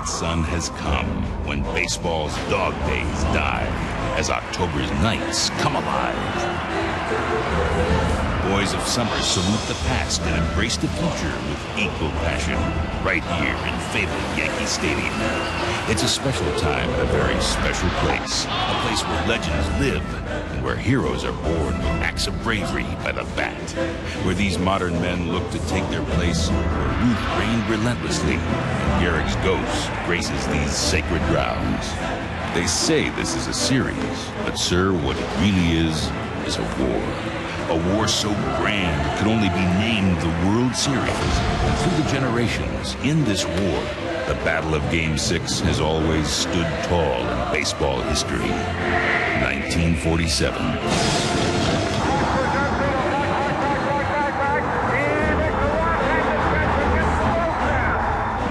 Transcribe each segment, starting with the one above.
that sun has come, when baseball's dog days die, as October's nights come alive. Boys of summer salute the past and embrace the future with equal passion, right here in fabled Yankee Stadium. It's a special time and a very special place, a place where legends live and where heroes are born with acts of bravery by the bat, where these modern men look to take their place, where Ruth reigned relentlessly and Gehrig's ghost graces these sacred grounds. They say this is a series, but sir, what it really is a war. A war so grand it could only be named the World Series. And through the generations, in this war, the Battle of Game 6 has always stood tall in baseball history. 1947.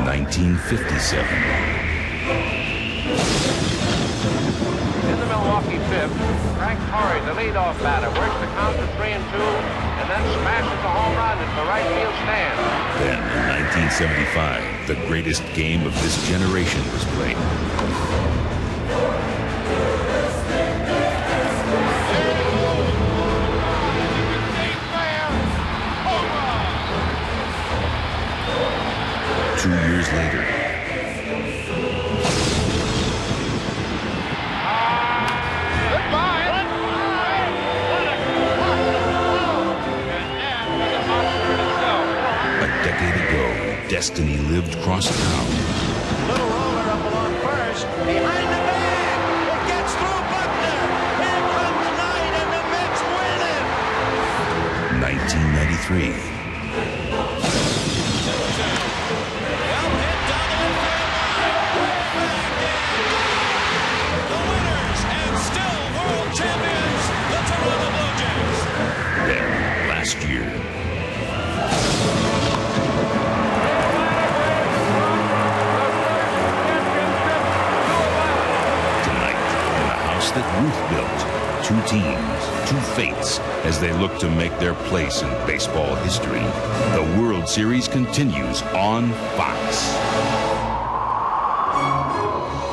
1957. Fifth, Frank Torre, the leadoff batter, works the count to 3-2, and then smashes a home run into the right field stand. Then, in 1975, the greatest game of this generation was played. Years later. Destiny lived across town. Little roller up along first, behind the bag. It gets through Buckner. Here comes Knight, and the Mets win it. 1993. Well hit down the infield line. The winners and still world champions, the Toronto Blue Jays. Then, last year. That Ruth built. Two teams, two fates, as they look to make their place in baseball history. The World Series continues on Fox.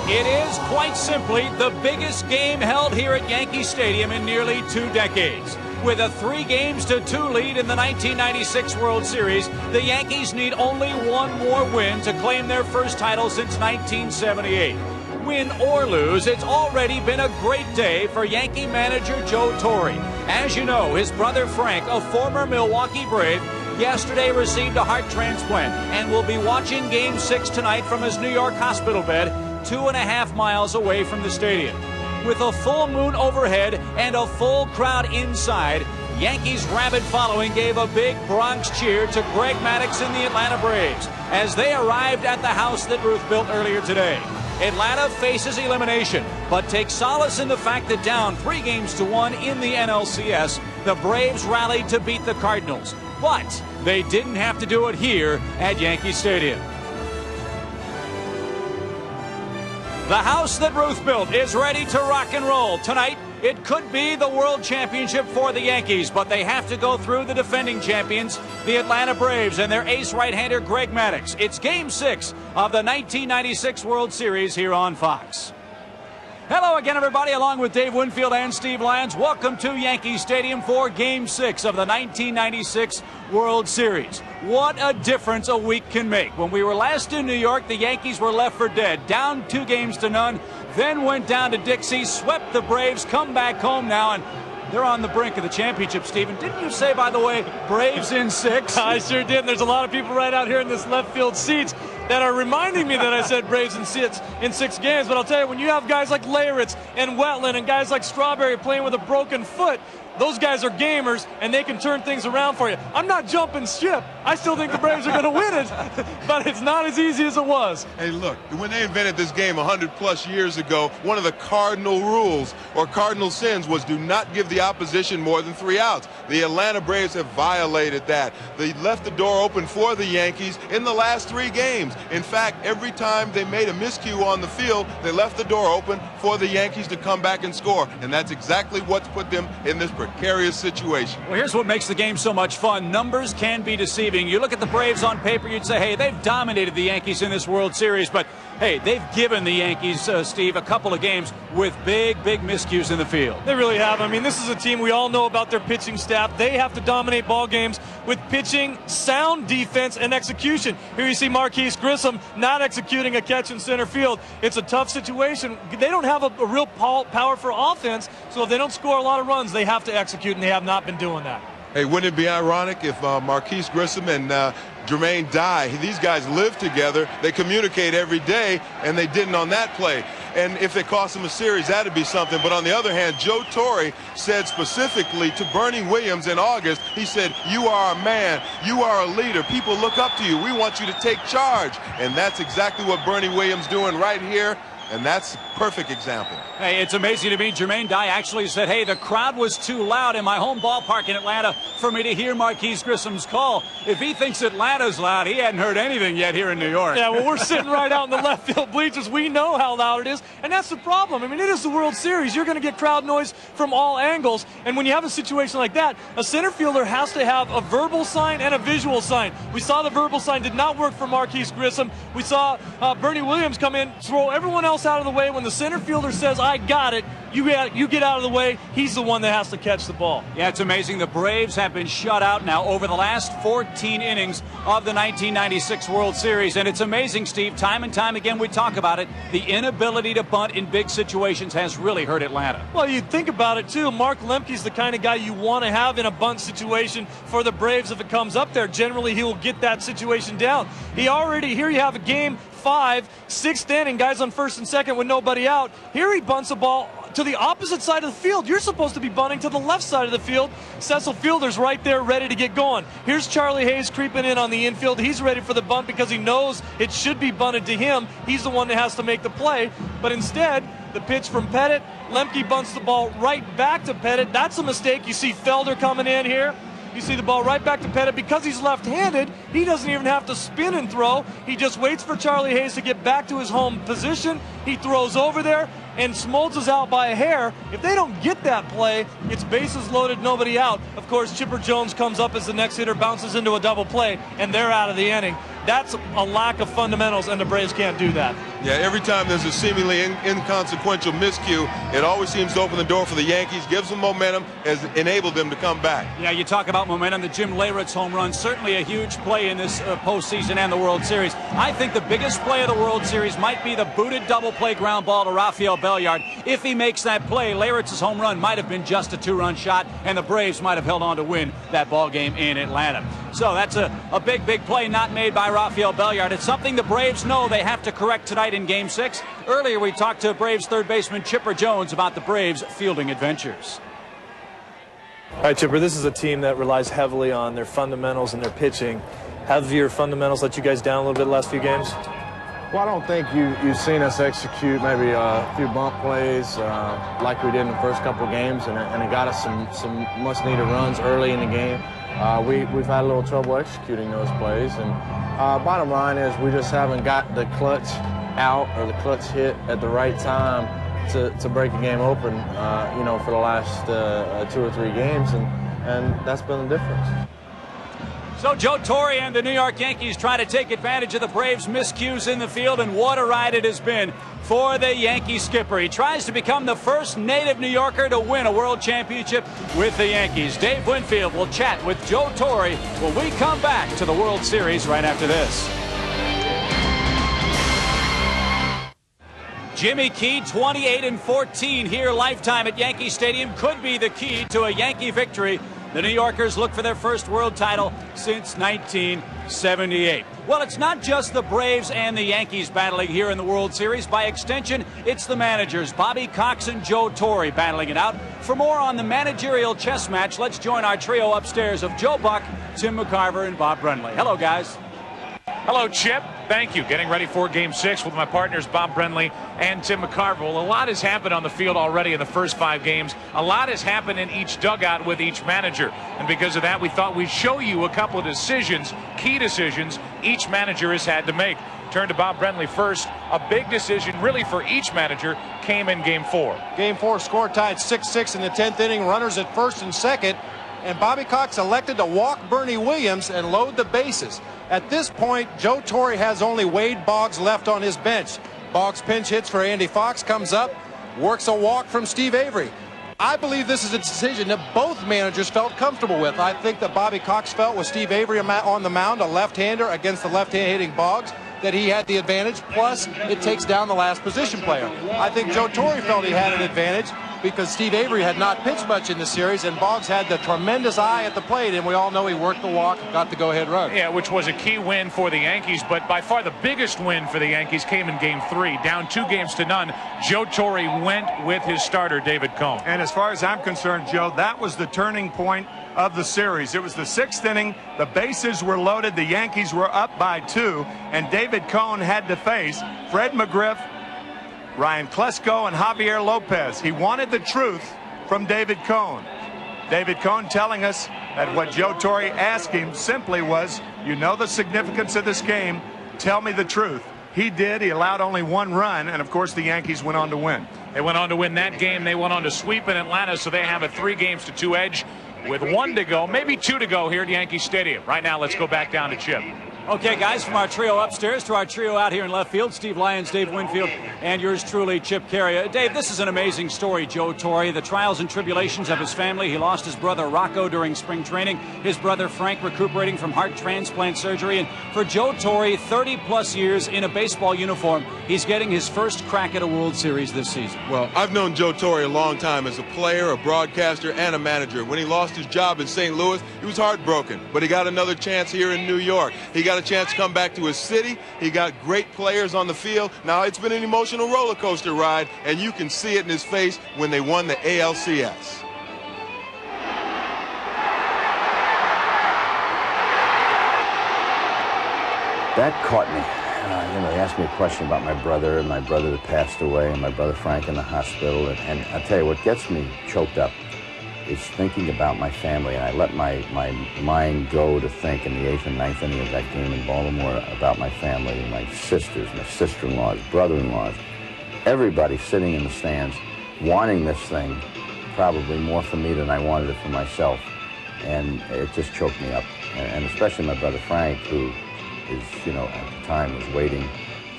It is quite simply the biggest game held here at Yankee Stadium in nearly 2 decades. With a 3-2 lead in the 1996 World Series, the Yankees need only one more win to claim their first title since 1978. Win or lose, it's already been a great day for Yankee manager Joe Torre. As you know, his brother Frank, a former Milwaukee Brave, yesterday received a heart transplant and will be watching Game 6 tonight from his New York hospital bed, 2.5 miles away from the stadium. With a full moon overhead and a full crowd inside, Yankees' rabid following gave a big Bronx cheer to Greg Maddux and the Atlanta Braves as they arrived at the house that Ruth built earlier today. Atlanta faces elimination, but takes solace in the fact that down 3-1 in the NLCS, the Braves rallied to beat the Cardinals. But they didn't have to do it here at Yankee Stadium. The house that Ruth built is ready to rock and roll. Tonight, it could be the World Championship for the Yankees, but they have to go through the defending champions, the Atlanta Braves, and their ace right-hander Greg Maddux. It's Game 6 of the 1996 World Series here on Fox. Hello again, everybody, along with Dave Winfield and Steve Lyons. Welcome to Yankee Stadium for Game 6 of the 1996 World Series. What a difference a week can make. When we were last in New York, the Yankees were left for dead, down 2-0, then went down to Dixie, swept the Braves, come back home now, and they're on the brink of the championship, Stephen. Didn't you say, by the way, Braves in 6? I sure did. There's a lot of people right out here in this left field seats that are reminding me that I said Braves in 6 games. But I'll tell you, when you have guys like Leyritz and Wetland and guys like Strawberry playing with a broken foot, those guys are gamers, and they can turn things around for you. I'm not jumping ship. I still think the Braves are going to win it, but it's not as easy as it was. Hey, look, when they invented this game 100-plus years ago, one of the cardinal rules or cardinal sins was do not give the opposition more than 3 outs. The Atlanta Braves have violated that. They left the door open for the Yankees in the last 3 games. In fact, every time they made a miscue on the field, they left the door open for the Yankees to come back and score, and that's exactly what's put them in this precarious situation. Well, here's what makes the game so much fun. Numbers can be deceiving. You look at the Braves on paper, you'd say, hey, they've dominated the Yankees in this World Series, but hey, they've given the Yankees, Steve, a couple of games with big miscues in the field. They really have. I mean, this is a team we all know about their pitching staff. They have to dominate ball games with pitching, sound defense, and execution. Here you see Marquise Grissom not executing a catch in center field. It's a tough situation. They don't have a real power for offense, so if they don't score a lot of runs, they have to execute, and they have not been doing that. Hey, wouldn't it be ironic if Marquise Grissom and Jermaine Dye, these guys live together, they communicate every day, and they didn't on that play. And if it cost them a series, that'd be something. But on the other hand, Joe Torre said specifically to Bernie Williams in August, he said, you are a man, you are a leader, people look up to you, we want you to take charge. And that's exactly what Bernie Williams doing right here. And that's a perfect example. Hey, it's amazing to me. Jermaine Dye actually said, hey, the crowd was too loud in my home ballpark in Atlanta for me to hear Marquise Grissom's call. If he thinks Atlanta's loud, he hadn't heard anything yet here in New York. Yeah, well, we're sitting right out in the left field bleachers. We know how loud it is, and that's the problem. I mean, it is the World Series. You're going to get crowd noise from all angles, and when you have a situation like that, a center fielder has to have a verbal sign and a visual sign. We saw the verbal sign did not work for Marquise Grissom. We saw Bernie Williams come in, throw everyone else out of the way. When the center fielder says, I got it, you get out of the way, he's the one that has to catch the ball. Yeah, it's amazing. The Braves have been shut out now over the last 14 innings of the 1996 World Series. And it's amazing, Steve, time and time again we talk about it, the inability to bunt in big situations has really hurt Atlanta. Well, you think about it, too. Mark Lemke's the kind of guy you want to have in a bunt situation for the Braves if it comes up there. Generally, he will get that situation down. Here you have a game 5, 6th inning, guys on first and second with nobody out. Here he bunts a ball to the opposite side of the field. You're supposed to be bunting to the left side of the field. Cecil Fielder's right there ready to get going. Here's Charlie Hayes creeping in on the infield. He's ready for the bunt because he knows it should be bunted to him. He's the one that has to make the play. But instead, the pitch from Pettit, Lemke bunts the ball right back to Pettit. That's a mistake. You see Felder coming in here. You see the ball right back to Pettit. Because he's left-handed, he doesn't even have to spin and throw. He just waits for Charlie Hayes to get back to his home position. He throws over there, and Smoltz is out by a hair. If they don't get that play, it's bases loaded, nobody out. Of course, Chipper Jones comes up as the next hitter, bounces into a double play, and they're out of the inning. That's a lack of fundamentals, and the Braves can't do that. Yeah, every time there's a seemingly inconsequential miscue, it always seems to open the door for the Yankees, gives them momentum, has enabled them to come back. Yeah, you talk about momentum. The Jim Leyritz home run, certainly a huge play in this postseason and the World Series. I think the biggest play of the World Series might be the booted double play ground ball to Rafael Belliard. If he makes that play, Leyritz's home run might have been just a 2-run shot, and the Braves might have held on to win that ball game in Atlanta. So that's a big play not made by Rafael Belliard. It's something the Braves know they have to correct tonight in Game 6. Earlier, we talked to Braves third baseman Chipper Jones about the Braves' fielding adventures. All right, Chipper, this is a team that relies heavily on their fundamentals and their pitching. Have your fundamentals let you guys down a little bit the last few games? Well, I don't think you've seen us execute maybe a few bump plays like we did in the first couple games, and it got us some much-needed runs early in the game. We've had a little trouble executing those plays, and bottom line is we just haven't got the clutch out or the clutch hit at the right time to break a game open, for the last 2 or 3 games, and that's been the difference. So Joe Torre and the New York Yankees try to take advantage of the Braves' miscues in the field, and what a ride it has been for the Yankee skipper. He tries to become the first native New Yorker to win a world championship with the Yankees. Dave Winfield will chat with Joe Torre when we come back to the World Series right after this. Jimmy Key, 28-14 here lifetime at Yankee Stadium, could be the key to a Yankee victory. The New Yorkers look for their first world title since 1978. Well, it's not just the Braves and the Yankees battling here in the World Series. By extension, it's the managers, Bobby Cox and Joe Torre, battling it out. For more on the managerial chess match, let's join our trio upstairs of Joe Buck, Tim McCarver, and Bob Brenly. Hello, guys. Hello, Chip. Thank you. Getting ready for Game 6 with my partners Bob Brenly and Tim McCarver. Well, a lot has happened on the field already in the first 5 games. A lot has happened in each dugout with each manager. And because of that, we thought we'd show you a couple of decisions, key decisions, each manager has had to make. Turn to Bob Brenly first. A big decision, really, for each manager came in Game 4. Game 4 score tied 6-6 in the 10th inning. Runners at first and second. And Bobby Cox elected to walk Bernie Williams and load the bases. At this point, Joe Torre has only Wade Boggs left on his bench. Boggs pinch hits for Andy Fox, comes up, works a walk from Steve Avery. I believe this is a decision that both managers felt comfortable with. I think that Bobby Cox felt with Steve Avery on the mound, a left-hander against the left-hand hitting Boggs, that he had the advantage, plus it takes down the last position player. I think Joe Torre felt he had an advantage because Steve Avery had not pitched much in the series, and Boggs had the tremendous eye at the plate, and we all know he worked the walk, got the go-ahead run. Yeah, which was a key win for the Yankees, but by far the biggest win for the Yankees came in Game 3. Down 2-0. Joe Torre went with his starter, David Cone. And as far as I'm concerned, Joe, that was the turning point of the series. It was the 6th inning. The bases were loaded. The Yankees were up by 2, and David Cone had to face Fred McGriff, Ryan Klesko, and Javier Lopez. He wanted the truth from David Cone. David Cone telling us that what Joe Torre asked him simply was, you know the significance of this game, tell me the truth. He did. He allowed only 1 run, and of course the Yankees went on to win. They went on to win that game. They went on to sweep in Atlanta, so they have a 3-2 edge with 1 to go, maybe 2 to go here at Yankee Stadium. Right now, let's go back down to Chip. Okay, guys, from our trio upstairs to our trio out here in left field, Steve Lyons, Dave Winfield, and yours truly, Chip Carrier. Dave, this is an amazing story, Joe Torre. The trials and tribulations of his family. He lost his brother Rocco during spring training, his brother Frank recuperating from heart transplant surgery, and for Joe Torre, 30-plus years in a baseball uniform, he's getting his first crack at a World Series this season. Well, I've known Joe Torre a long time as a player, a broadcaster, and a manager. When he lost his job in St. Louis, he was heartbroken, but he got another chance here in New York. He got a chance to come back to his city. He got great players on the field. Now, it's been an emotional roller coaster ride, and you can see it in his face when they won the ALCS. That caught me. They asked me a question about my brother and my brother that passed away and my brother Frank in the hospital. And I'll tell you, what gets me choked up is thinking about my family. And I let my mind go to think in the 8th and 9th inning of that game in Baltimore about my family, my sisters, my sister-in-laws, brother-in-laws, everybody sitting in the stands wanting this thing probably more for me than I wanted it for myself. And it just choked me up. And especially my brother Frank, who is, at the time was waiting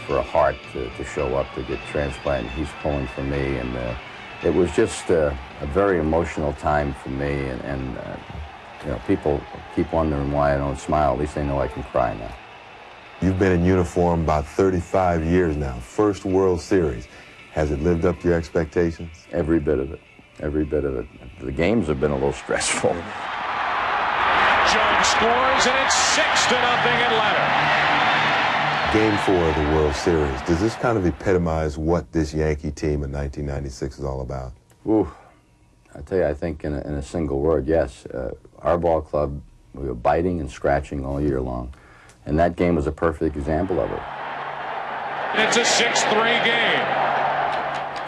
for a heart to show up to get transplanted. He's pulling for me, and it was just a very emotional time for me. And people keep wondering why I don't smile. At least they know I can cry now. You've been in uniform about 35 years now. First World Series. Has it lived up to your expectations? Every bit of it. Every bit of it. The games have been a little stressful. Jones scores, and it's 6-0 Atlanta. Game 4 of the World Series. Does this kind of epitomize what this Yankee team in 1996 is all about? Ooh, I tell you, I think in a single word, yes. Our ball club, we were biting and scratching all year long, and that game was a perfect example of it. It's a 6-3 game.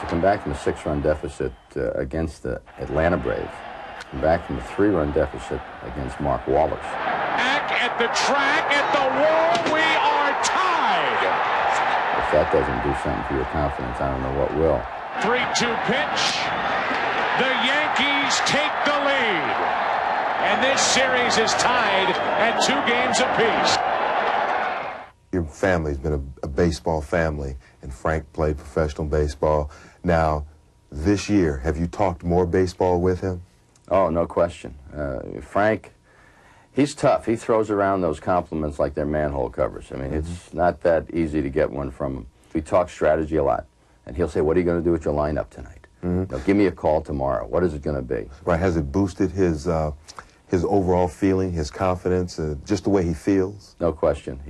To come back from a 6-run deficit against the Atlanta Braves, come back from a 3-run deficit against Mark Wallace. Back at the track, at the wall, we are tied. If that doesn't do something for your confidence, I don't know what will. 3-2 pitch. The Yankees take the lead. And this series is tied at 2 games apiece. Your family's been a baseball family, and Frank played professional baseball. Now, this year, have you talked more baseball with him? Oh, no question. Frank, he's tough. He throws around those compliments like they're manhole covers. I mean, it's not that easy to get one from him. We talk strategy a lot, and he'll say, what are you going to do with your lineup tonight? Now, give me a call tomorrow. What is it going to be? Right. Has it boosted his overall feeling, his confidence, just the way he feels? No question.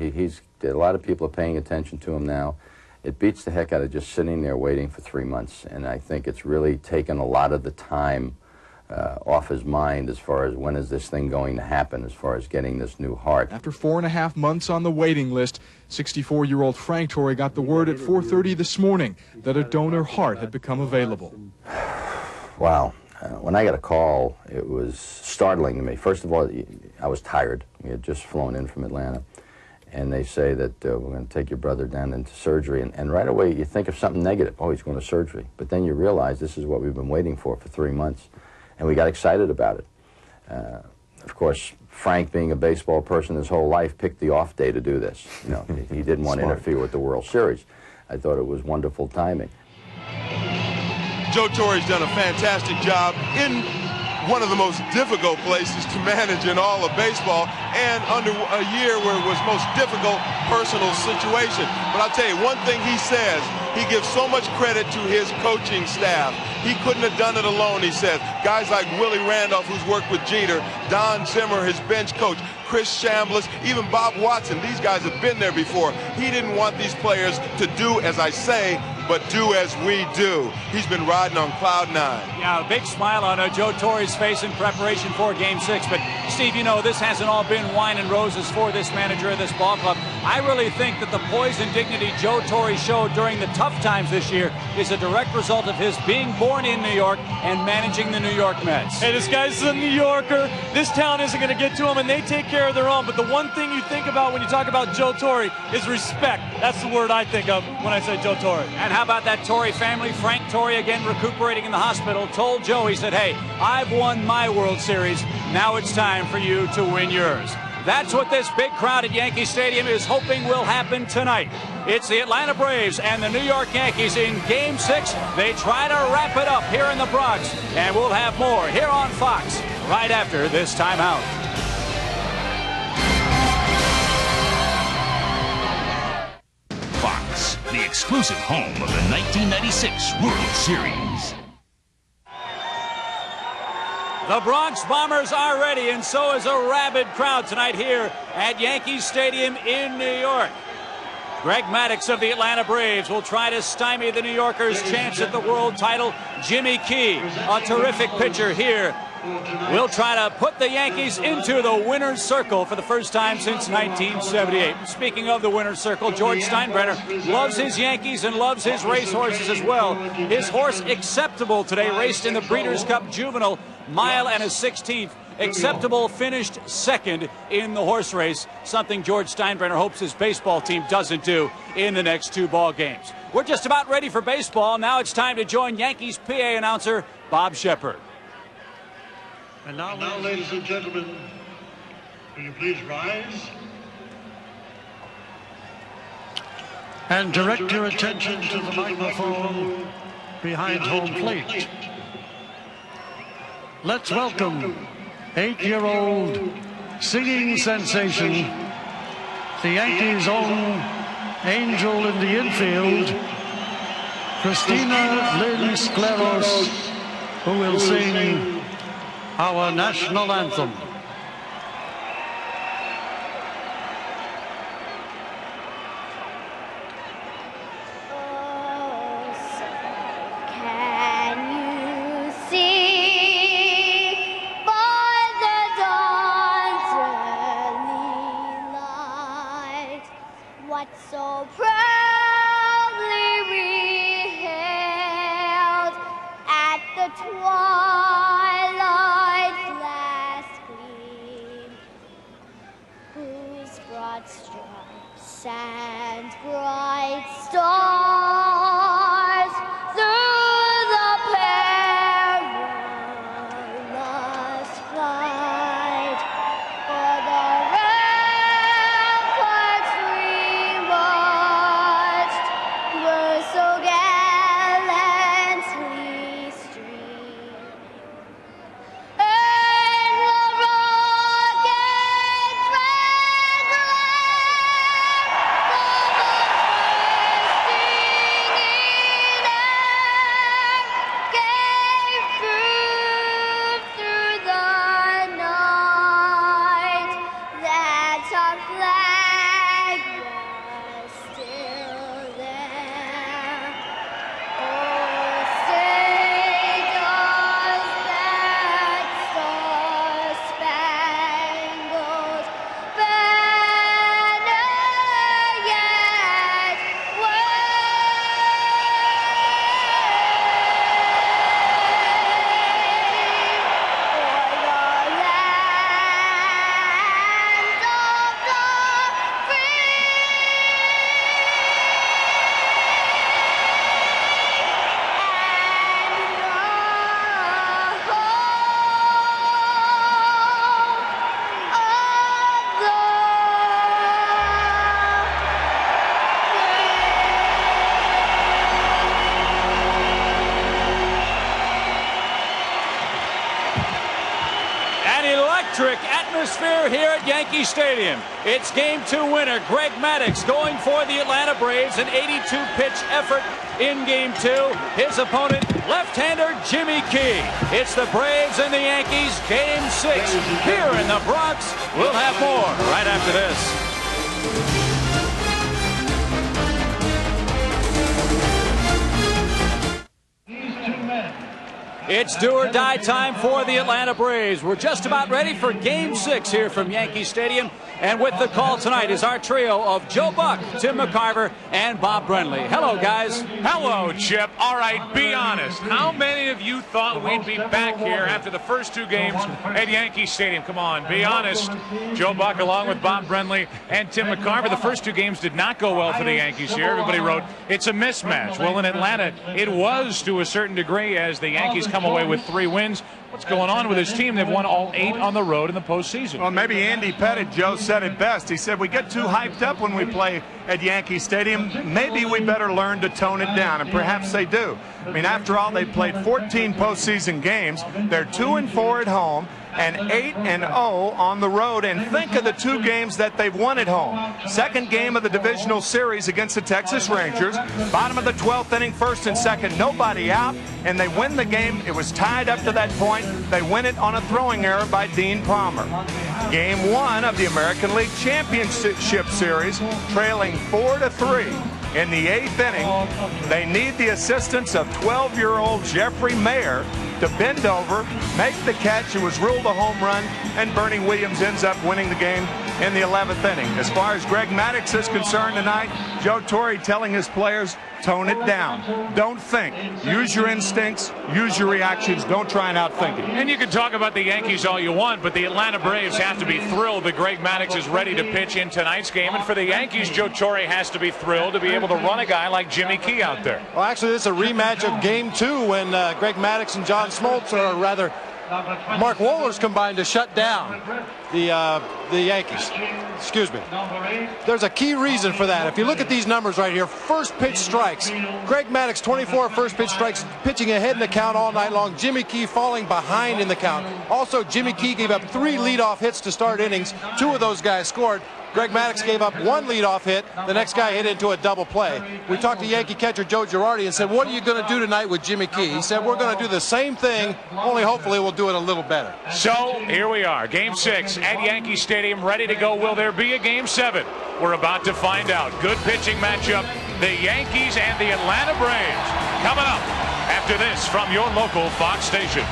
A lot of people are paying attention to him now. It beats the heck out of just sitting there waiting for 3 months, and I think it's really taken a lot of the time off his mind as far as when is this thing going to happen, as far as getting this new heart. After 4.5 months on the waiting list, 64-year-old Frank Torre got the word at 4:30 this morning that a donor heart had become available. Wow. When I got a call, it was startling to me. First of all, I was tired. We had just flown in from Atlanta, and they say that we're going to take your brother down into surgery, and right away you think of something negative. Oh, he's going to surgery. But then you realize this is what we've been waiting for 3 months. And we got excited about it. Of course, Frank, being a baseball person his whole life, picked the off day to do this. He didn't want to interfere with the World Series. I thought it was wonderful timing. Joe Torre's done a fantastic job in one of the most difficult places to manage in all of baseball, and under a year where it was most difficult personal situation. But I'll tell you, one thing he says, he gives so much credit to his coaching staff. He couldn't have done it alone, he says. Guys like Willie Randolph, who's worked with Jeter, Don Zimmer, his bench coach, Chris Chambliss, even Bob Watson. These guys have been there before. He didn't want these players to do as I say, but do as we do. He's been riding on cloud nine. Yeah, a big smile on Joe Torre's face in preparation for Game 6. But, Steve, you know, this hasn't all been wine and roses for this manager of this ball club. I really think that the poise and dignity Joe Torre showed during the tough times this year is a direct result of his being born in New York and managing the New York Mets. Hey, this guy's a New Yorker. This town isn't going to get to him, and they take care of their own. But the one thing you think about when you talk about Joe Torre is respect. That's the word I think of when I say Joe Torre. And how about that Torre family? Frank Torre, again recuperating in the hospital, told Joe, he said, hey, I've won my World Series. Now it's time for you to win yours. That's what this big crowd at Yankee Stadium is hoping will happen tonight. It's the Atlanta Braves and the New York Yankees in Game 6. They try to wrap it up here in the Bronx, and we'll have more here on Fox right after this timeout. Fox, the exclusive home of the 1996 World Series. The Bronx Bombers are ready, and so is a rabid crowd tonight here at Yankee Stadium in New York. Greg Maddux of the Atlanta Braves will try to stymie the New Yorkers' chance at the world title. Jimmy Key, a terrific pitcher here, will try to put the Yankees into the winner's circle for the first time since 1978. Speaking of the winner's circle, George Steinbrenner loves his Yankees and loves his racehorses as well. His horse Acceptable today raced in the Breeders' Cup Juvenile mile and a 16th. Acceptable finished second in the horse race, something George Steinbrenner hopes his baseball team doesn't do in the next 2 ball games. We're just about ready for baseball. Now it's time to join Yankees PA announcer Bob Shepard. And now, ladies and gentlemen, will you please rise and direct your attention to the microphone behind home plate. Let's welcome 8-year-old singing sensation, the Yankees' own angel in the infield, Christina Lynn Skleros, who will sing our national anthem. So proudly we hailed at the twilight's last gleam, whose broad stripes and bright stars through the perilous fight for the so gallantly stream, and the rocket's red glare, the bursting atmosphere here at Yankee Stadium. It's Game 2 winner Greg Maddux going for the Atlanta Braves. An 82-pitch effort in Game 2. His opponent, left-hander Jimmy Key. It's the Braves and the Yankees, Game 6 here in the Bronx. We'll have more right after this. It's do or die time for the Atlanta Braves. We're just about ready for Game 6 here from Yankee Stadium. And with the call tonight is our trio of Joe Buck, Tim McCarver, and Bob Brenly. Hello, guys. Hello, Chip. All right, be honest. How many of you thought we'd be back here after the first 2 games at Yankee Stadium? Come on, be honest. Joe Buck along with Bob Brenly and Tim McCarver. The first 2 games did not go well for the Yankees here. Everybody wrote, it's a mismatch. Well, in Atlanta, it was to a certain degree as the Yankees come away with 3 wins. What's going on with his team? They've won all 8 on the road in the postseason. Well, maybe Andy Pettit, Joe, said it best. He said, we get too hyped up when we play at Yankee Stadium. Maybe we better learn to tone it down, and perhaps they do. I mean, after all, they played 14 postseason games. They're 2-4 at home and 8-0 on the road. And think of the 2 games that they've won at home. Second game of the divisional series against the Texas Rangers. Bottom of the 12th inning, first and second, nobody out, and they win the game. It was tied up to that point. They win it on a throwing error by Dean Palmer. Game 1 of the American League Championship Series, trailing 4-3. In the 8th inning, they need the assistance of 12-year-old Jeffrey Mayer to bend over, make the catch. It was ruled a home run, and Bernie Williams ends up winning the game in the 11th inning. As far as Greg Maddux is concerned tonight, Joe Torre telling his players, tone it down. Don't think. Use your instincts. Use your reactions. Don't try and outthink it. And you can talk about the Yankees all you want, but the Atlanta Braves have to be thrilled that Greg Maddux is ready to pitch in tonight's game. And for the Yankees, Joe Torre has to be thrilled to be able to run a guy like Jimmy Key out there. Well, actually, this is a rematch of Game 2 when Greg Maddux and John Smoltz, or rather Mark Wohlers, combined to shut down the Yankees. Excuse me. There's a key reason for that. If you look at these numbers right here, first pitch strikes. Greg Maddux, 24 first pitch strikes, pitching ahead in the count all night long. Jimmy Key falling behind in the count. Also, Jimmy Key gave up 3 leadoff hits to start innings. 2 of those guys scored. Greg Maddux gave up 1 leadoff hit. The next guy hit into a double play. We talked to Yankee catcher Joe Girardi and said, what are you going to do tonight with Jimmy Key? He said, we're going to do the same thing, only hopefully we'll do it a little better. So here we are, Game 6 at Yankee Stadium, ready to go. Will there be a Game 7? We're about to find out. Good pitching matchup, the Yankees and the Atlanta Braves. Coming up after this from your local Fox station.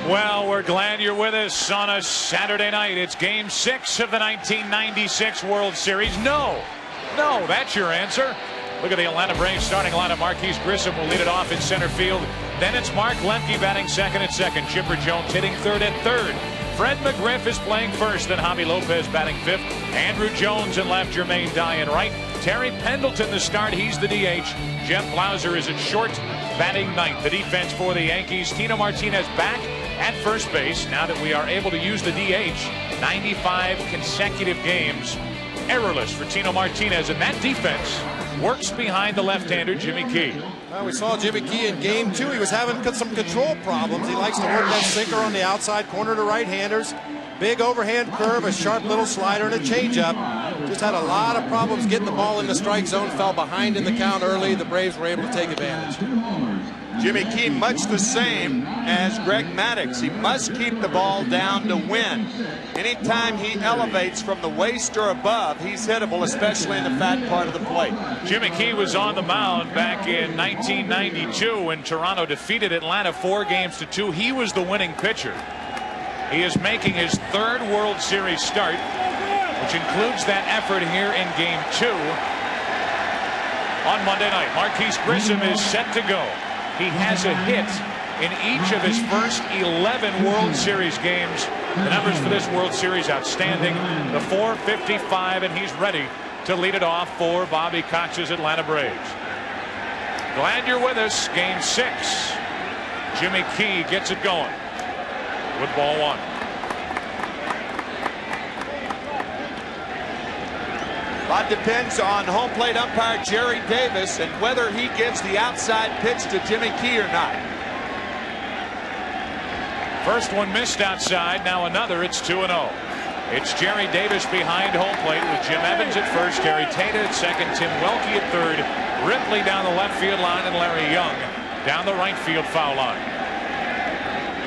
Well, we're glad you're with us on a Saturday night. It's Game 6 of the 1996 World Series. No, that's your answer. Look at the Atlanta Braves starting lineup. Marquise Grissom will lead it off in center field. Then it's Mark Lemke batting second at second. Chipper Jones hitting third at third. Fred McGriff is playing first. Then Javi Lopez batting fifth. Andrew Jones in left. Jermaine Dye in right. Terry Pendleton the start. He's the DH. Jeff Blauser is at short, batting ninth. The defense for the Yankees. Tino Martinez back at first base now that we are able to use the DH. 95 consecutive games errorless for Tino Martinez, and that defense works behind the left-hander Jimmy Key. Well, we saw Jimmy Key in Game 2. He was having some control problems. He likes to work that sinker on the outside corner to right-handers. Big overhand curve, a sharp little slider, and a changeup. Just had a lot of problems getting the ball in the strike zone. Fell behind in the count early. The Braves were able to take advantage. Jimmy Key much the same as Greg Maddux. He must keep the ball down to win. Anytime he elevates from the waist or above, he's hittable, especially in the fat part of the plate. Jimmy Key was on the mound back in 1992 when Toronto defeated Atlanta 4-2. He was the winning pitcher. He is making his 3rd World Series start, which includes that effort here in Game 2 on Monday night. Marquise Grissom is set to go. He has a hit in each of his first 11 World Series games. The numbers for this World Series outstanding. The .455, and he's ready to lead it off for Bobby Cox's Atlanta Braves. Glad you're with us. Game 6. Jimmy Key gets it going with ball 1. A lot depends on home plate umpire Jerry Davis and whether he gives the outside pitch to Jimmy Key or not. First one missed outside. Now another. It's 2-0. It's Jerry Davis behind home plate with Jim Evans at first, Terry Tata at second, Tim Welke at third, Ripley down the left field line, and Larry Young down the right field foul line.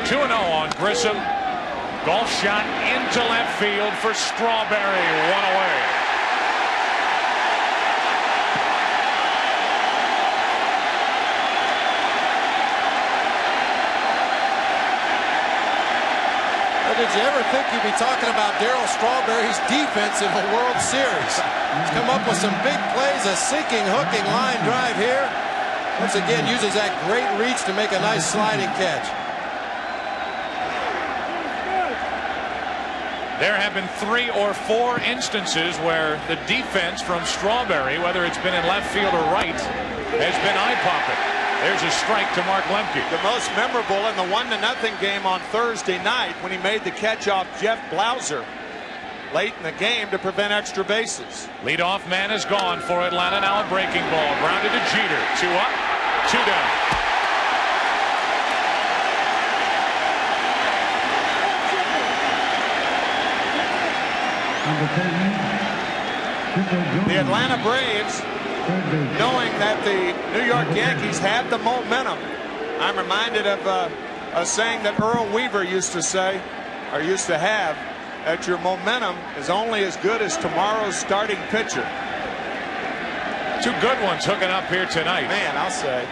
2-0 on Grissom. Golf shot into left field for Strawberry. One away. Did you ever think you'd be talking about Darryl Strawberry's defense in the World Series? He's come up with some big plays, a sinking, hooking line drive here. Once again, uses that great reach to make a nice sliding catch. There have been 3 or 4 instances where the defense from Strawberry, whether it's been in left field or right, has been eye-popping. There's a strike to Mark Lemke. The most memorable in the 1-0 game on Thursday night when he made the catch off Jeff Blauser late in the game to prevent extra bases. Leadoff man is gone for Atlanta. Now a breaking ball. Grounded to Jeter. 2 up, 2 down. The Atlanta Braves, knowing that the New York Yankees have the momentum. I'm reminded of a saying that Earl Weaver used to say, or used to have, that your momentum is only as good as tomorrow's starting pitcher. 2 good ones hooking up here tonight. Man, I'll say.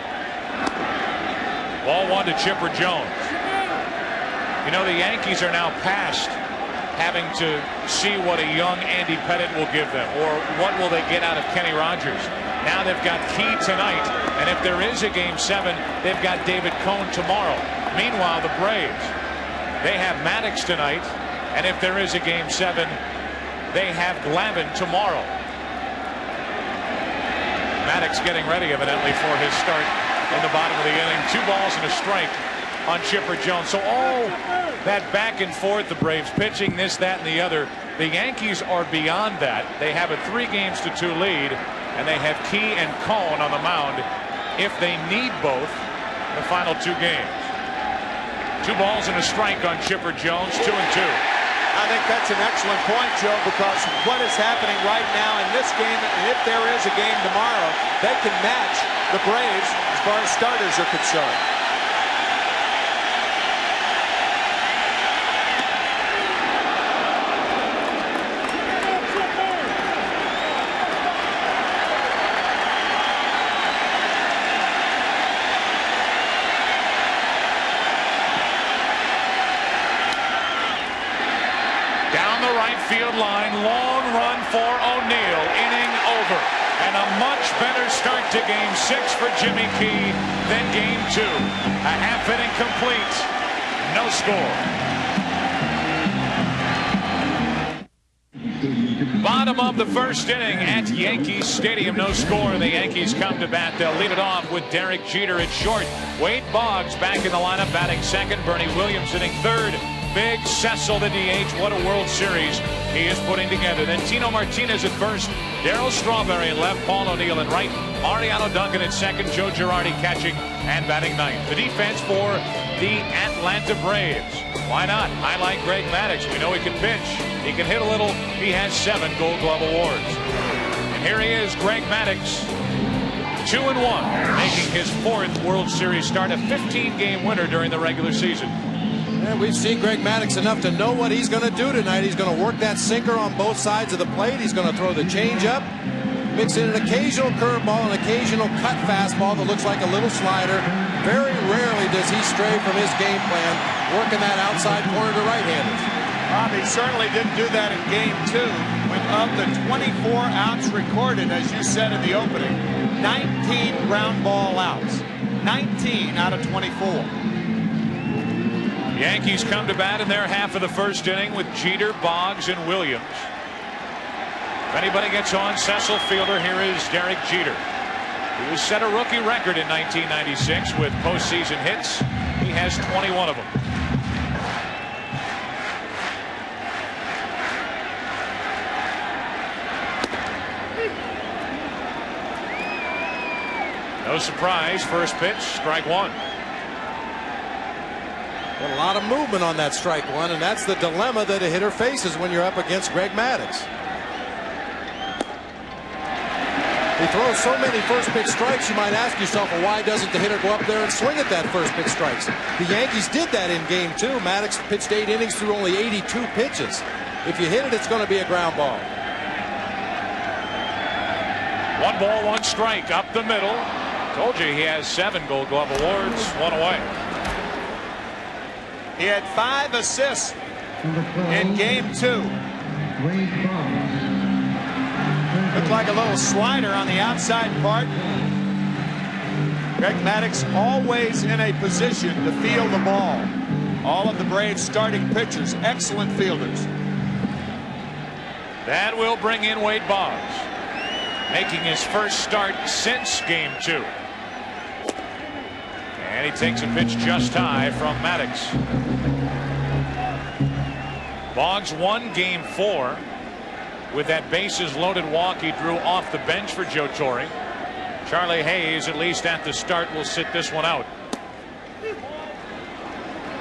Ball 1 to Chipper Jones. You know, the Yankees are now past having to see what a young Andy Pettitte will give them, or what will they get out of Kenny Rogers. Now they've got Key tonight, and if there is a Game 7, they've got David Cone tomorrow. Meanwhile, the Braves, they have Maddux tonight, and if there is a Game 7, they have Glavine tomorrow. Maddux getting ready, evidently, for his start in the bottom of the inning. 2 balls and a strike on Chipper Jones. So all that back and forth, the Braves pitching this, that, and the other. The Yankees are beyond that. They have a 3-2 lead, and they have Key and Cone on the mound if they need both in the final 2 games. 2 balls and a strike on Chipper Jones. 2-2. I think that's an excellent point, Joe, because what is happening right now in this game, and if there is a game tomorrow, they can match the Braves as far as starters are concerned. Field line, long run for O'Neill, inning over, and a much better start to Game 6 for Jimmy Key than Game 2. A half inning complete, no score. Bottom of the first inning at Yankee Stadium, no score. The Yankees come to bat. They'll lead it off with Derek Jeter at short. Wade Boggs back in the lineup, batting second. Bernie Williams hitting third. Big Cecil, the DH. What a World Series he is putting together. Then Tino Martinez at first, Darryl Strawberry at left, Paul O'Neill at right, Mariano Duncan at second, Joe Girardi catching and batting ninth. The defense for the Atlanta Braves. Why not? I like Greg Maddux. We know he can pitch. He can hit a little. He has 7 Gold Glove awards. And here he is, Greg Maddux, 2-1, making his 4th World Series start, a 15-game winner during the regular season. And we've seen Greg Maddux enough to know what he's going to do tonight. He's going to work that sinker on both sides of the plate. He's going to throw the changeup, mix in an occasional curveball, an occasional cut fastball that looks like a little slider. Very rarely does he stray from his game plan, working that outside corner to right-handers. He certainly didn't do that in Game 2. When of the 24 outs recorded, as you said in the opening, 19 ground ball outs. 19 out of 24. Yankees come to bat in their half of the first inning with Jeter, Boggs, and Williams. If anybody gets on, Cecil fielder, here is Derek Jeter. He was set a rookie record in 1996 with postseason hits. He has 21 of them. No surprise, first pitch, strike one. A lot of movement on that strike one, and that's the dilemma that a hitter faces when you're up against Greg Maddux. He throws so many first pitch strikes, you might ask yourself, well, why doesn't the hitter go up there and swing at that first pitch strikes? The Yankees did that in game 2. Maddux pitched 8 innings through only 82 pitches. If you hit it, it's going to be a ground ball. 1 ball, 1 strike up the middle. Told you he has 7 Gold Glove awards, 1 away. He had 5 assists in game 2. Looked like a little slider on the outside part. Greg Maddux always in a position to field the ball. All of the Braves starting pitchers, excellent fielders. That will bring in Wade Boggs, making his first start since game 2. And he takes a pitch just high from Maddux. Boggs won game 4 with that bases loaded walk he drew off the bench for Joe Torre. Charlie Hayes, at least at the start, will sit this one out.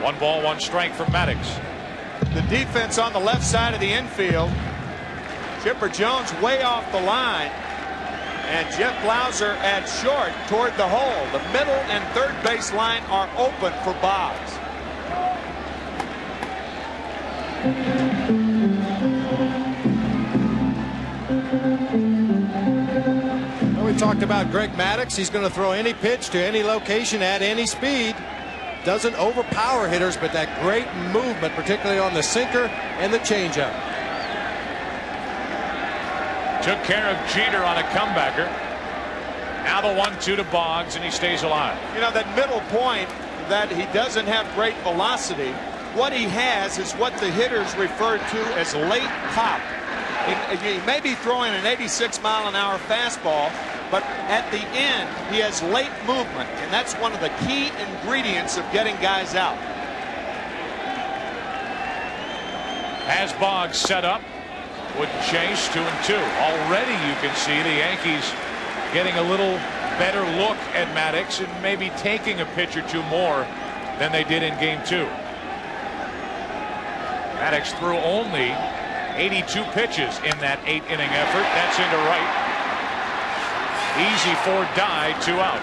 1 ball, 1 strike from Maddux. The defense on the left side of the infield. Chipper Jones way off the line. And Jeff Blauser at short toward the hole. The middle and third base line are open for Boggs. Well, we talked about Greg Maddux. He's going to throw any pitch to any location at any speed. Doesn't overpower hitters, but that great movement, particularly on the sinker and the changeup. Took care of Jeter on a comebacker. Now the 1-2 to Boggs, and he stays alive. You know, that middle point, that he doesn't have great velocity. What he has is what the hitters refer to as late pop. He may be throwing an 86-mile-an-hour fastball, but at the end, he has late movement, and that's one of the key ingredients of getting guys out. As Boggs set up, wouldn't chase, 2-2. Already you can see the Yankees getting a little better look at Maddux and maybe taking a pitch or 2 more than they did in game 2. Maddux threw only 82 pitches in that 8-inning effort. That's into right. Easy for Die, 2 out.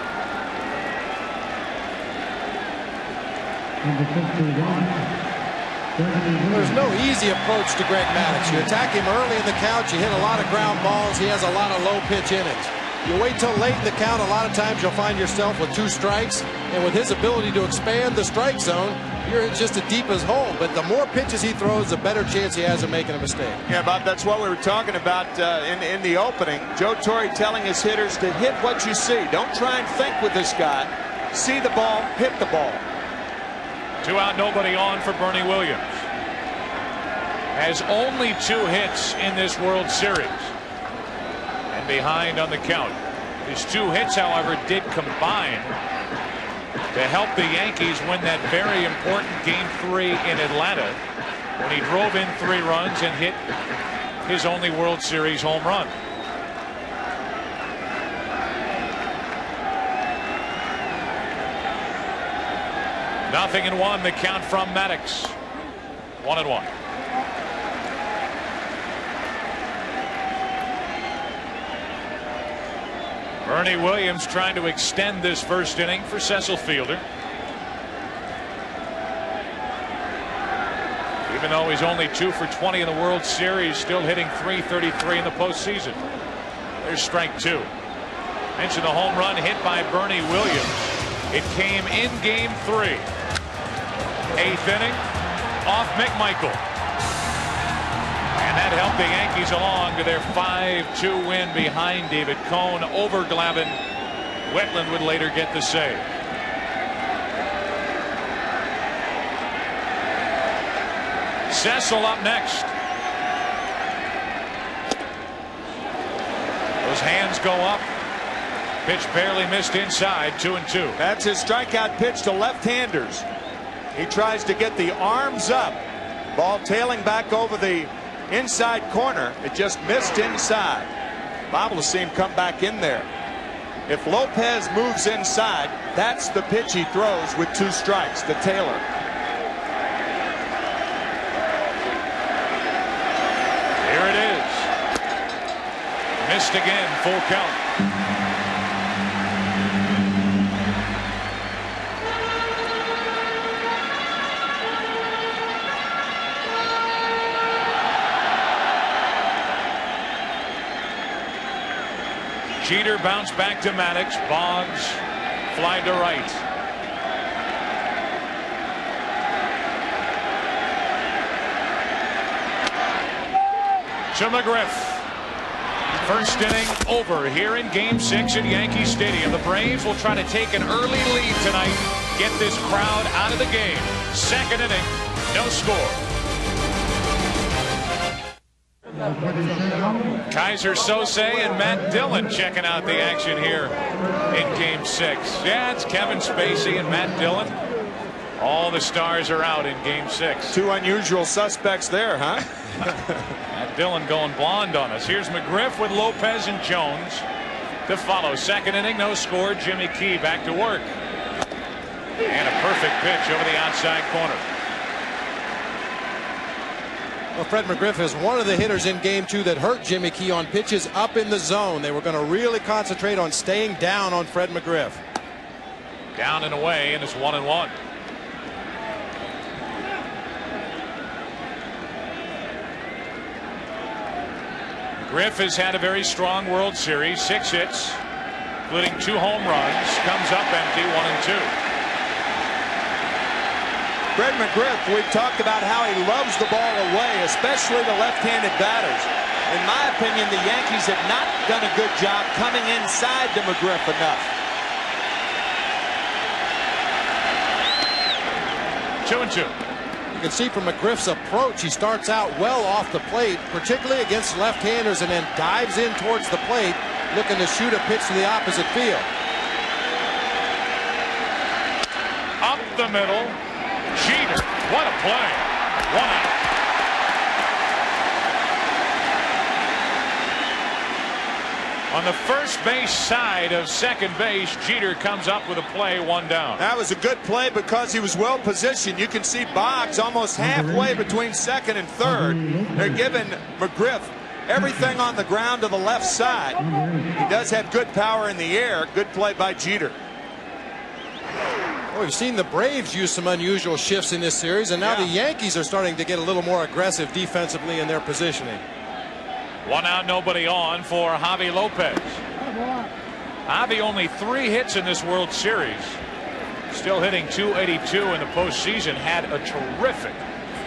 There's no easy approach to Greg Maddux. You attack him early in the count, you hit a lot of ground balls, he has a lot of low pitch innings. You wait till late in the count, a lot of times you'll find yourself with 2 strikes, and with his ability to expand the strike zone, you're just as deep as hole. But the more pitches he throws, the better chance he has of making a mistake. Yeah, Bob, that's what we were talking about in the opening. Joe Torre telling his hitters to hit what you see. Don't try and think with this guy. See the ball, hit the ball. 2 out, nobody on for Bernie Williams. Has only 2 hits in this World Series. And behind on the count. His 2 hits, however, did combine to help the Yankees win that very important Game 3 in Atlanta when he drove in 3 runs and hit his only World Series home run. Nothing in 1, the count from Maddux. 1-1. Bernie Williams trying to extend this first inning for Cecil Fielder. Even though he's only 2 for 20 in the World Series, still hitting .333 in the postseason. There's strike 2. Mentioned the home run hit by Bernie Williams. It came in game 3. 8th inning off McMichael. And that helped the Yankees along to their 5-2 win behind David Cone over Glavine. Wetland would later get the save. Cecil up next. Those hands go up. Pitch barely missed inside, 2-2. That's his strikeout pitch to left-handers. He tries to get the arms up. Ball tailing back over the inside corner. It just missed inside. Bob will see him come back in there. If Lopez moves inside, that's the pitch he throws with 2 strikes to Taylor. Here it is. Missed again, full count. Jeter bounced back to Maddux. Boggs fly to right. To McGriff. First inning over here in Game 6 at Yankee Stadium. The Braves will try to take an early lead tonight. Get this crowd out of the game. Second inning, no score. Kaiser Sose and Matt Dillon checking out the action here in Game 6. Yeah, it's Kevin Spacey and Matt Dillon. All the stars are out in Game 6. 2 unusual suspects there, huh? Matt Dillon going blonde on us. Here's McGriff with Lopez and Jones to follow. Second inning, no score. Jimmy Key back to work. And a perfect pitch over the outside corner. Well, Fred McGriff is one of the hitters in Game 2 that hurt Jimmy Key on pitches up in the zone. They were going to really concentrate on staying down on Fred McGriff. Down and away, and it's 1-1. McGriff has had a very strong World Series. 6 hits, including 2 home runs. Comes up empty, 1-2. Greg McGriff, we've talked about how he loves the ball away, especially the left-handed batters. In my opinion, the Yankees have not done a good job coming inside to McGriff enough. 2-2. You can see from McGriff's approach, he starts out well off the plate, particularly against left-handers, and then dives in towards the plate, looking to shoot a pitch to the opposite field. Up the middle. Jeter, what a play. 1 out. On the first base side of second base, Jeter comes up with a play, 1 down. That was a good play because he was well positioned. You can see Boggs almost halfway between second and third. They're giving McGriff everything on the ground to the left side. He does have good power in the air. Good play by Jeter. Well, we've seen the Braves use some unusual shifts in this series, and now the Yankees are starting to get a little more aggressive defensively in their positioning. 1 out, nobody on for Javi Lopez. Javi only 3 hits in this World Series. Still hitting .282 in the postseason. Had a terrific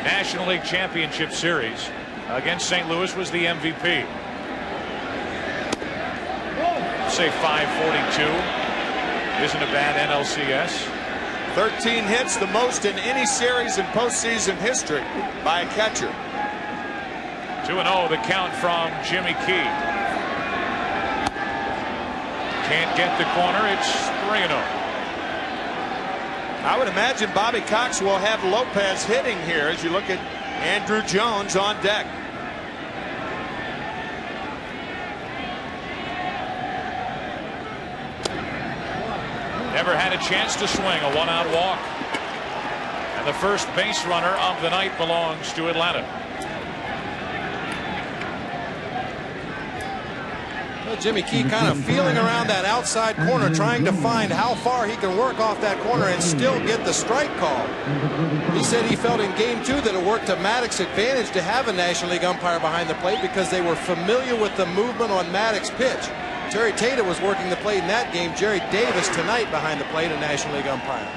National League Championship Series against St. Louis. Was the MVP. Say .542 isn't a bad NLCS. 13 hits, the most in any series in postseason history by a catcher. 2-0 the count from Jimmy Key. Can't get the corner. It's 3-0. I would imagine Bobby Cox will have Lopez hitting here as you look at Andrew Jones on deck. Never had a chance to swing. A 1-out walk. And the first base runner of the night belongs to Atlanta. Well, Jimmy Key kind of feeling around that outside corner, trying to find how far he can work off that corner and still get the strike call. He said he felt in Game 2 that it worked to Maddux's advantage to have a National League umpire behind the plate because they were familiar with the movement on Maddux's pitch. Terry Tata was working the plate in that game. Jerry Davis tonight behind the plate, a National League umpire.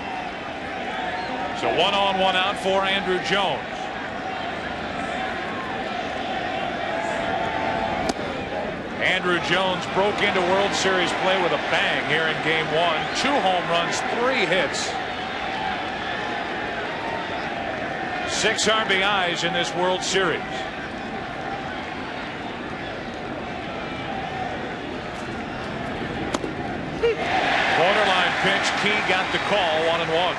So 1 on, 1 out for Andrew Jones. Andrew Jones broke into World Series play with a bang here in Game 1. 2 home runs, 3 hits. 6 RBIs in this World Series. Borderline pitch. Key got the call. 1-1.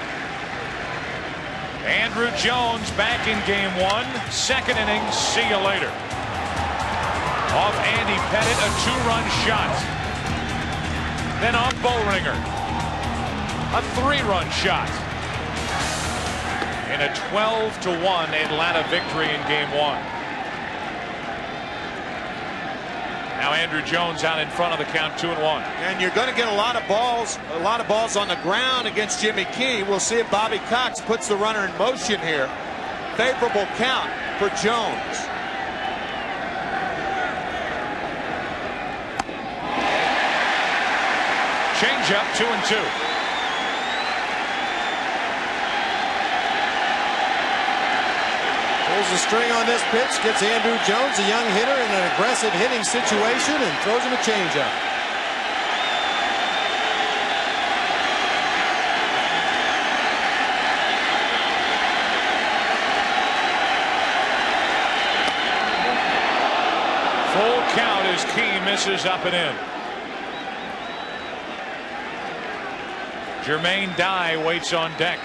Andrew Jones back in Game 1. Second inning. See you later. Off Andy Pettit, a 2-run shot. then on Bullringer. A 3-run shot in a 12-1 Atlanta victory in Game 1. Now Andrew Jones out in front of the count, 2-1. And you're going to get a lot of balls on the ground against Jimmy Key. We'll see if Bobby Cox puts the runner in motion here. Favorable count for Jones. Change up, 2-2. Pulls the string on this pitch, gets Andrew Jones, a young hitter, in an aggressive hitting situation, and throws him a changeup. Full count as Key misses up and in. Jermaine Dye waits on deck.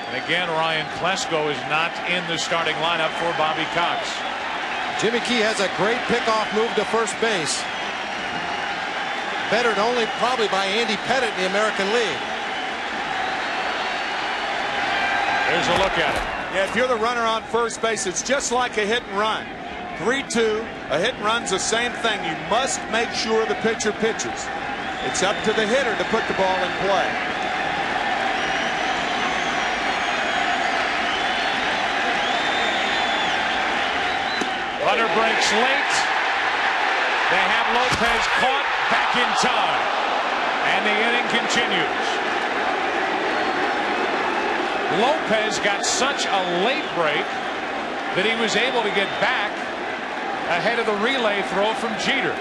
And again, Ryan Klesko is not in the starting lineup for Bobby Cox. Jimmy Key has a great pickoff move to first base. Bettered only probably by Andy Pettitte in the American League. There's a look at it. Yeah, if you're the runner on first base, it's just like a hit and run. 3-2, a hit and run's the same thing. You must make sure the pitcher pitches. It's up to the hitter to put the ball in play. Runner breaks late. They have Lopez caught back in time. And the inning continues. Lopez got such a late break that he was able to get back ahead of the relay throw from Jeter.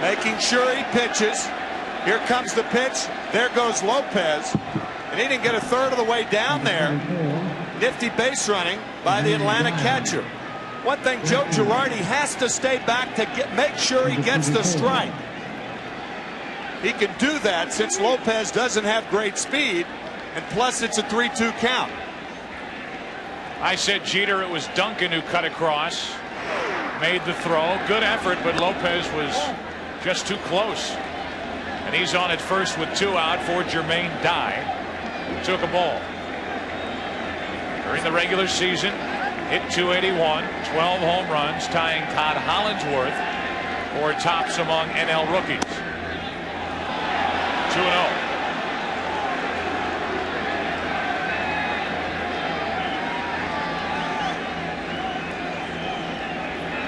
Making sure he pitches. Here comes the pitch. There goes Lopez. And he didn't get a third of the way down there. Nifty base running by the Atlanta catcher. One thing, Joe Girardi has to stay back to make sure he gets the strike. He can do that since Lopez doesn't have great speed, and plus it's a 3-2 count. I said Jeter, it was Duncan who cut across, made the throw. Good effort, but Lopez was just too close. And he's on at first with 2 out for Jermaine Dye, who took a ball. During the regular season, hit 281, 12 home runs, tying Todd Hollandsworth for tops among NL rookies. 2-0.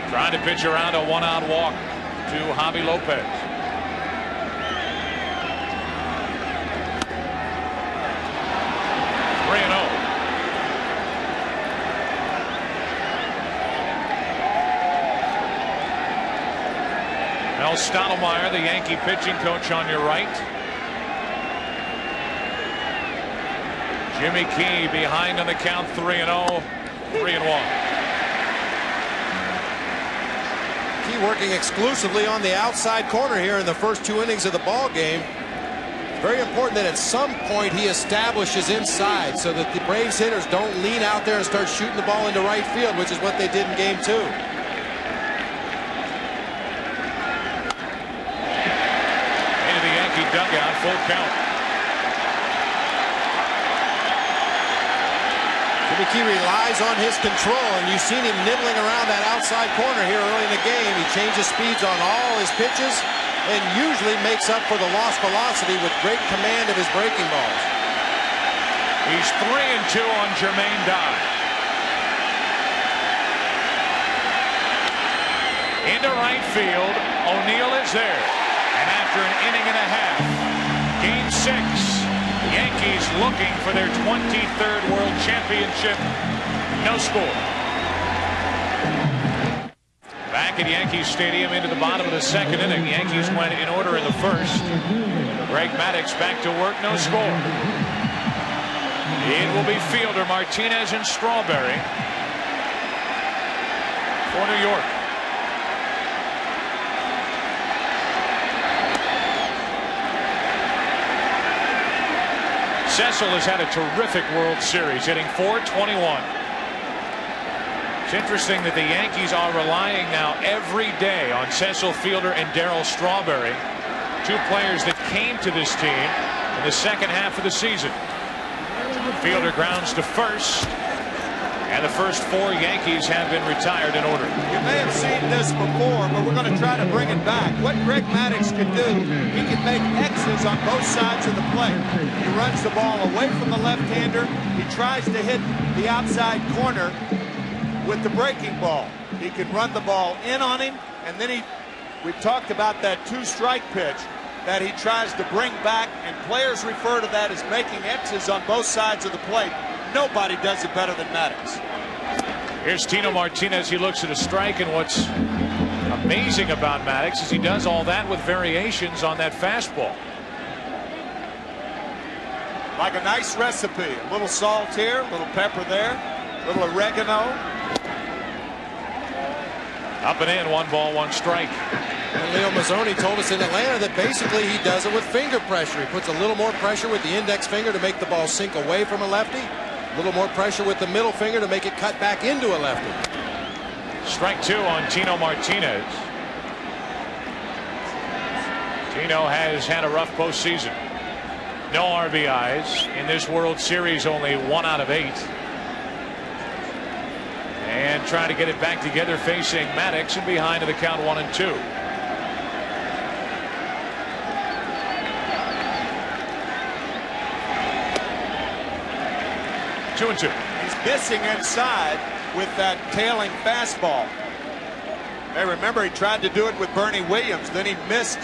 Trying to pitch around a 1-out walk to Javi Lopez. Mel Stottlemyre, the Yankee pitching coach, on your right. Jimmy Key behind on the count, 3-0, 3-1. Key working exclusively on the outside corner here in the first 2 innings of the ball game. Very important that at some point he establishes inside so that the Braves hitters don't lean out there and start shooting the ball into right field, which is what they did in Game 2. Into the Yankee dugout, full count. Jimmy Key relies on his control, and you've seen him nibbling around that outside corner here early in the game. He changes speeds on all his pitches and usually makes up for the lost velocity with great command of his breaking balls. He's 3-2 on Jermaine Dye. Into right field, O'Neill is there. And after an inning and a half, Game 6, Yankees looking for their 23rd World Championship. No score. Back at Yankee Stadium into the bottom of the second inning. Yankees went in order in the first. Greg Maddux back to work, no score. It will be fielder Martinez and Strawberry for New York. Cecil has had a terrific World Series, hitting .421. It's interesting that the Yankees are relying now every day on Cecil Fielder and Darryl Strawberry two players that came to this team in the second half of the season. Fielder grounds to first, and the first 4 Yankees have been retired in order. You may have seen this before, but we're going to try to bring it back. What Greg Maddux can do, he can make X's on both sides of the plate. He runs the ball away from the left-hander. He tries to hit the outside corner with the breaking ball. He can run the ball in on him, and then we've talked about that 2-strike pitch that he tries to bring back, and players refer to that as making X's on both sides of the plate. Nobody does it better than Maddux. Here's Tino Martinez. He looks at a strike, and what's amazing about Maddux is he does all that with variations on that fastball. Like a nice recipe. A little salt here, a little pepper there, a little oregano. Up and in, 1 ball, 1 strike. And Leo Mazzoni told us in Atlanta that basically he does it with finger pressure. He puts a little more pressure with the index finger to make the ball sink away from a lefty. A little more pressure with the middle finger to make it cut back into a lefty. Strike 2 on Tino Martinez. Tino has had a rough postseason. No RBIs in this World Series, only 1 out of 8. And trying to get it back together facing Maddux, and behind to the count 1-2. Two and 2. He's missing inside with that tailing fastball. Hey, remember he tried to do it with Bernie Williams, then he missed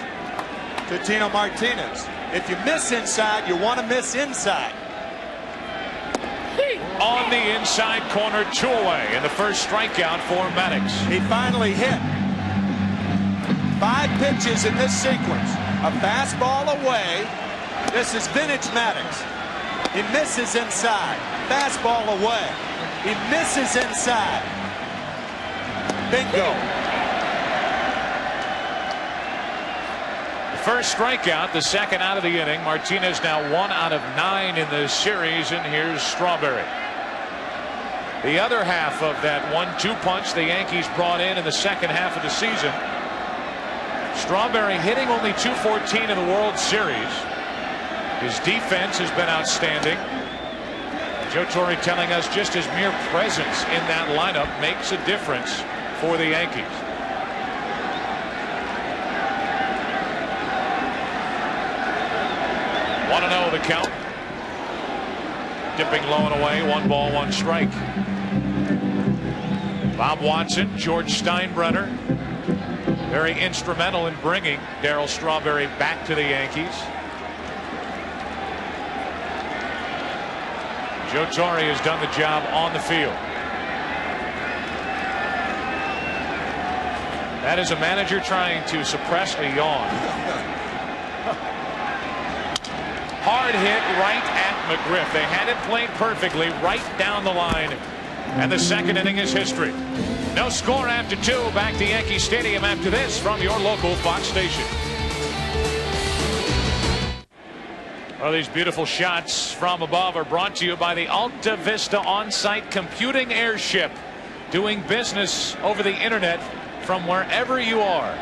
to Tino Martinez. If you miss inside, you want to miss inside. On the inside corner, 2 away, and the first strikeout for Maddux. He finally hit. 5 pitches in this sequence. A fastball away. This is vintage Maddux. He misses inside. Fastball away. He misses inside. Bingo. First strikeout, the second out of the inning. Martinez now 1 out of 9 in the series, and here's Strawberry. The other half of that 1-2 punch the Yankees brought in the second half of the season. Strawberry hitting only .214 in the World Series. His defense has been outstanding. Joe Torre telling us just his mere presence in that lineup makes a difference for the Yankees. One and 0 the count. Dipping low and away, 1 ball, 1 strike. Bob Watson, George Steinbrenner, very instrumental in bringing Darryl Strawberry back to the Yankees. Joe Torre has done the job on the field. That is a manager trying to suppress a yawn. Hard hit right at McGriff. They had it played perfectly right down the line. And the second inning is history. No score after 2. Back to Yankee Stadium after this from your local Fox station. Well, these beautiful shots from above are brought to you by the Alta Vista on-site computing airship, doing business over the internet from wherever you are.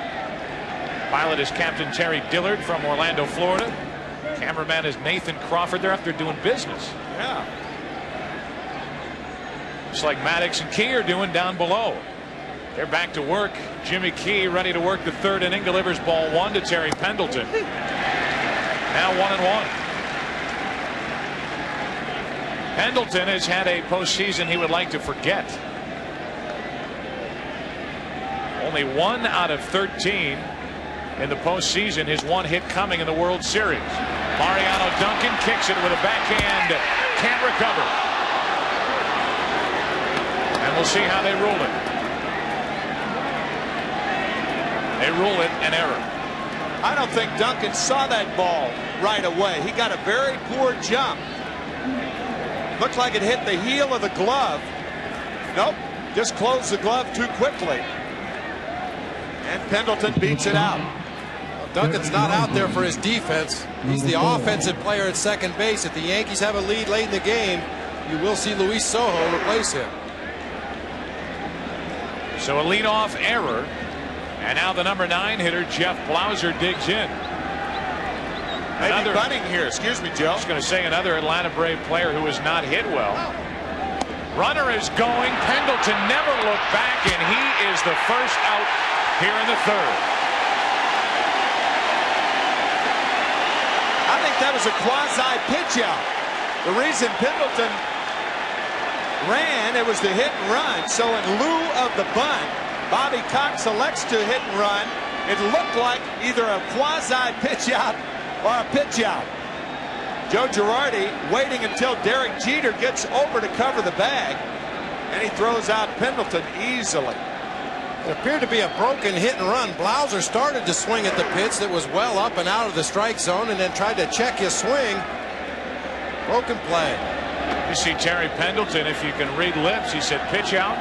Pilot is Captain Terry Dillard from Orlando, Florida. Cameraman is Nathan Crawford. They're up there doing business. Yeah. Just like Maddux and Key are doing down below. They're back to work. Jimmy Key ready to work the 3rd inning. Delivers ball 1 to Terry Pendleton. Now 1-1. Pendleton has had a postseason he would like to forget. Only 1 out of 13 in the postseason. His 1 hit coming in the World Series. Mariano Duncan kicks it with a backhand. Can't recover. And we'll see how they rule it. They rule it an error. I don't think Duncan saw that ball right away. He got a very poor jump. Looked like it hit the heel of the glove. Nope, just closed the glove too quickly. And Pendleton beats it out. Well, Duncan's not out there for his defense. He's the offensive player at second base. If the Yankees have a lead late in the game, you will see Luis Sojo replace him. So a leadoff error. And now the number 9 hitter, Jeff Blauser, digs in. Maybe bunting here. Excuse me, Joe. I was going to say another Atlanta Brave player who has not hit well. Runner is going. Pendleton never looked back, and he is the first out here in the third. I think that was a quasi pitch out. The reason Pendleton ran, it was the hit and run. So in lieu of the bunt, Bobby Cox elects to hit and run. It looked like either a quasi pitch out or a pitch out. Joe Girardi waiting until Derek Jeter gets over to cover the bag, and he throws out Pendleton easily. It appeared to be a broken hit and run. Blauser started to swing at the pitch that was well up and out of the strike zone, and then tried to check his swing. Broken play. You see Terry Pendleton, if you can read lips, he said pitch out.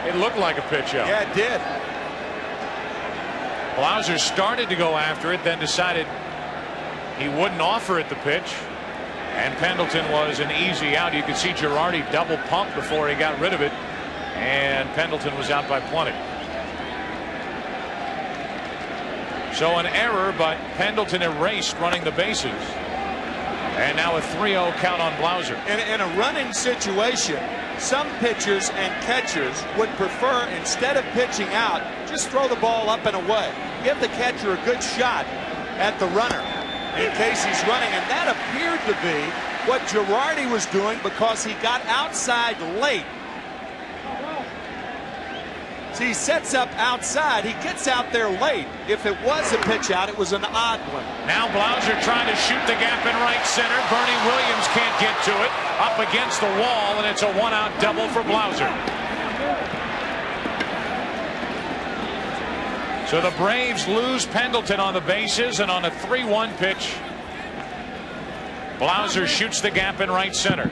It looked like a pitch out. Yeah, it did. Blauser started to go after it, then decided he wouldn't offer it the pitch, and Pendleton was an easy out. You could see Girardi double pump before he got rid of it, and Pendleton was out by plenty. So an error, but Pendleton erased running the bases. And now a 3-0 count on Blauser. In a running situation, some pitchers and catchers would prefer, instead of pitching out, just throw the ball up and away. Give the catcher a good shot at the runner in case he's running, and that appeared to be what Girardi was doing because he got outside late. So he sets up outside, he gets out there late. If it was a pitch out, it was an odd one. Now Blauser trying to shoot the gap in right center. Bernie Williams can't get to it. Up against the wall, and it's a one-out double for Blauser. So the Braves lose Pendleton on the bases, and on a 3-1 pitch, Blauser shoots the gap in right center.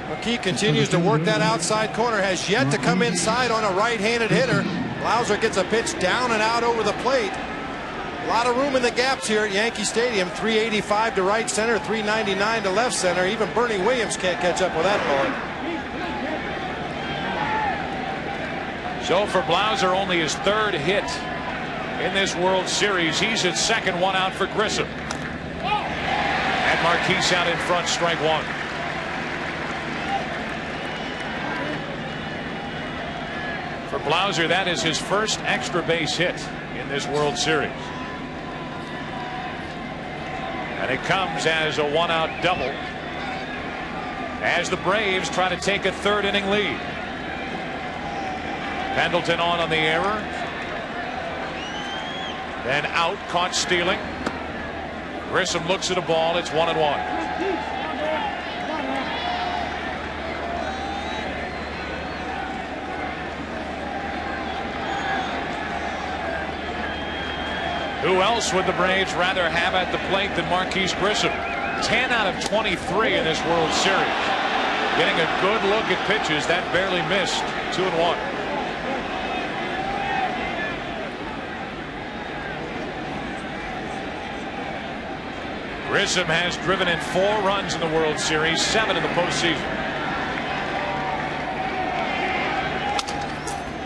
McKee continues to work that outside corner, has yet to come inside on a right-handed hitter. Blauser gets a pitch down and out over the plate. A lot of room in the gaps here at Yankee Stadium. 385 to right center, 399 to left center. Even Bernie Williams can't catch up with that ball. So for Blauser, only his third hit in this World Series. He's his second one out for Grissom. And Marquise out in front, strike one. For Blauser, that is his first extra base hit in this World Series. And it comes as a one-out double as the Braves try to take a third inning lead. Pendleton on the error. Then out, caught stealing. Grissom looks at a ball. It's 1-1. Who else would the Braves rather have at the plate than Marquise Grissom? 10 out of 23 in this World Series. Getting a good look at pitches that barely missed. 2-1. Grissom has driven in 4 runs in the World Series, 7 in the postseason.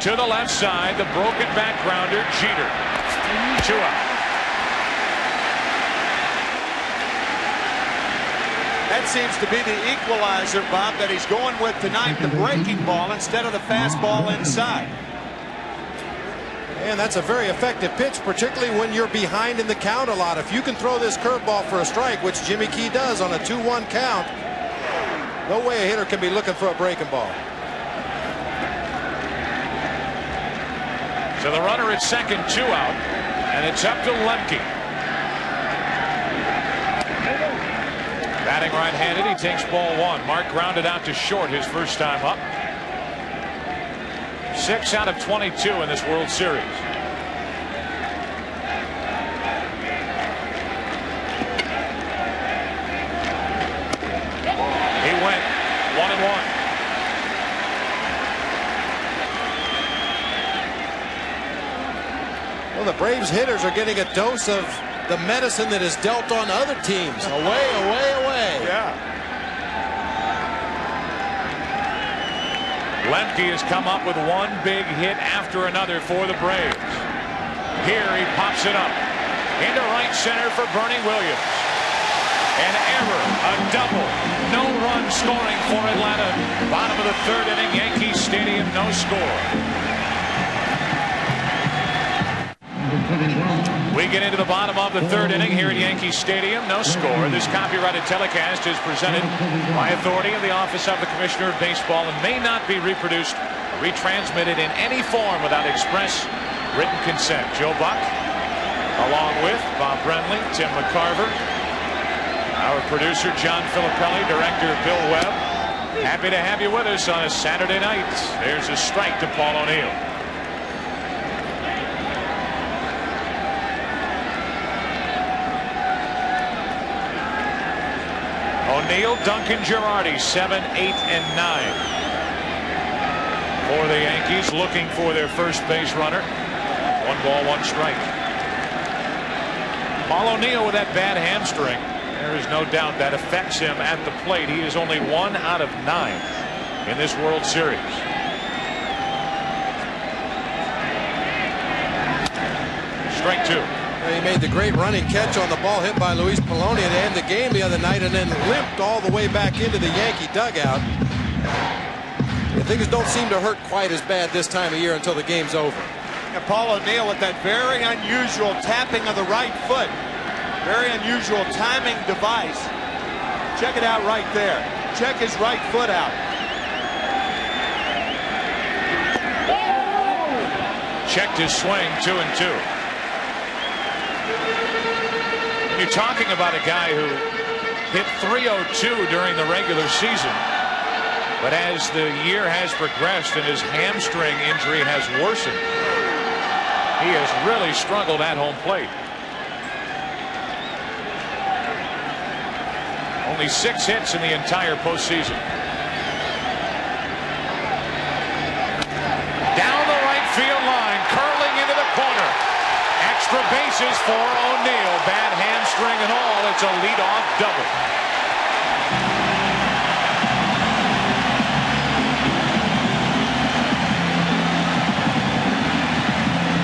To the left side, the broken back grounder, Jeter. 2 out. That seems to be the equalizer, Bob, that he's going with tonight, the breaking ball instead of the fastball inside. And that's a very effective pitch, particularly when you're behind in the count a lot. If you can throw this curveball for a strike, which Jimmy Key does on a 2-1 count, no way a hitter can be looking for a breaking ball. So the runner at second, 2 out, and it's up to Lemke. Batting right-handed, he takes ball 1. Mark grounded out to short his first time up. 6 out of 22 in this World Series. He went 1-1. Well, the Braves hitters are getting a dose of the medicine that is dealt on other teams. Away, away, away. Yeah. Lemke has come up with one big hit after another for the Braves. Here he pops it up. Into right center for Bernie Williams. An error, a double. No run scoring for Atlanta. Bottom of the third inning, Yankee Stadium, no score. We get into the bottom of the third inning here at Yankee Stadium. No score. This copyrighted telecast is presented by authority of the Office of the Commissioner of Baseball and may not be reproduced or retransmitted in any form without express written consent. Joe Buck, along with Bob Brenly, Tim McCarver, our producer John Filippelli, director Bill Webb. Happy to have you with us on a Saturday night. There's a strike to Paul O'Neill. O'Neill, Duncan, Girardi, 7, 8, and 9 for the Yankees, looking for their first base runner. 1 ball, 1 strike. Paul O'Neill with that bad hamstring. There is no doubt that affects him at the plate. He is only 1 out of 9 in this World Series. Strike 2. He made the great running catch on the ball hit by Luis Poloni to end the game the other night, and then limped all the way back into the Yankee dugout. Things don't seem to hurt quite as bad this time of year until the game's over. And Paul O'Neill with that very unusual tapping of the right foot. Very unusual timing device. Check it out right there. Check his right foot out. Checked his swing, 2-2. You're talking about a guy who hit .302 during the regular season, but as the year has progressed and his hamstring injury has worsened, he has really struggled at home plate. Only 6 hits in the entire postseason. Down the right field line, curling into the corner. Extra bases for O'Neill. Bad hamstring and all. It's a leadoff double.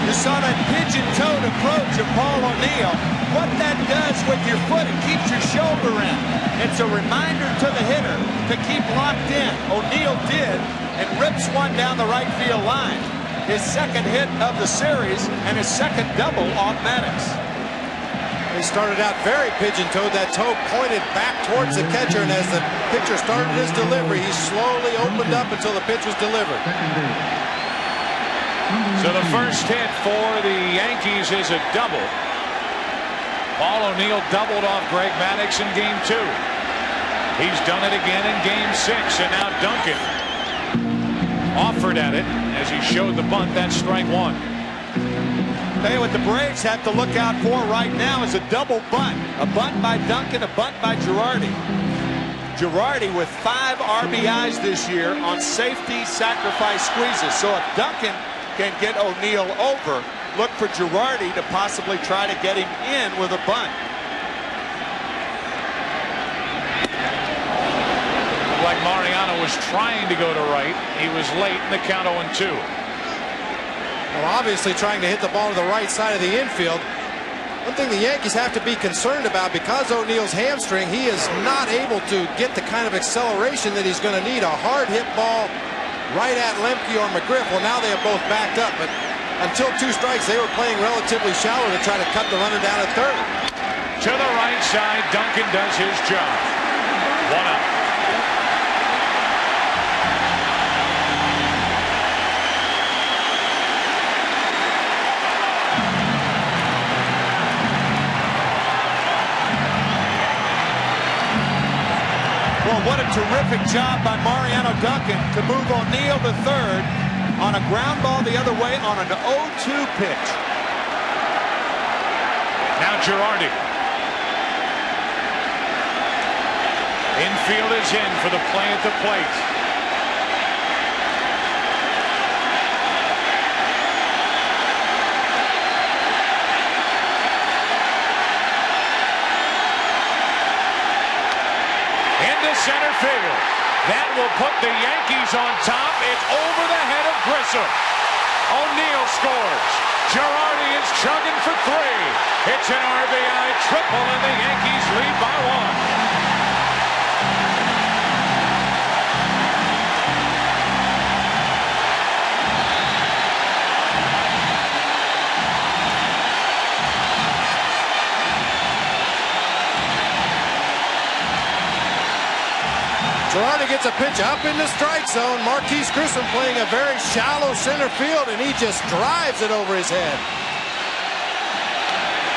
You saw that pigeon-toed approach of Paul O'Neill. What that does with your foot, it keeps your shoulder in. It's a reminder to the hitter to keep locked in. O'Neill did, and rips one down the right field line. His second hit of the series and his second double off Maddux. He started out very pigeon-toed. That toe pointed back towards the catcher, and as the pitcher started his delivery, he slowly opened up until the pitch was delivered. So the first hit for the Yankees is a double. Paul O'Neill doubled off Greg Maddux in Game 2. He's done it again in Game 6, and now Duncan offered at it as he showed the bunt. That's strike 1. Tell you what the Braves have to look out for right now is a double bunt. A bunt by Duncan, a bunt by Girardi. Girardi with 5 RBIs this year on safety sacrifice squeezes. So if Duncan can get O'Neill over, look for Girardi to possibly try to get him in with a bunt. Like Mariano was trying to go to right. He was late in the count 0-2. Well, obviously trying to hit the ball to the right side of the infield. One thing the Yankees have to be concerned about, because O'Neill's hamstring, he is not able to get the kind of acceleration that he's going to need. A hard hit ball right at Lemke or McGriff. Well, now they have both backed up, but until 2 strikes, they were playing relatively shallow to try to cut the runner down at third. To the right side, Duncan does his job. 1 out. Well, what a terrific job by Mariano Duncan to move O'Neill to third on a ground ball the other way on an 0-2 pitch. Now Girardi. Infield is in for the play at the plate. Center field. That will put the Yankees on top. It's over the head of Grissom. O'Neill scores. Girardi is chugging for 3. It's an RBI triple, and the Yankees lead by 1. Girardi gets a pitch up in the strike zone. Marquise Grissom playing a very shallow center field, and he just drives it over his head.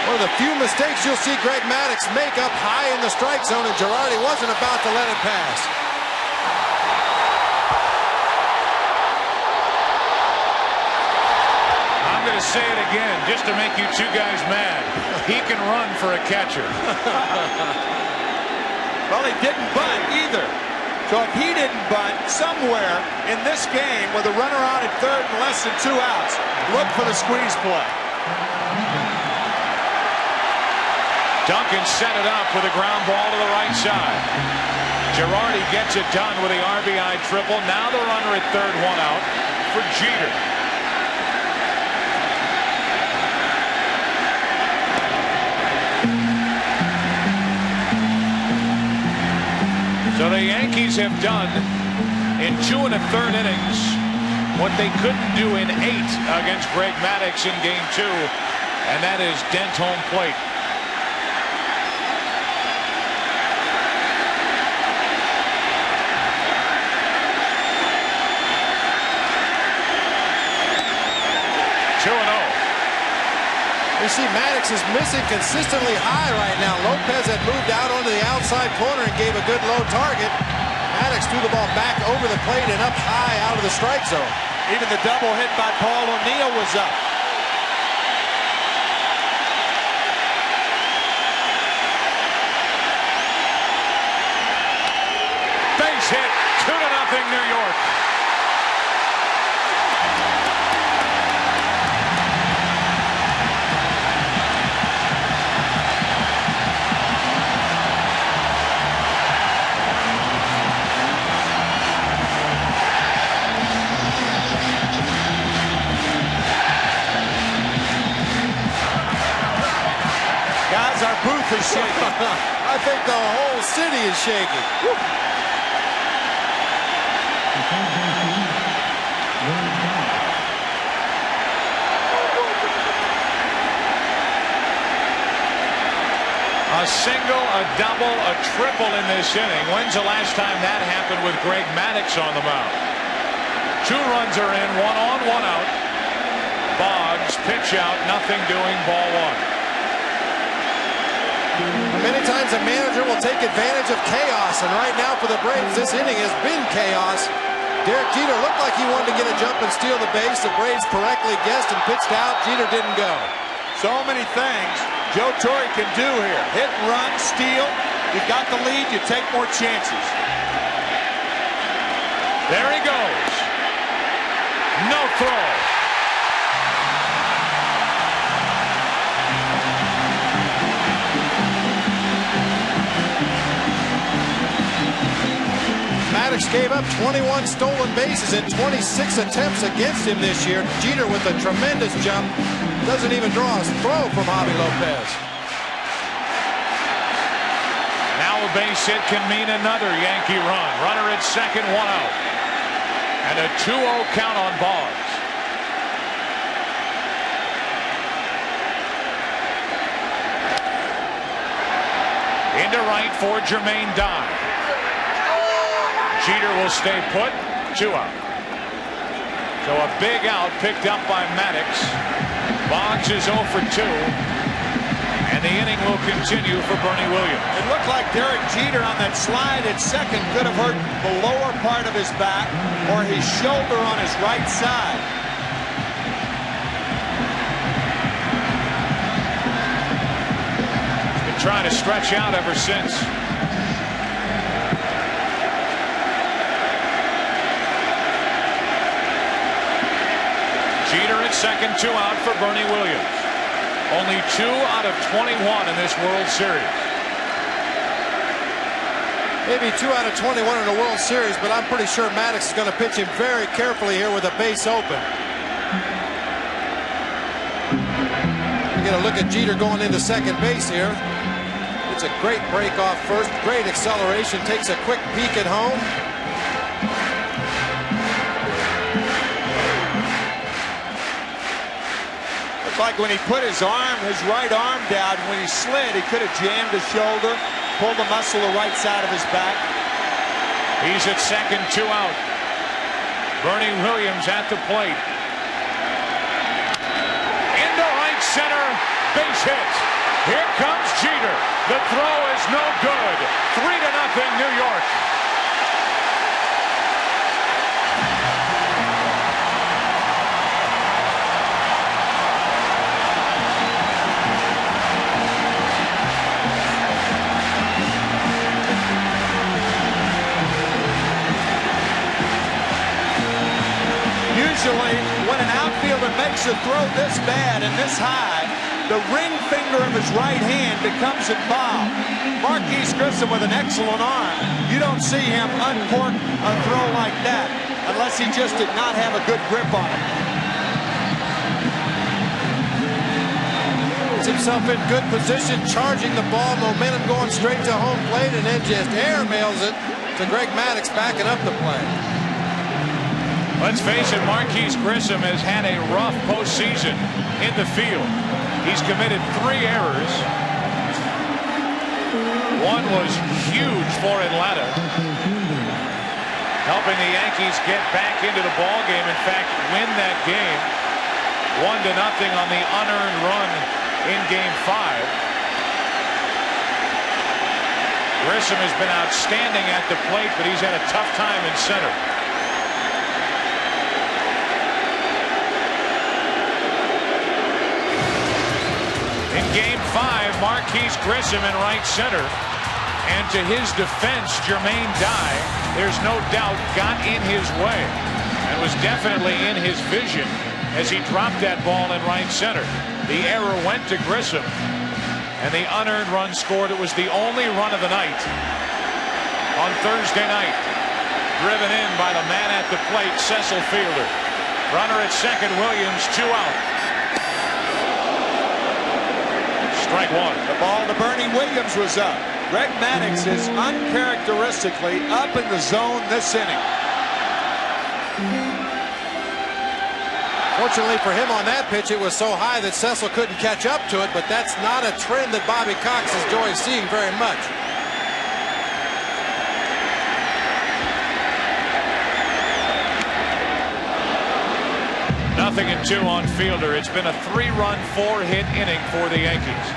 One of the few mistakes you'll see Greg Maddux make up high in the strike zone, and Girardi wasn't about to let it pass. I'm going to say it again just to make you two guys mad. He can run for a catcher. Well, he didn't bunt either. So if he didn't bunt, somewhere in this game with a runner on at third and less than 2 outs, look for the squeeze play. Duncan set it up with a ground ball to the right side. Girardi gets it done with the RBI triple. Now the runner at third, 1 out for Jeter. So the Yankees have done in 2 1/3 innings what they couldn't do in 8 against Greg Maddux in Game 2, and that is dent home plate. You see Maddux is missing consistently high right now. Lopez had moved out onto the outside corner and gave a good low target. Maddux threw the ball back over the plate and up high out of the strike zone. Even the double hit by Paul O'Neill was up. Base hit, 2-0 New York. Our booth is shaking. I think the whole city is shaking. Woo. A single, a double, a triple in this inning. When's the last time that happened with Greg Maddux on the mound? 2 runs are in, 1 on, 1 out. Boggs, pitch out, nothing doing, ball 1. Many times a manager will take advantage of chaos, and right now for the Braves, this inning has been chaos. Derek Jeter looked like he wanted to get a jump and steal the base. The Braves correctly guessed and pitched out. Jeter didn't go. So many things Joe Torre can do here. Hit and run, steal. You've got the lead, you take more chances. There he goes. No throw. Maddux gave up 21 stolen bases in 26 attempts against him this year. Jeter with a tremendous jump. Doesn't even draw a throw from Javi Lopez. Now a base hit can mean another Yankee run. Runner at second, 1 out. And a 2-0 count on Boggs. Into right for Jermaine Dye. Jeter will stay put, 2 out. So a big out picked up by Maddux. Boggs is 0 for 2. And the inning will continue for Bernie Williams. It looked like Derek Jeter on that slide at second could have hurt the lower part of his back or his shoulder on his right side. He's been trying to stretch out ever since. Jeter at second, 2 out for Bernie Williams. Only 2 out of 21 in this World Series. Maybe 2 out of 21 in the World Series, but I'm pretty sure Maddux is going to pitch him very carefully here with a base open. get a look at Jeter going into second base here. It's a great break off first, great acceleration, takes a quick peek at home. Looked like when he put his right arm down, when he slid, he could have jammed his shoulder, pulled the muscle the right side of his back. He's at second, 2 out. Bernie Williams at the plate. Into right center, base hit. Here comes Jeter. The throw is no good. 3-0 New York. Usually, when an outfielder makes a throw this bad and this high, the ring finger of his right hand becomes involved. Marquise Grissom with an excellent arm. You don't see him uncork a throw like that unless he just did not have a good grip on it. Puts himself in good position, charging the ball, momentum going straight to home plate, and then just airmails it to Greg Maddux backing up the play. Let's face it, Marquise Grissom has had a rough postseason in the field. He's committed 3 errors. One was huge for Atlanta, helping the Yankees get back into the ball game. In fact, win that game 1-0 on the unearned run in Game 5. Grissom has been outstanding at the plate, but he's had a tough time in center. In Game 5, Marquise Grissom in right center. And to his defense, Jermaine Dye, there's no doubt, got in his way and was definitely in his vision as he dropped that ball in right center. The error went to Grissom, and the unearned run scored. It was the only run of the night on Thursday night. Driven in by the man at the plate, Cecil Fielder. Runner at second, Williams, 2 out. Strike 1. The ball to Bernie Williams was up. Greg Maddux is uncharacteristically up in the zone this inning. Fortunately for him on that pitch, it was so high that Cecil couldn't catch up to it, but that's not a trend that Bobby Cox enjoys seeing very much. Nothing in 2 on Fielder. It's been a 3-run, 4-hit inning for the Yankees.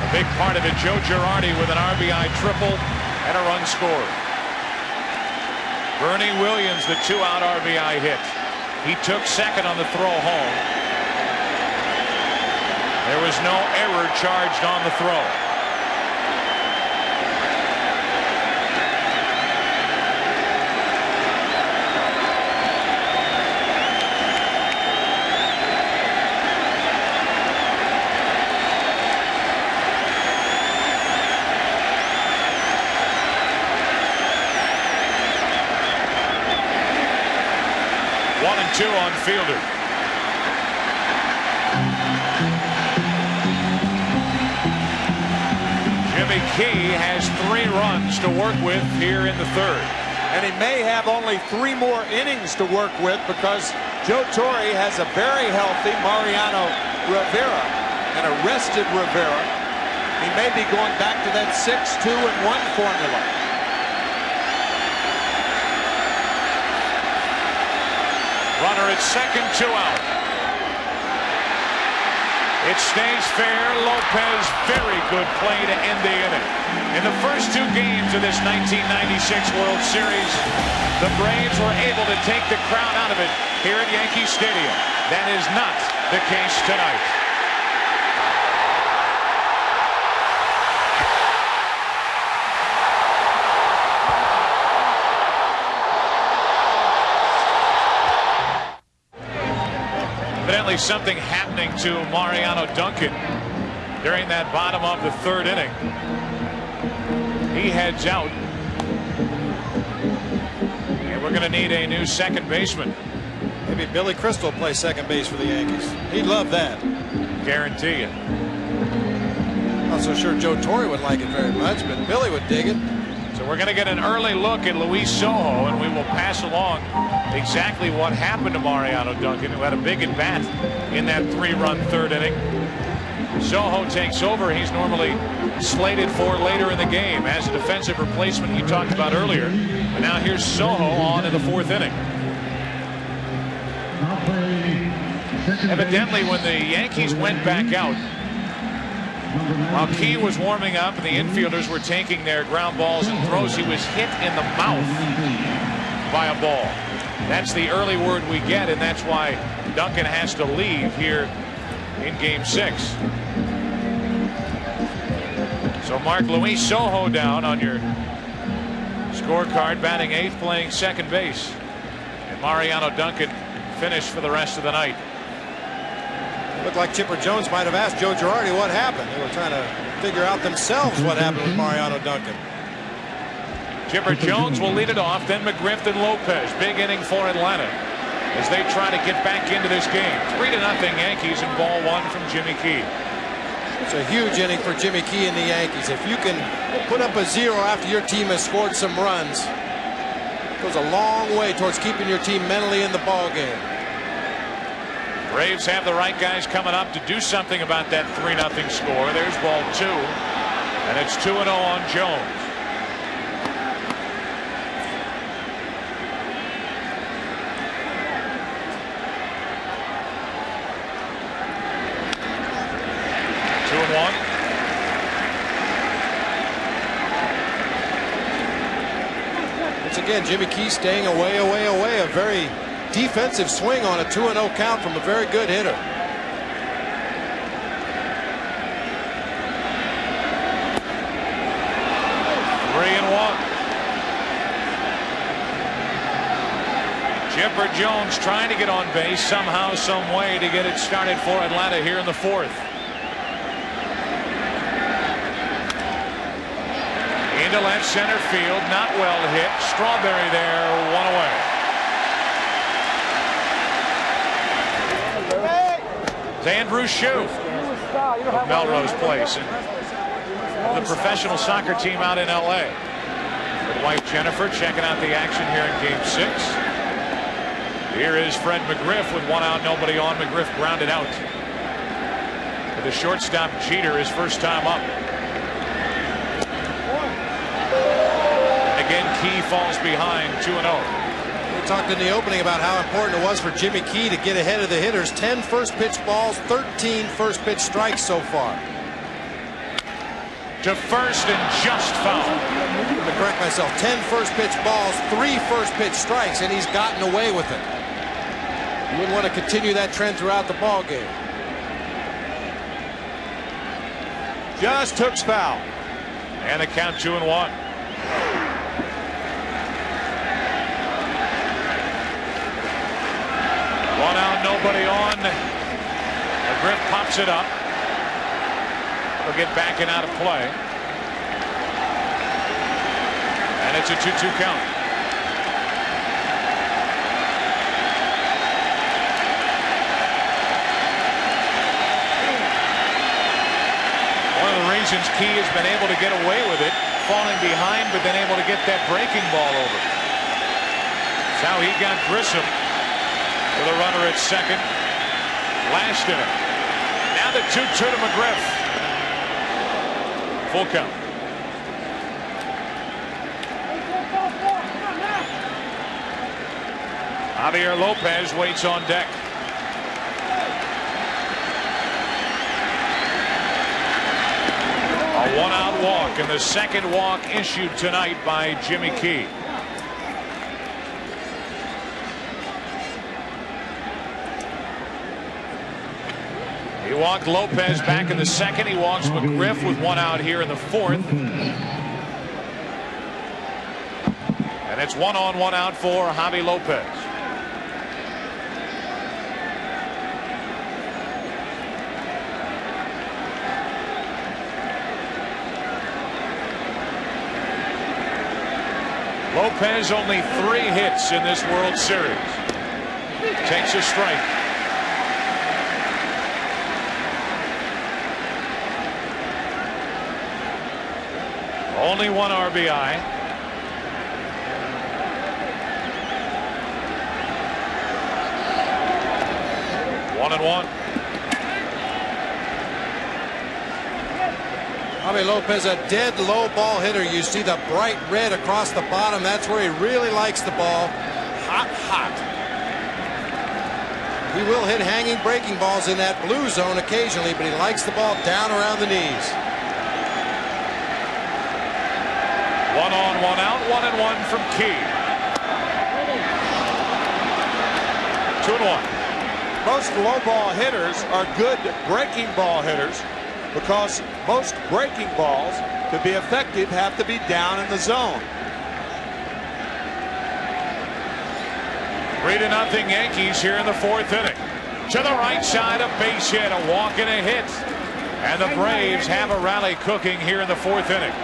A big part of it, Joe Girardi with an RBI triple and a run scored. Bernie Williams, the 2-out RBI hit. He took second on the throw home. There was no error charged on the throw. Two on Fielder. Jimmy Key has 3 runs to work with here in the 3rd. And he may have only 3 more innings to work with because Joe Torre has a very healthy Mariano Rivera and a rested Rivera. He may be going back to that 6-2-1 formula. Runner at second, 2 out. It stays fair. Lopez, very good play to end the inning. In the first 2 games of this 1996 World Series, the Braves were able to take the crown out of it here at Yankee Stadium. That is not the case tonight. Evidently something happening to Mariano Duncan during that bottom of the 3rd inning. He heads out. And we're going to need a new second baseman. Maybe Billy Crystal will play second base for the Yankees. He'd love that. Guarantee you. Not so sure Joe Torre would like it very much, but Billy would dig it. So we're going to get an early look at Luis Sojo, and we will pass along exactly what happened to Mariano Duncan, who had a big at bat in that 3-run third inning. Sojo takes over. He's normally slated for later in the game as a defensive replacement you talked about earlier. But now here's Sojo on in the 4th inning. Evidently, when the Yankees went back out, while Key was warming up and the infielders were taking their ground balls and throws, he was hit in the mouth by a ball. That's the early word we get, and that's why Duncan has to leave here in Game 6. So mark Luis Sojo down on your scorecard, batting 8th, playing second base. And Mariano Duncan finished for the rest of the night. Looked like Chipper Jones might have asked Joe Girardi what happened. They were trying to figure out themselves what happened with Mariano Duncan. Chipper Jones will lead it off, then McGriff and Lopez. Big inning for Atlanta as they try to get back into this game. 3-0 Yankees in ball 1 from Jimmy Key. It's a huge inning for Jimmy Key and the Yankees. If you can put up a 0 after your team has scored some runs, it goes a long way towards keeping your team mentally in the ball game. Braves have the right guys coming up to do something about that 3-0 score. There's ball 2, and it's 2-0 on Jones. Once again, Jimmy Key staying away. A very defensive swing on a 2-0 count from a very good hitter. Chipper Jones trying to get on base somehow, some way to get it started for Atlanta here in the 4th. Into left center field, not well hit. Strawberry there, 1 away. It's Andrew Shue of Melrose Place, and the professional soccer team out in L.A. With wife Jennifer checking out the action here in Game 6. Here is Fred McGriff with 1 out, nobody on. McGriff grounded out. For the shortstop Jeter, his first time up. Again, Key falls behind, 2-0. We talked in the opening about how important it was for Jimmy Key to get ahead of the hitters. 10 first pitch balls, 13 first pitch strikes so far. To first and just foul. To correct myself, 10 first pitch balls, 3 first pitch strikes, and he's gotten away with it. You wouldn't want to continue that trend throughout the ball game. Just hooks foul. And the count 2-1. 1 out, nobody on. McGriff pops it up. He'll get back and out of play. And it's a 2-2 count. One of the reasons Key has been able to get away with it, falling behind, but then able to get that breaking ball over. That's how he got Grissom with a runner at second last inning. Now the 2-2 to McGriff. Full count. Javier Lopez waits on deck. A 1-out walk, and the second walk issued tonight by Jimmy Key. He walked Lopez back in the second. He walks McGriff with 1 out here in the 4th. And it's 1 on, 1 out for Javi Lopez. Lopez only 3 hits in this World Series. takes a strike. Only one RBI. One and one. Javi Lopez, a dead low ball hitter. You see the bright red across the bottom. That's where he really likes the ball. Hot, hot. He will hit hanging breaking balls in that blue zone occasionally, but he likes the ball down around the knees. 1 on, 1 out, 1 and 1 from Key. 2 and 1. Most low ball hitters are good breaking ball hitters because most breaking balls, to be effective, have to be down in the zone. 3-0 Yankees here in the 4th inning. To the right side, a base hit, a walk and a hit. And the Braves have a rally cooking here in the 4th inning.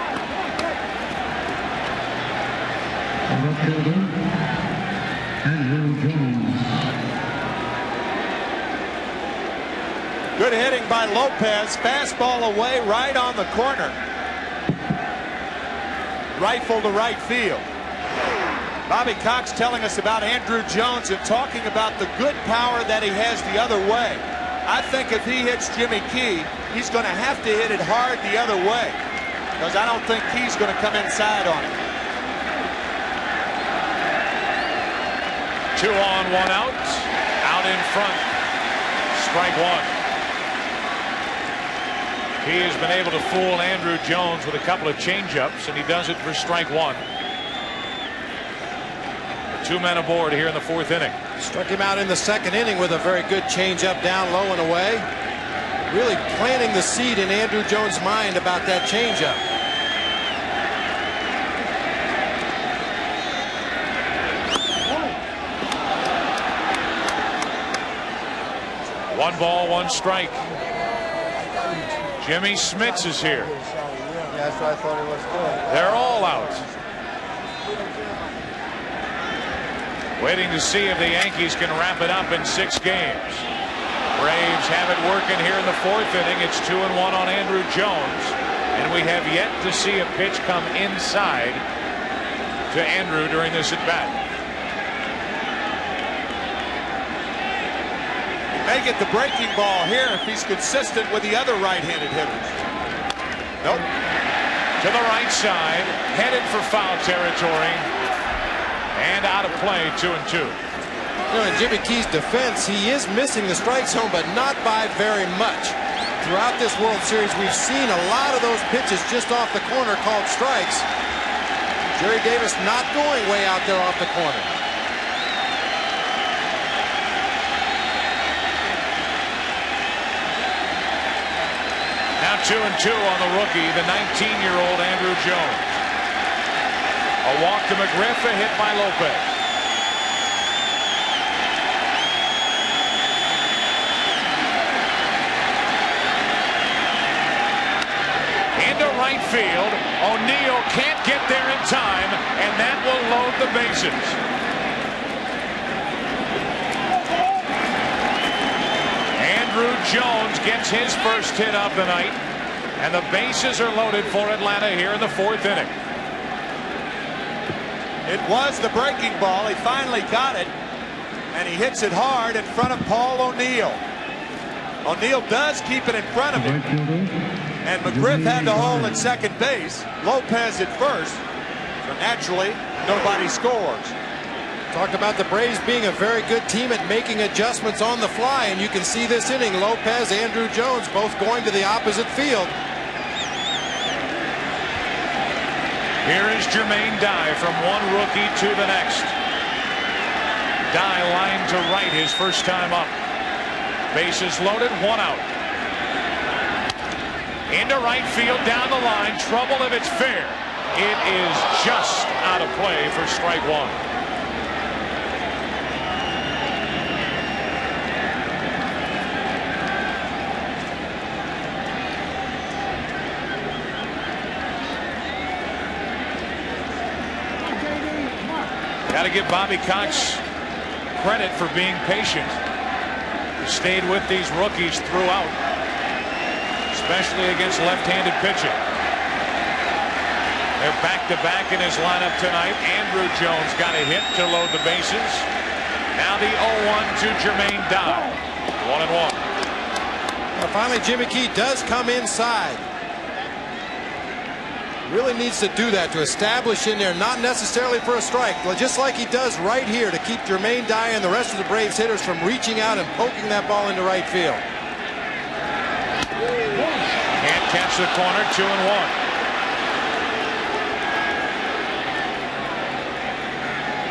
Good hitting by Lopez. Fastball away right on the corner. Rifle to right field. Bobby Cox telling us about Andrew Jones and talking about the good power that he has the other way. I think if he hits Jimmy Key, he's going to have to hit it hard the other way because I don't think Key's going to come inside on it. 2 on, 1 out. Out in front. Strike one. He has been able to fool Andrew Jones with a couple of changeups, and he does it for strike one. 2 men aboard here in the 4th inning. Struck him out in the 2nd inning with a very good changeup down low and away. Really planting the seed in Andrew Jones' mind about that changeup. One ball, 1 strike. Jimmy Smits is here. Yeah, that's what I thought he was doing. They're all out. Waiting to see if the Yankees can wrap it up in 6 games. Braves have it working here in the 4th inning. It's 2 and 1 on Andrew Jones. And we have yet to see a pitch come inside to Andrew during this at bat. May get the breaking ball here if he's consistent with the other right-handed hitters. Nope. To the right side, headed for foul territory, and out of play. 2 and 2. You know, in Jimmy Key's defense, he is missing the strike zone, but not by very much. Throughout this World Series, we've seen a lot of those pitches just off the corner called strikes. Jerry Davis not going way out there off the corner. Now 2 and 2 on the rookie, the 19-year-old Andrew Jones. A walk to McGriff, a hit by Lopez. Into right field. O'Neill can't get there in time, and that will load the bases. Andrew Jones gets his first hit of the night, and the bases are loaded for Atlanta here in the 4th inning. It was the breaking ball. He finally got it, and he hits it hard in front of Paul O'Neill. O'Neill does keep it in front of him, and McGriff had to hold at second base. Lopez at first, so naturally nobody scores. Talked about the Braves being a very good team at making adjustments on the fly, and you can see this inning, Lopez, Andrew Jones both going to the opposite field. Here is Jermaine Dye from one rookie to the next. Dye lined to right his first time up. Bases loaded, 1 out. Into right field, down the line, trouble if it's fair. It is just out of play for strike one. Got to give Bobby Cox credit for being patient. He stayed with these rookies throughout, especially against left-handed pitching. They're back-to-back in his lineup tonight. Andrew Jones got a hit to load the bases. Now the 0-1 to Jermaine Dye. 1-1. Well, finally, Jimmy Key does come inside. Really needs to do that to establish in there, not necessarily for a strike, but just like he does right here to keep Jermaine Dye and the rest of the Braves hitters from reaching out and poking that ball into right field. Can't catch the corner. 2-1.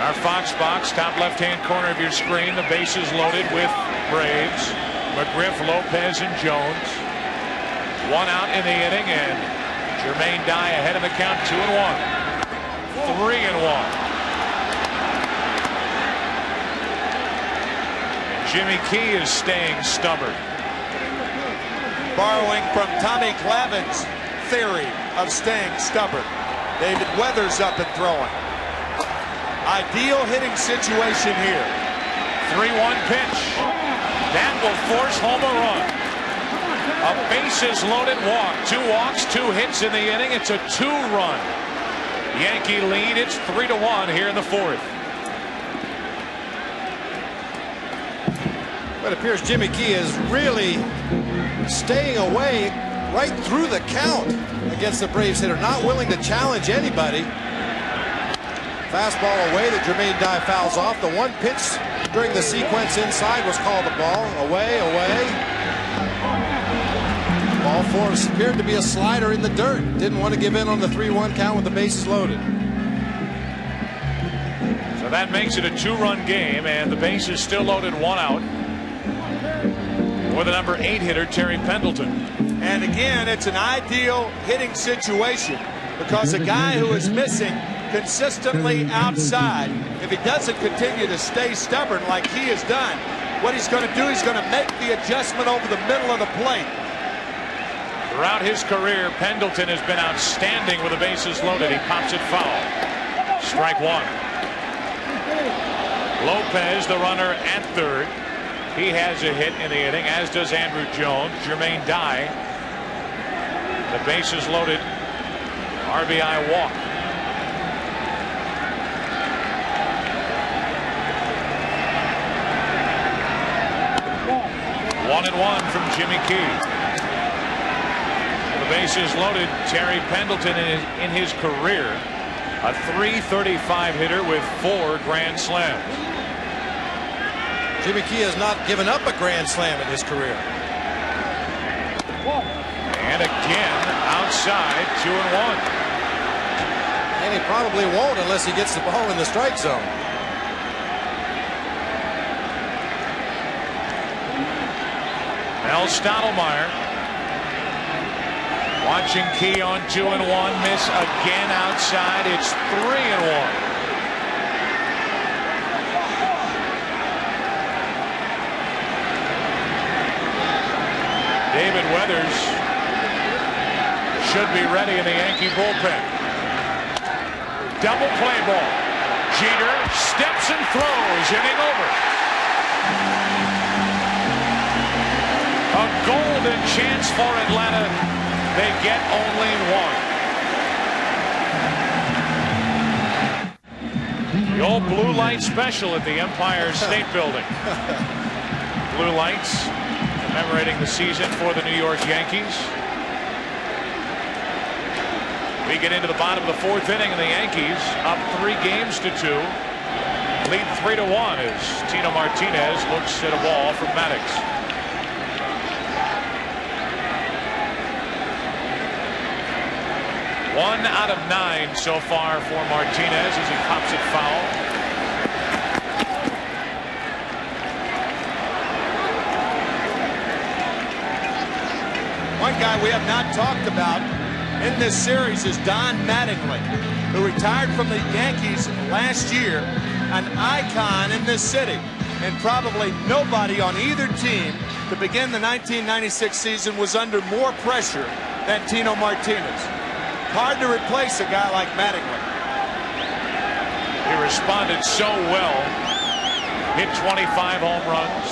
Our Fox box, top left-hand corner of your screen. The bases loaded with Braves, McGriff, Lopez, and Jones. 1 out in the inning, and Jermaine Dye ahead of the count. 2-1. 3-1. Jimmy Key is staying stubborn. Borrowing from Tommy Glavine's theory of staying stubborn. David Weathers up and throwing. Ideal hitting situation here. 3-1 pitch. That will force home a run. A bases loaded walk. 2 walks, 2 hits in the inning. It's a 2-run Yankee lead. It's 3-1 here in the 4th. But it appears Jimmy Key is really staying away right through the count against the Braves hitter, not willing to challenge anybody. Fastball away that Jermaine Dye fouls off. The 1 pitch during the sequence inside was called a ball. Away. Ball 4 appeared to be a slider in the dirt. Didn't want to give in on the 3-1 count with the bases loaded. So that makes it a 2-run game, and the bases still loaded, 1 out. For the number 8 hitter, Terry Pendleton. And again, it's an ideal hitting situation because a guy who is missing consistently outside, if he doesn't continue to stay stubborn like he has done, what he's going to do, he's going to make the adjustment over the middle of the plate. Throughout his career, Pendleton has been outstanding with the bases loaded. He pops it foul. Strike 1. Lopez, the runner at third. He has a hit in the inning, as does Andrew Jones. Jermaine Dye, the bases loaded, RBI walk. One and one from Jimmy Key. Bases loaded. Terry Pendleton in his career, a .335 hitter with 4 grand slams. Jimmy Key has not given up a grand slam in his career. And again outside. 2-1. And he probably won't unless he gets the ball in the strike zone. Mel Stottlemyre watching Key on 2-1, miss again outside. It's 3-1. David Weathers should be ready in the Yankee bullpen. Double play ball. Jeter steps and throws. Inning over. A golden chance for Atlanta. They get only 1. The old blue light special at the Empire State Building. Blue lights commemorating the season for the New York Yankees. We get into the bottom of the 4th inning, and the Yankees up 3 games to 2. Lead 3-1 as Tino Martinez looks at a ball from Maddux. 1 out of 9 so far for Martinez as he pops it foul. One guy we have not talked about in this series is Don Mattingly, who retired from the Yankees last year, an icon in this city, and probably nobody on either team to begin the 1996 season was under more pressure than Tino Martinez. Hard to replace a guy like Mattingly. He responded so well hit 25 home runs,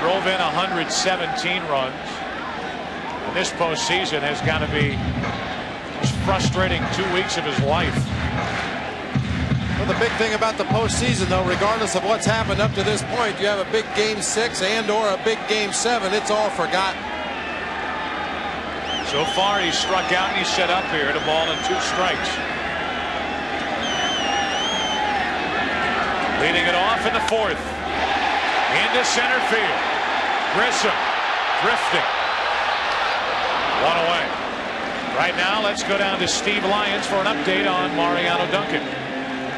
drove in 117 runs. And this postseason has got to be just frustrating 2 weeks of his life. Well, the big thing about the postseason, though, regardless of what's happened up to this point, you have a big Game 6 and/or a big Game 7. It's all forgotten. So far, he's struck out and he's set up here at a ball and 2 strikes. Leading it off in the 4th. Into center field. Grissom drifting. 1 away. Right now, let's go down to Steve Lyons for an update on Mariano Duncan.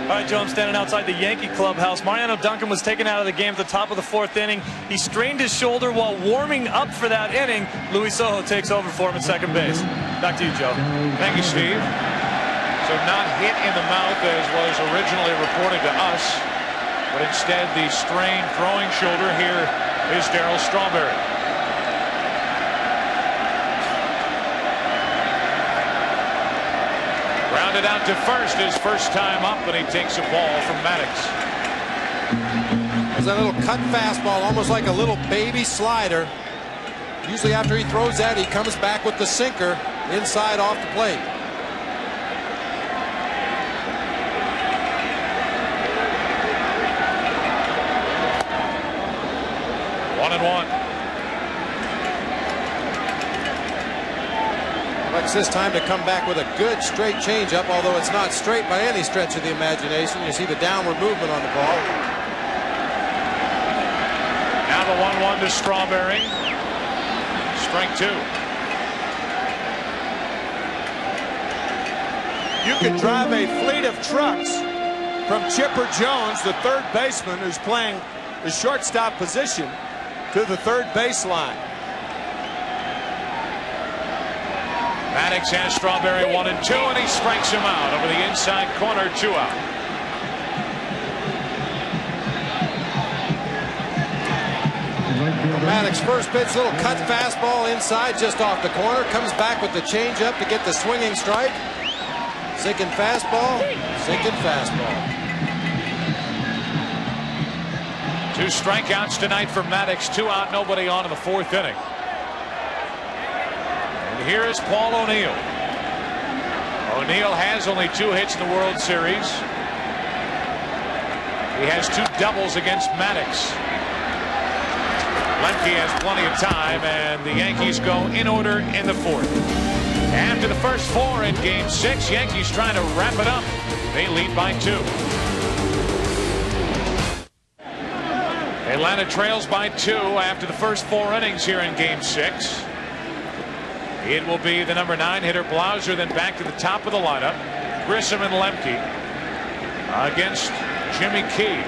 All right, Joe, I'm standing outside the Yankee clubhouse. Mariano Duncan was taken out of the game at the top of the 4th inning. He strained his shoulder while warming up for that inning. Luis Sojo takes over for him at second base. Back to you, Joe. Thank you, Steve. So not hit in the mouth as was originally reported to us, but instead the strained throwing shoulder. Here is Darryl Strawberry. Grounded out to first, his first time up, and he takes a ball from Maddux. There's that little cut fastball, almost like a little baby slider. Usually after he throws that, he comes back with the sinker inside off the plate. One and one. Flex this time to come back with a good straight changeup, although it's not straight by any stretch of the imagination. You see the downward movement on the ball. Now the 1-1 to Strawberry. Strike 2. You could drive a fleet of trucks from Chipper Jones, the third baseman who's playing the shortstop position, to the third baseline. Maddux has Strawberry 1 and 2, and he strikes him out over the inside corner. 2 out. Maddux first pitch, little cut fastball inside just off the corner, comes back with the changeup to get the swinging strike. Sinking fastball, sinking fastball. 2 strikeouts tonight for Maddux. 2 out, nobody on in the 4th inning. And here is Paul O'Neill. O'Neill has only 2 hits in the World Series. He has 2 doubles against Maddux. Lemke has plenty of time, and the Yankees go in order in the 4th. After the first 4 in Game 6, Yankees trying to wrap it up. They lead by 2. Atlanta trails by 2 after the first 4 innings here in Game 6. It will be the number 9 hitter Blauser, then back to the top of the lineup. Grissom and Lemke against Jimmy Key.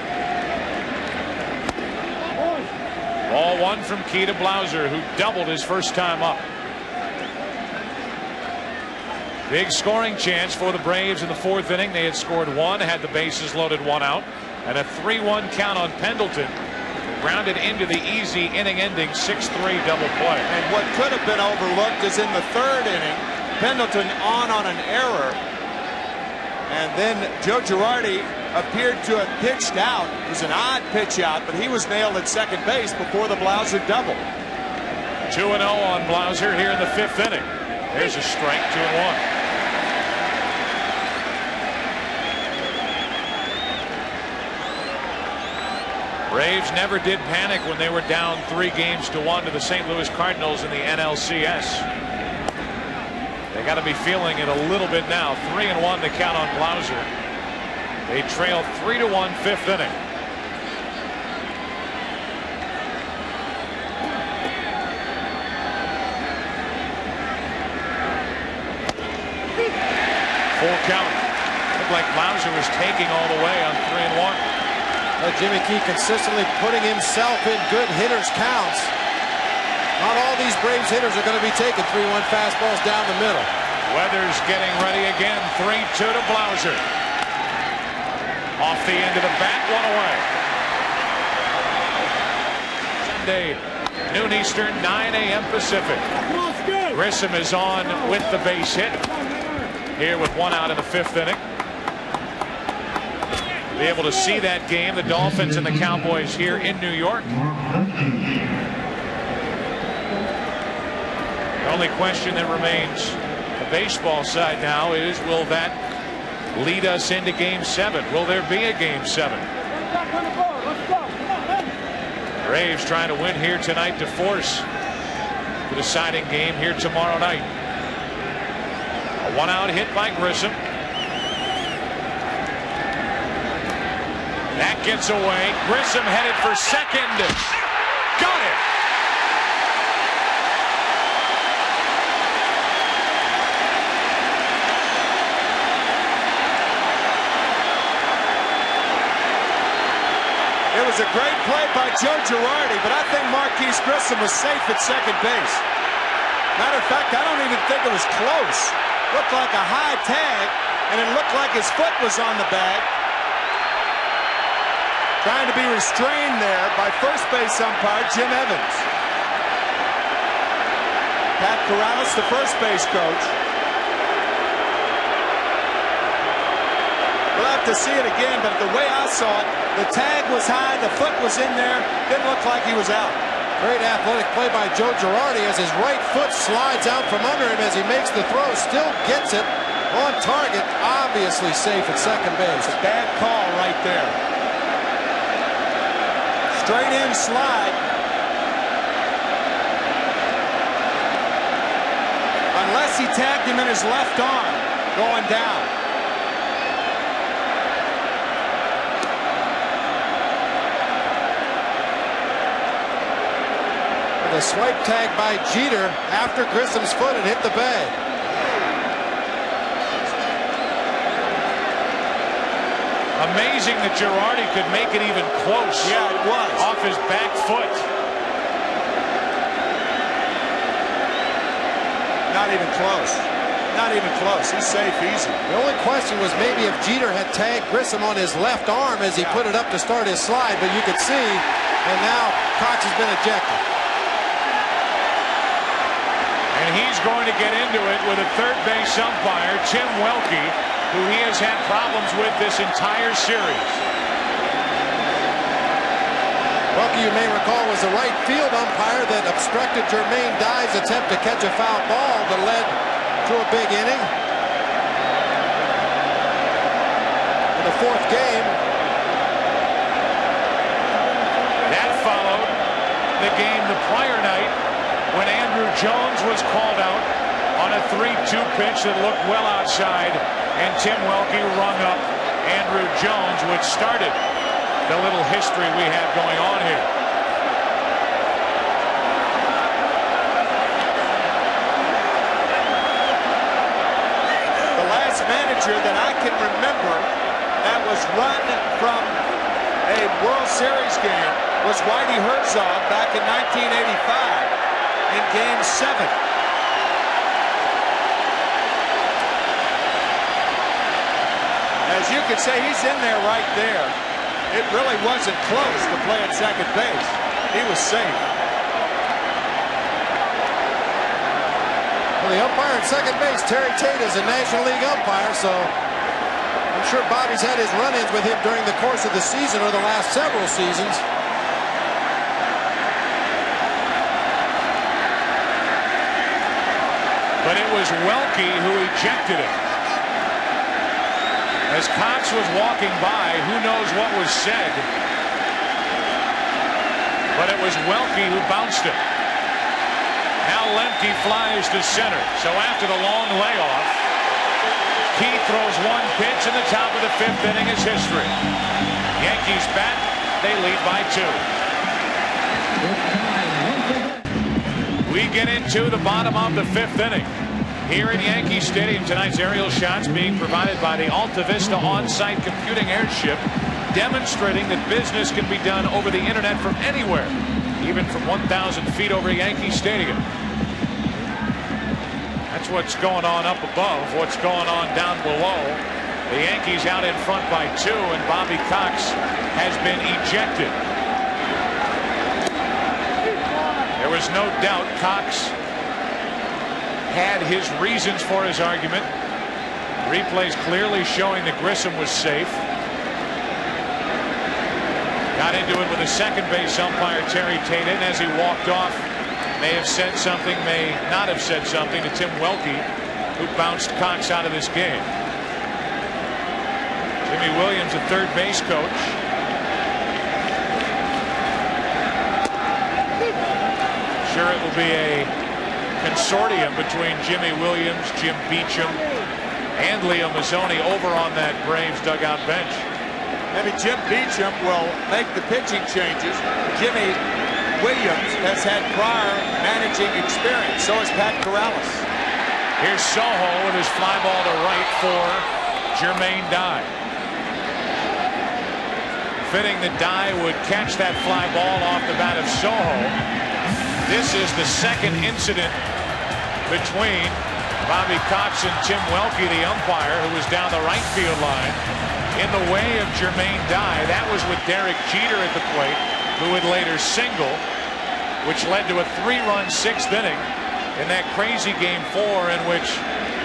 Ball 1 from Key to Blauser, who doubled his first time up. Big scoring chance for the Braves in the 4th inning. They had scored 1, had the bases loaded, 1 out, and a 3-1 count on Pendleton. Grounded into the easy inning-ending 6-3 double play. And what could have been overlooked is in the 3rd inning, Pendleton on an error, and then Joe Girardi appeared to have pitched out. It was an odd pitch out, but he was nailed at second base before the Blauser double. 2-0 on Blauser here in the 5th inning. There's a strike, 2-1. Braves never did panic when they were down 3-1 to the St. Louis Cardinals in the NLCS. They got to be feeling it a little bit now. 3-1 to count on Blauser. They trail 3-1 5th inning. Full count. Looked like Blauser was taking all the way on 3-1. Jimmy Key consistently putting himself in good hitters' counts. Not all these Braves hitters are going to be taking 3-1 fastballs down the middle. Weathers getting ready again. 3-2 to Blauser. Off the end of the bat, 1 away. Sunday, noon Eastern, 9 a.m. Pacific. Grissom is on with the base hit. Here with 1 out in the 5th inning. be able to see that game, the Dolphins and the Cowboys here in New York. The only question that remains the baseball side now is, will that lead us into Game 7? Will there be a Game 7? Braves trying to win here tonight to force the deciding game here tomorrow night. A one-out hit by Grissom. That gets away. Grissom headed for second. Got it. It was a great play by Joe Girardi, but I think Marquise Grissom was safe at second base. Matter of fact, I don't even think it was close. Looked like a high tag, and it looked like his foot was on the bag. Trying to be restrained there by first base umpire Jim Evans. Pat Corrales, the first base coach. We'll have to see it again, but the way I saw it, the tag was high, the foot was in there, didn't look like he was out. Great athletic play by Joe Girardi as his right foot slides out from under him as he makes the throw, still gets it on target, obviously safe at second base. It's a bad call right there. Straight in slide. Unless he tagged him in his left arm going down. The swipe tag by Jeter after Grissom's foot had hit the bag. Amazing that Girardi could make it even close. Yeah, it was. Off his back foot. Not even close. Not even close. He's safe easy. The only question was maybe if Jeter had tagged Grissom on his left arm as he put it up to start his slide, but you could see, and now Cox has been ejected. And he's going to get into it with a third base umpire, Tim Welke, who he has had problems with this entire series. Welke, you may recall, was the right field umpire that obstructed Jermaine Dye's attempt to catch a foul ball that led to a big inning. In the fourth game. That followed the game the prior night when Andrew Jones was called out on a 3-2 pitch that looked well outside, and Tim Welke rung up Andrew Jones, which started the little history we have going on here. The last manager that I can remember that was run from a World Series game was Whitey Herzog back in 1985 in Game 7. As you can say, he's in there right there. It really wasn't close to play at second base. He was safe. Well, the umpire at second base, Terry Tate, is a National League umpire, so I'm sure Bobby's had his run-ins with him during the course of the season or the last several seasons. But it was Welke who ejected it. As Cox was walking by, who knows what was said. But it was Welke who bounced it. Now Lemke flies to center. So after the long layoff, Keith throws one pitch in the top of the fifth inning is history. Yankees bat, they lead by 2. We get into the bottom of the fifth inning. Here in Yankee Stadium, tonight's aerial shots being provided by the Alta Vista on-site computing airship, demonstrating that business can be done over the internet from anywhere, even from 1,000 feet over Yankee Stadium. That's what's going on up above. What's going on down below. The Yankees out in front by 2, and Bobby Cox has been ejected. There was no doubt Cox had his reasons for his argument. Replays clearly showing that Grissom was safe. Got into it with a second base umpire, Terry Tate, and as he walked off, may have said something, may not have said something to Tim Welke, who bounced Cox out of this game. Jimmy Williams, a third base coach. Sure, it will be a consortium between Jimmy Williams, Jim Beecham, and Leo Mazzoni over on that Braves dugout bench. Maybe Jim Beecham will make the pitching changes. Jimmy Williams has had prior managing experience. So has Pat Corrales. Here's Soho with his fly ball to right for Jermaine Dye. Fitting that Dye would catch that fly ball off the bat of Soho. This is the second incident between Bobby Cox and Tim Welke, the umpire, who was down the right field line in the way of Jermaine Dye. That was with Derek Jeter at the plate, who would later single, which led to a 3-run 6th inning in that crazy Game 4 in which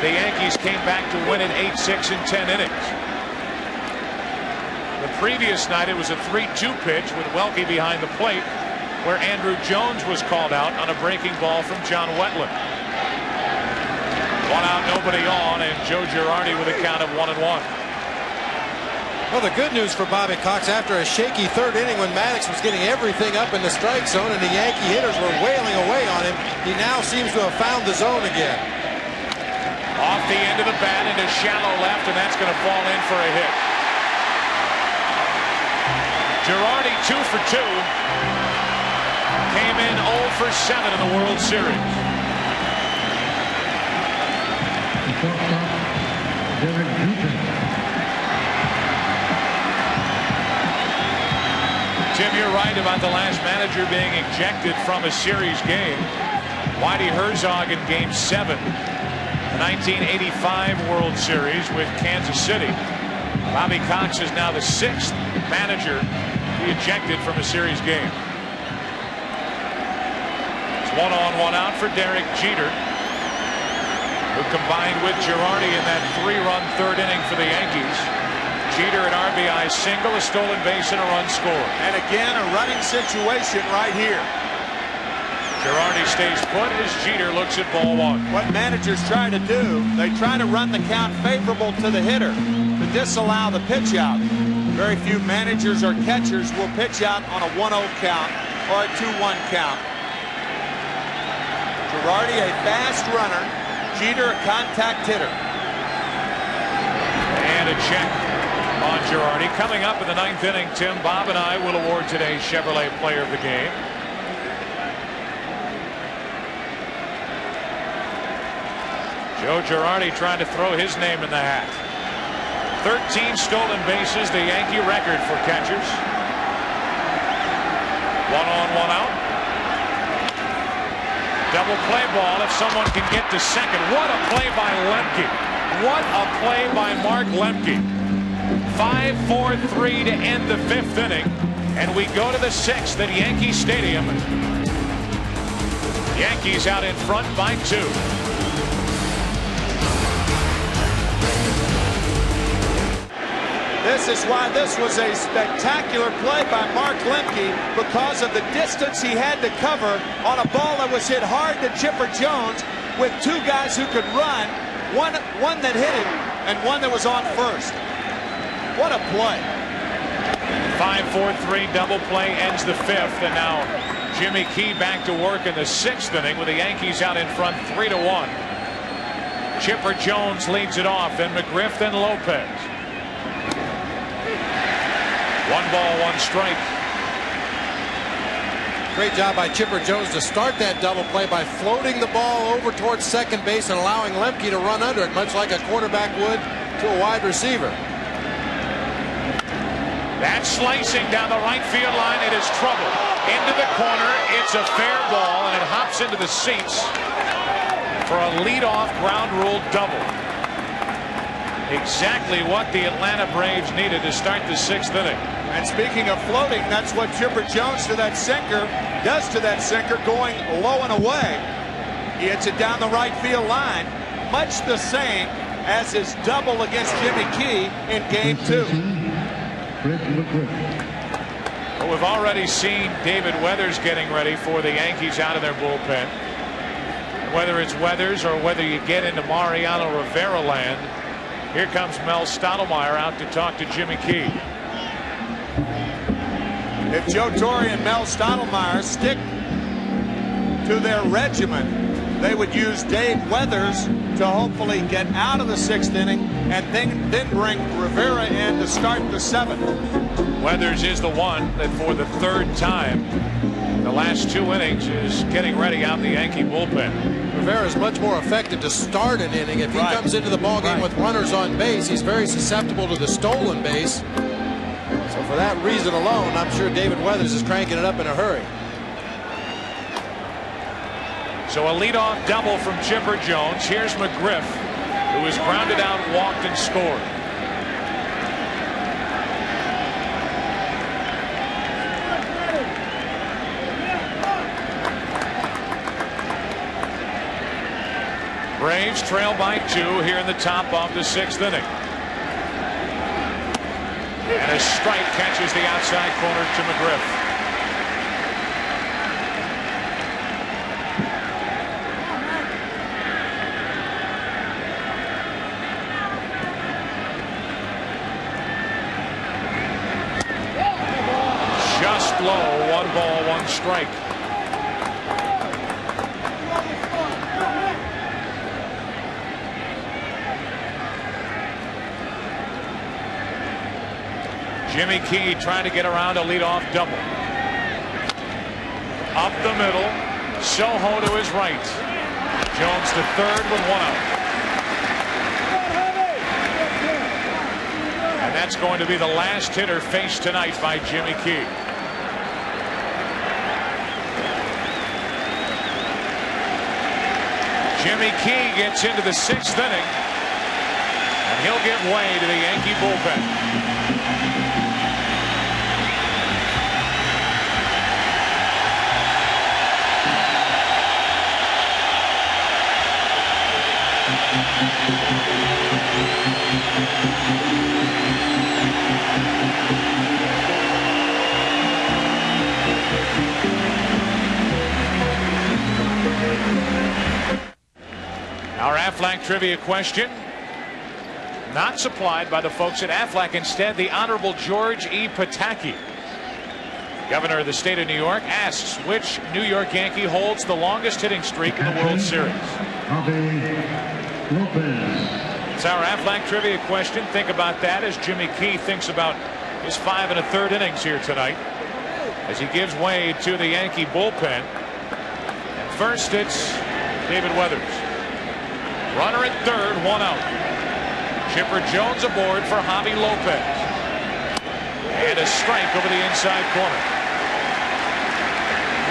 the Yankees came back to win it 8-6 in 10 innings. The previous night it was a 3-2 pitch with Welke behind the plate, where Andrew Jones was called out on a breaking ball from John Wetland. 1 out, nobody on, and Joe Girardi with a count of 1-1. Well, the good news for Bobby Cox, after a shaky third inning when Maddux was getting everything up in the strike zone and the Yankee hitters were wailing away on him, he now seems to have found the zone again. Off the end of the bat into shallow left, and that's going to fall in for a hit. Girardi 2 for 2. Came in 0 for 7 in the World Series. Tim, you're right about the last manager being ejected from a series game. Whitey Herzog in Game 7, the 1985 World Series with Kansas City. Bobby Cox is now the 6th manager to be ejected from a series game. 1 on, 1 out for Derek Jeter, who combined with Girardi in that 3-run 3rd inning for the Yankees. Jeter an RBI single, a stolen base, and a run scored. And again, a running situation right here. Girardi stays put as Jeter looks at ball 1. What managers try to do, they try to run the count favorable to the hitter to disallow the pitch out. Very few managers or catchers will pitch out on a 1-0 count or a 2-1 count. Girardi a fast runner, Jeter a contact hitter. And a check on Girardi. Coming up in the 9th inning, Tim, Bob and I will award today's Chevrolet Player of the Game. Joe Girardi trying to throw his name in the hat. 13 stolen bases, the Yankee record for catchers. 1 on, 1 out. Double play ball if someone can get to second. What a play by Lemke. What a play by Mark Lemke. 5-4-3 to end the 5th inning. And we go to the 6th at Yankee Stadium. Yankees out in front by 2. This is why this was a spectacular play by Mark Lemke, because of the distance he had to cover on a ball that was hit hard to Chipper Jones with 2 guys who could run, one that hit it and one that was on first. What a play. 5-4-3 double play ends the 5th, and now Jimmy Key back to work in the 6th inning with the Yankees out in front 3-1. Chipper Jones leads it off, then McGriff, then Lopez. 1 ball, 1 strike. Great job by Chipper Jones to start that double play by floating the ball over towards second base and allowing Lemke to run under it, much like a quarterback would to a wide receiver. That's slicing down the right field line. It is trouble. Into the corner. It's a fair ball, and it hops into the seats for a leadoff ground rule double. Exactly what the Atlanta Braves needed to start the 6th inning. And speaking of floating, that's what Chipper Jones to that sinker does to that sinker, going low and away. He hits it down the right field line, much the same as his double against Jimmy Key in Game 2. But we've already seen David Weathers getting ready for the Yankees out of their bullpen. Whether it's Weathers or whether you get into Mariano Rivera land, here comes Mel Stottlemyre out to talk to Jimmy Key. If Joe Torre and Mel Stottlemyre stick to their regimen, they would use Dave Weathers to hopefully get out of the 6th inning and then bring Rivera in to start the 7th. Weathers is the one that for the 3rd time in the last 2 innings is getting ready out in the Yankee bullpen. Rivera is much more effective to start an inning. If he comes into the ballgame with runners on base, he's very susceptible to the stolen base. So for that reason alone, I'm sure David Weathers is cranking it up in a hurry. So a leadoff double from Chipper Jones. Here's McGriff, who was grounded out, walked, and scored. Braves trail by 2 here in the top of the 6th inning. And a strike catches the outside corner to McGriff. Just low, 1 ball, 1 strike. Jimmy Key trying to get around a leadoff double. Up the middle. Soho to his right. Jones to 3rd with 1 out. And that's going to be the last hitter faced tonight by Jimmy Key. Jimmy Key gets into the 6th inning, and he'll give way to the Yankee bullpen. Our Aflac trivia question, not supplied by the folks at Aflac. Instead, the Honorable George E. Pataki, Governor of the state of New York, asks which New York Yankee holds the longest hitting streak in the World Series. It's our Aflac trivia question. Think about that as Jimmy Key thinks about his 5 1/3 innings here tonight as he gives way to the Yankee bullpen. And first, it's David Weathers. Runner at 3rd, 1 out. Chipper Jones aboard for Javi Lopez. And a strike over the inside corner.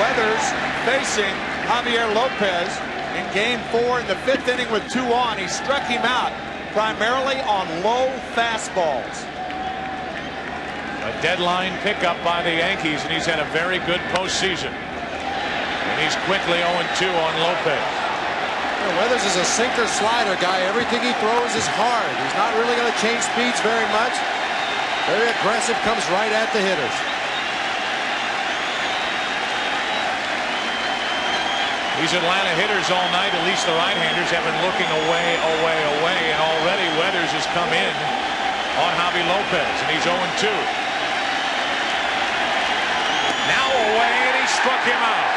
Weathers facing Javier Lopez in game 4 in the 5th inning with 2 on. He struck him out primarily on low fastballs. A deadline pickup by the Yankees, and he's had a very good postseason. And he's quickly 0-2 on Lopez. Weathers is a sinker slider guy. Everything he throws is hard. He's not really going to change speeds very much. Very aggressive, comes right at the hitters. These Atlanta hitters all night, at least the right-handers, have been looking away. And already Weathers has come in on Javi Lopez, and he's 0-2. Now away, and he struck him out.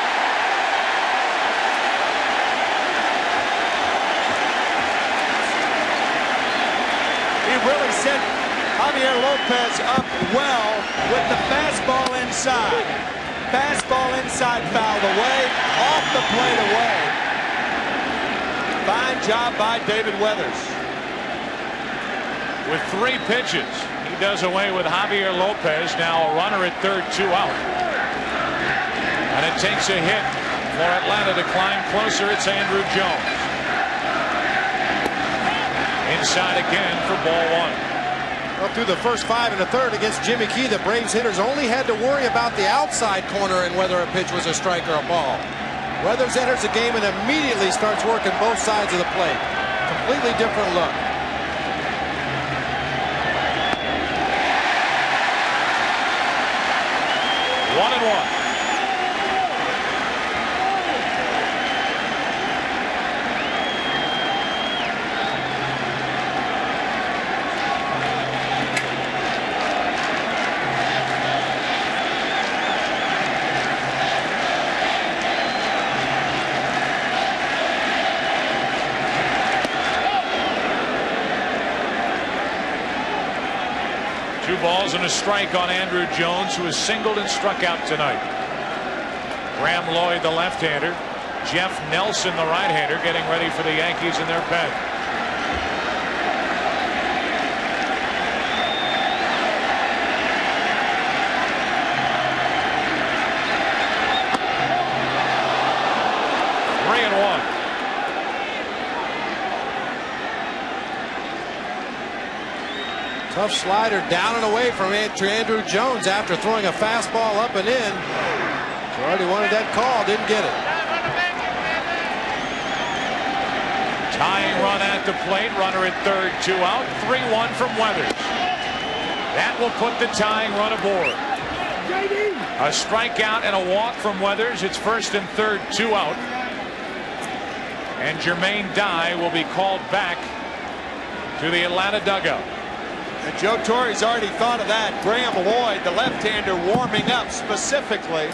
He really set Javier Lopez up well with the fastball inside. Fastball inside, fouled away, off the plate away. Fine job by David Weathers. With 3 pitches, he does away with Javier Lopez. Now a runner at 3rd, 2 out. And it takes a hit for Atlanta to climb closer. It's Andrew Jones. Inside again for ball 1. Well, through the first 5 1/3 against Jimmy Key, the Braves hitters only had to worry about the outside corner and whether a pitch was a strike or a ball. Weathers enters the game and immediately starts working both sides of the plate. Completely different look. 3-1. Two balls and a strike on Andrew Jones, who is singled and struck out tonight. Graham Lloyd, the left-hander. Jeff Nelson, the right-hander, getting ready for the Yankees in their pen. Tough slider down and away from Andrew Jones after throwing a fastball up and in. Girardi wanted that call, didn't get it. Tying run at the plate, runner at third, 2 out, 3-1 from Weathers. That will put the tying run aboard. A strikeout and a walk from Weathers. It's first and third, 2 out. And Jermaine Dye will be called back to the Atlanta dugout. And Joe Torre's already thought of that. Graham Lloyd, the left-hander, warming up specifically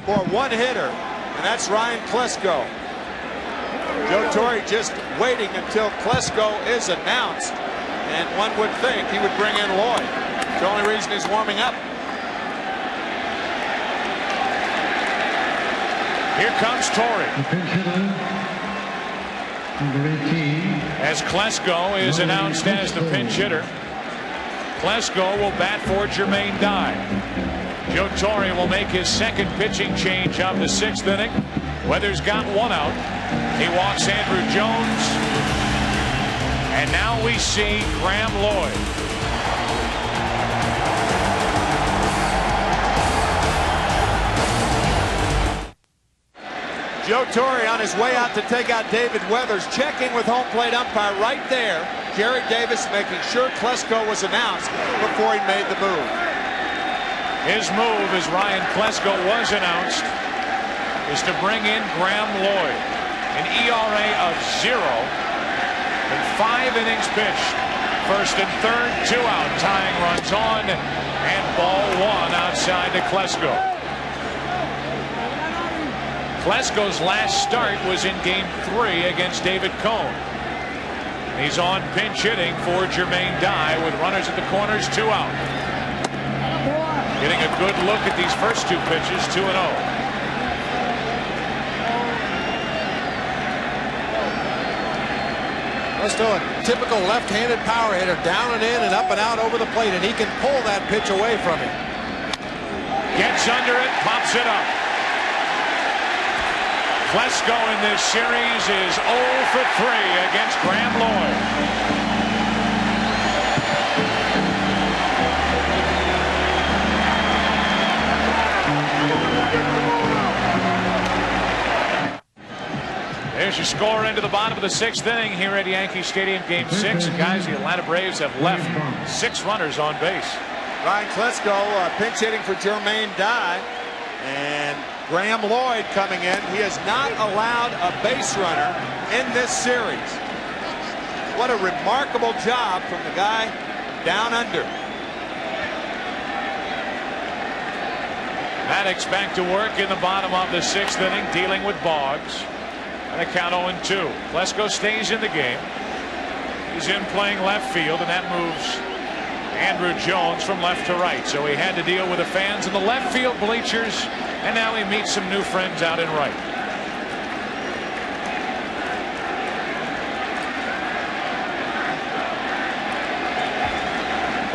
for a one-hitter, and that's Ryan Klesko. Joe Torre just waiting until Klesko is announced, and one would think he would bring in Lloyd. The only reason he's warming up. Here comes Torre. As Klesko is announced as the pinch hitter. Klesko will bat for Jermaine Dye. Joe Torre will make his second pitching change of the 6th inning. Weathers got 1 out. He walks Andrew Jones. And now we see Graham Lloyd. Joe Torre on his way out to take out David Weathers, checking with home plate umpire right there. Jerry Davis making sure Klesko was announced before he made the move. His move, as Ryan Klesko was announced, is to bring in Graham Lloyd. An ERA of 0 in 5 innings pitched. First and third, 2 out. Tying runs on, and ball 1 outside to Klesko. Klesko's last start was in Game 3 against David Cone. He's on pinch hitting for Jermaine Dye with runners at the corners, 2 out. Getting a good look at these first 2 pitches, 2-0. Let's do it. Typical left-handed power hitter, down and in and up and out over the plate, and he can pull that pitch away from him. Gets under it, pops it up. Klesko in this series is 0 for 3 against Graham Lloyd. There's your score into the bottom of the 6th inning here at Yankee Stadium, Game 6. And guys, the Atlanta Braves have left 6 runners on base. Ryan Klesko pinch hitting for Jermaine Dye, and Graham Lloyd coming in. He has not allowed a base runner in this series. What a remarkable job from the guy down under. Maddux back to work in the bottom of the 6th inning, dealing with Boggs. And a count 0-2. Klesko stays in the game. He's in playing left field, and that moves Andrew Jones from left to right. So he had to deal with the fans in the left field bleachers, and now he meets some new friends out in right.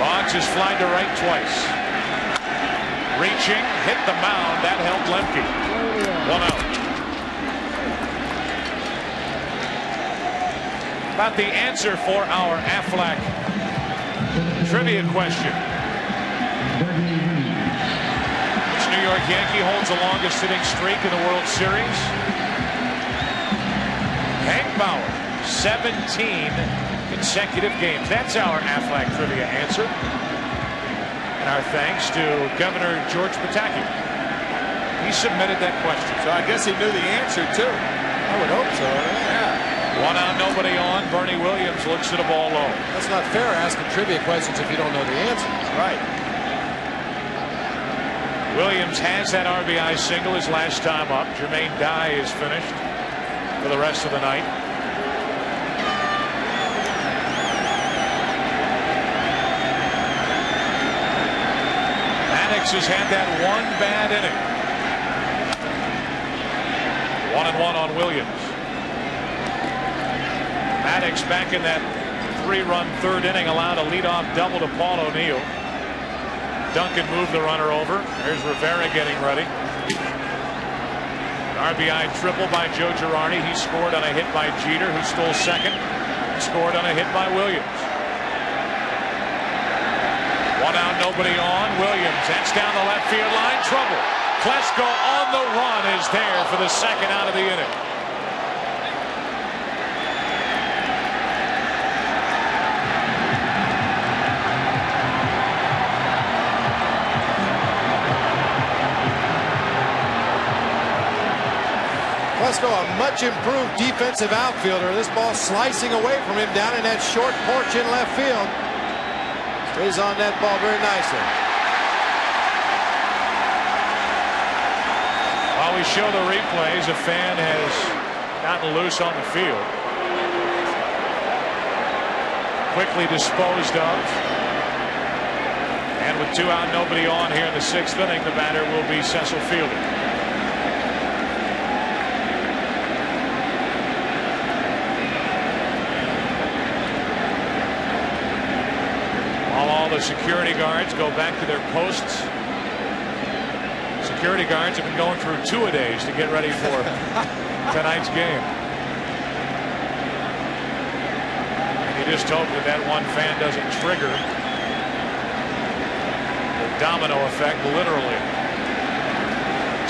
Boggs has flied to right twice. Reaching, hit the mound. That helped Lemke. 1 out. About the answer for our Aflac trivia question. Which New York Yankee holds the longest hitting streak in the World Series? Hank Bauer, 17 consecutive games. That's our Aflac trivia answer. And our thanks to Governor George Pataki. He submitted that question. So I guess he knew the answer, too. I would hope so. Yeah. 1 out, nobody on. Bernie Williams looks at the ball low. That's not fair asking trivia questions if you don't know the answer. Right. Williams has that RBI single his last time up. Jermaine Dye is finished for the rest of the night. Maddux has had that one bad inning. 1-1 on Williams. Maddux back in that 3-run third inning allowed a leadoff double to Paul O'Neill. Duncan moved the runner over. There's Rivera getting ready. An RBI triple by Joe Girardi. He scored on a hit by Jeter, who stole second. He scored on a hit by Williams. 1 out, nobody on. Williams, that's down the left field line. Trouble. Klesko on the run is there for the second out of the inning. Klesko, a much improved defensive outfielder. This ball slicing away from him down in that short porch in left field. Stays on that ball very nicely. While we show the replays, a fan has gotten loose on the field. Quickly disposed of. And with 2 out, nobody on here in the 6th inning, the batter will be Cecil Fielder. All the security guards go back to their posts. Security guards have been going through 2-a-days to get ready for tonight's game. And you just hope that that one fan doesn't trigger the domino effect, literally.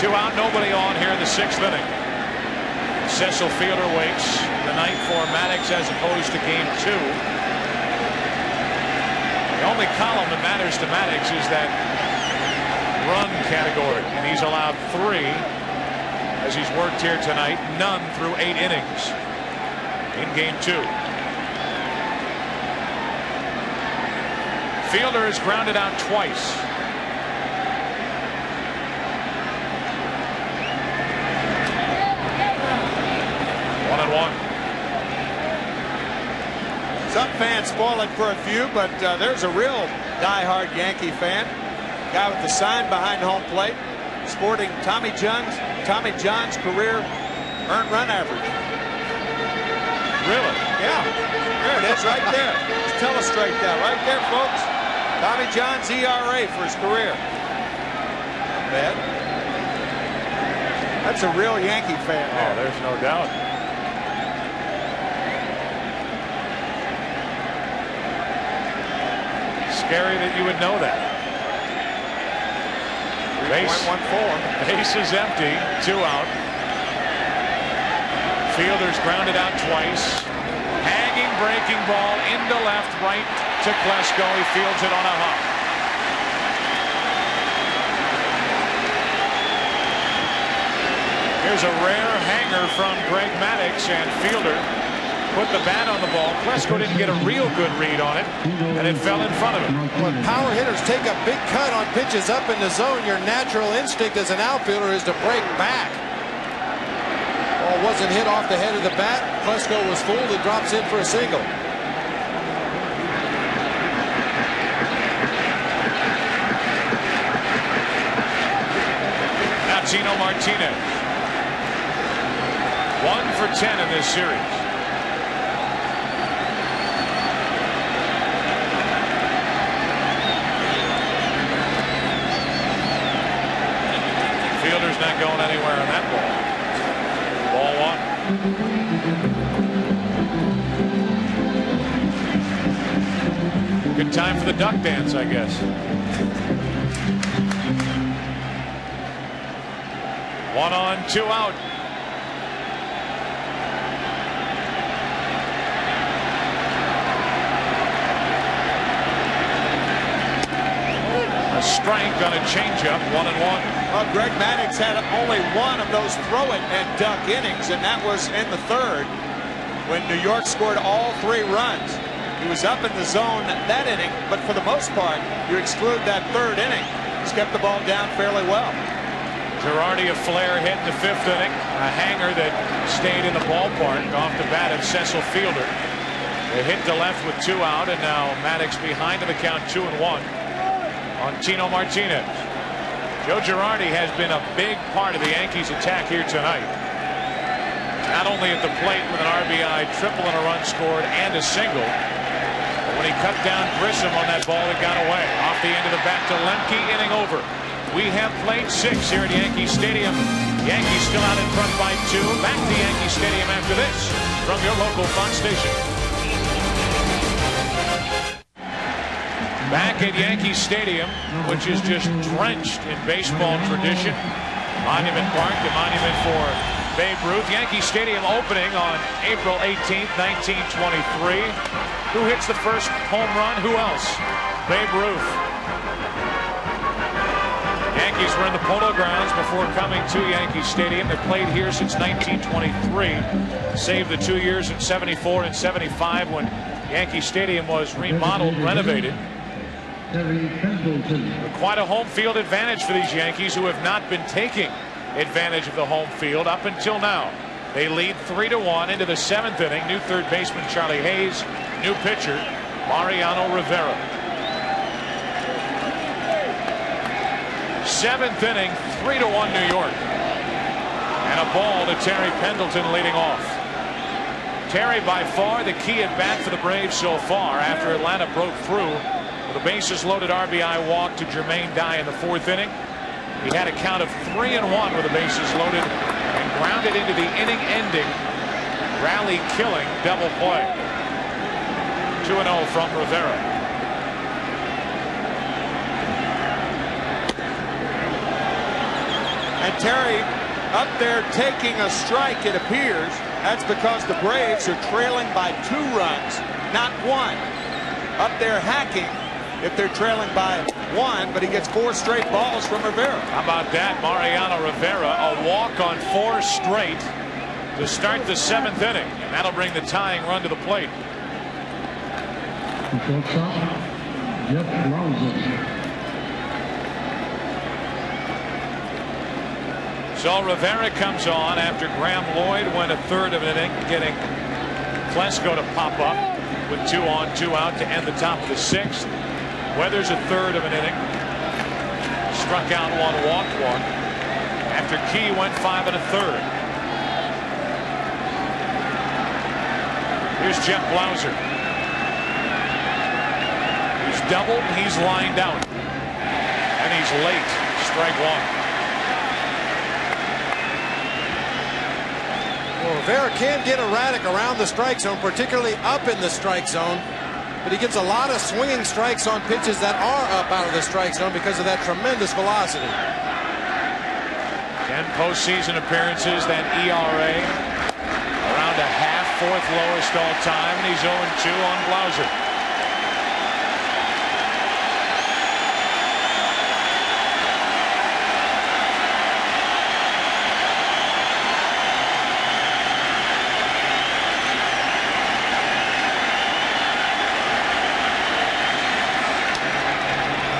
2 out, nobody on here in the 6th inning. Cecil Fielder waits the night for Maddux as opposed to game 2. The only column that matters to Maddux is that run category, and he's allowed 3 as he's worked here tonight, none through 8 innings in game 2. Fielder is grounded out twice. One and one. Some fans spoil it for a few, but there's a real diehard Yankee fan. Guy with the sign behind home plate, sporting Tommy John's career earned run average. Really? Yeah. There it is, right there. Let's illustrate that right there, folks. Tommy John's ERA for his career. Not bad. That's a real Yankee fan there. Oh, there's no doubt. Scary that you would know that. 3.14. Base is empty. 2 out. Fielder's grounded out twice. Hanging breaking ball into left, right to Klesko. He fields it on a hop. Here's a rare hanger from Greg Maddux, and Fielder put the bat on the ball. Klesko didn't get a real good read on it, and it fell in front of him. When power hitters take a big cut on pitches up in the zone, your natural instinct as an outfielder is to break back. Ball wasn't hit off the head of the bat. Klesko was fooled. It drops in for a single. Now Tino Martinez. 1 for 10 in this series. Fielder's not going anywhere on that ball. Ball 1. Good time for the duck dance, I guess. 1 on, 2 out. A strike on a changeup, 1-1. Well, Greg Maddux had only one of those throw it and duck innings, and that was in the third when New York scored all 3 runs. He was up in the zone that inning, but for the most part, you exclude that third inning, he's kept the ball down fairly well. Girardi, a flare hit in the 5th inning, a hanger that stayed in the ballpark off the bat of Cecil Fielder. They hit to left with 2 out, and now Maddux behind in the count, 2-1 on Tino Martinez. Joe Girardi has been a big part of the Yankees' attack here tonight. Not only at the plate with an RBI triple and a run scored and a single, but when he cut down Grissom on that ball that got away. Off the end of the bat to Lemke, inning over. We have played 6 here at Yankee Stadium. Yankees still out in front by 2. Back to Yankee Stadium after this from your local Fox station. Back at Yankee Stadium, which is just drenched in baseball tradition. Monument Park, the monument for Babe Ruth. Yankee Stadium opening on April 18th, 1923. Who hits the first home run? Who else? Babe Ruth. Yankees were in the Polo Grounds before coming to Yankee Stadium. They played here since 1923. Save the 2 years in 74 and 75 when Yankee Stadium was remodeled and renovated. Quite a home field advantage for these Yankees, who have not been taking advantage of the home field up until now. They lead 3-1 into the 7th inning. New third baseman Charlie Hayes, new pitcher Mariano Rivera. 7th inning, 3-1 New York, and a ball to Terry Pendleton leading off. Terry by far the key at bat for the Braves so far after Atlanta broke through with a bases loaded RBI walk to Jermaine Dye in the 4th inning. He had a count of 3-1 with the bases loaded and grounded into the inning ending rally killing double play. 2-0 from Rivera. And Terry up there taking a strike, it appears. That's because the Braves are trailing by 2 runs, not 1. Up there hacking if they're trailing by 1, but he gets 4 straight balls from Rivera. How about that? Mariano Rivera, a walk on 4 straight to start the 7th inning, and that'll bring the tying run to the plate. So Rivera comes on after Graham Lloyd went a 1/3 of an inning, getting Klesko to pop up with 2 on, 2 out to end the top of the 6th. Weathers a 1/3 of an inning. Struck out 1, walked 1. After Key went 5 1/3. Here's Jeff Blauser. He's doubled, he's lined out. And he's late. Strike 1. Well, Rivera can get erratic around the strike zone, particularly up in the strike zone. But he gets a lot of swinging strikes on pitches that are up out of the strike zone because of that tremendous velocity. 10 postseason appearances, that ERA around a half, 4th lowest all time, and he's 0-2 on Blauser.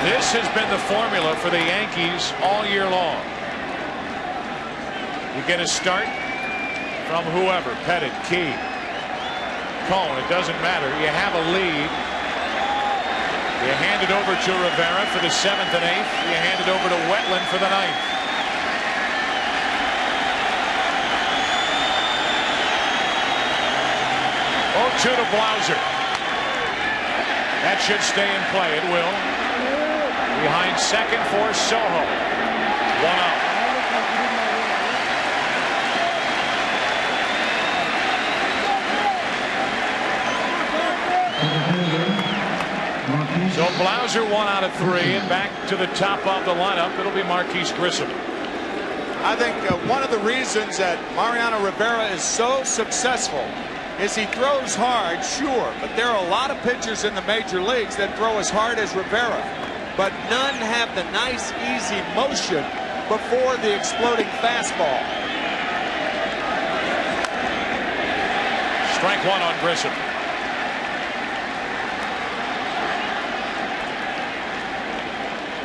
This has been the formula for the Yankees all year long. You get a start from whoever, Pettit, Key, Cone, it doesn't matter. You have a lead. You hand it over to Rivera for the 7th and 8th. You hand it over to Wetland for the 9th. Oh, 2 to Blauser. That should stay in play. It will. Behind second for Soho. 1 out. So Blauser 1 out of 3, and back to the top of the lineup. It'll be Marquise Grissom. I think one of the reasons that Mariano Rivera is so successful is he throws hard, sure, but there are a lot of pitchers in the major leagues that throw as hard as Rivera. but none have the nice, easy motion before the exploding fastball. Strike one on Grissom.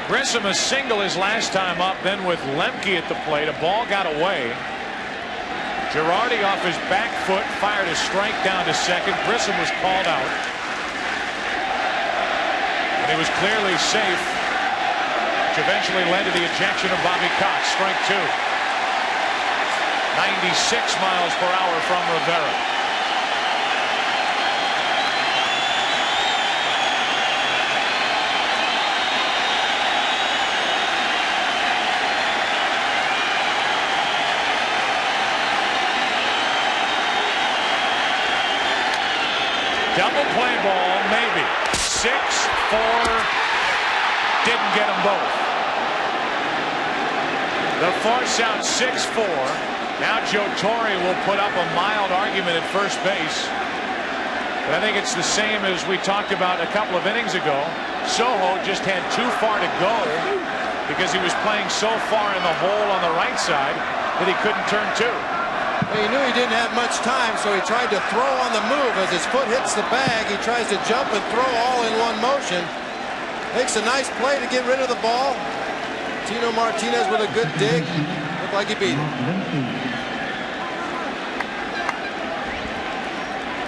Grissom a single his last time up, then with Lemke at the plate, a ball got away. Girardi off his back foot fired a strike down to second. Grissom was called out. And he was clearly safe, which eventually led to the ejection of Bobby Cox. Strike two. 96 miles per hour from Rivera. Double play ball, maybe. 6-4. Didn't get them both. The force out 6-4. Now Joe Torre will put up a mild argument at first base. But I think it's the same as we talked about a couple of innings ago. Soho just had too far to go because he was playing so far in the hole on the right side that he couldn't turn two. He knew he didn't have much time, so he tried to throw on the move. As his foot hits the bag, he tries to jump and throw all in one motion. Makes a nice play to get rid of the ball. Tino Martinez with a good dig. Looked like he beat him.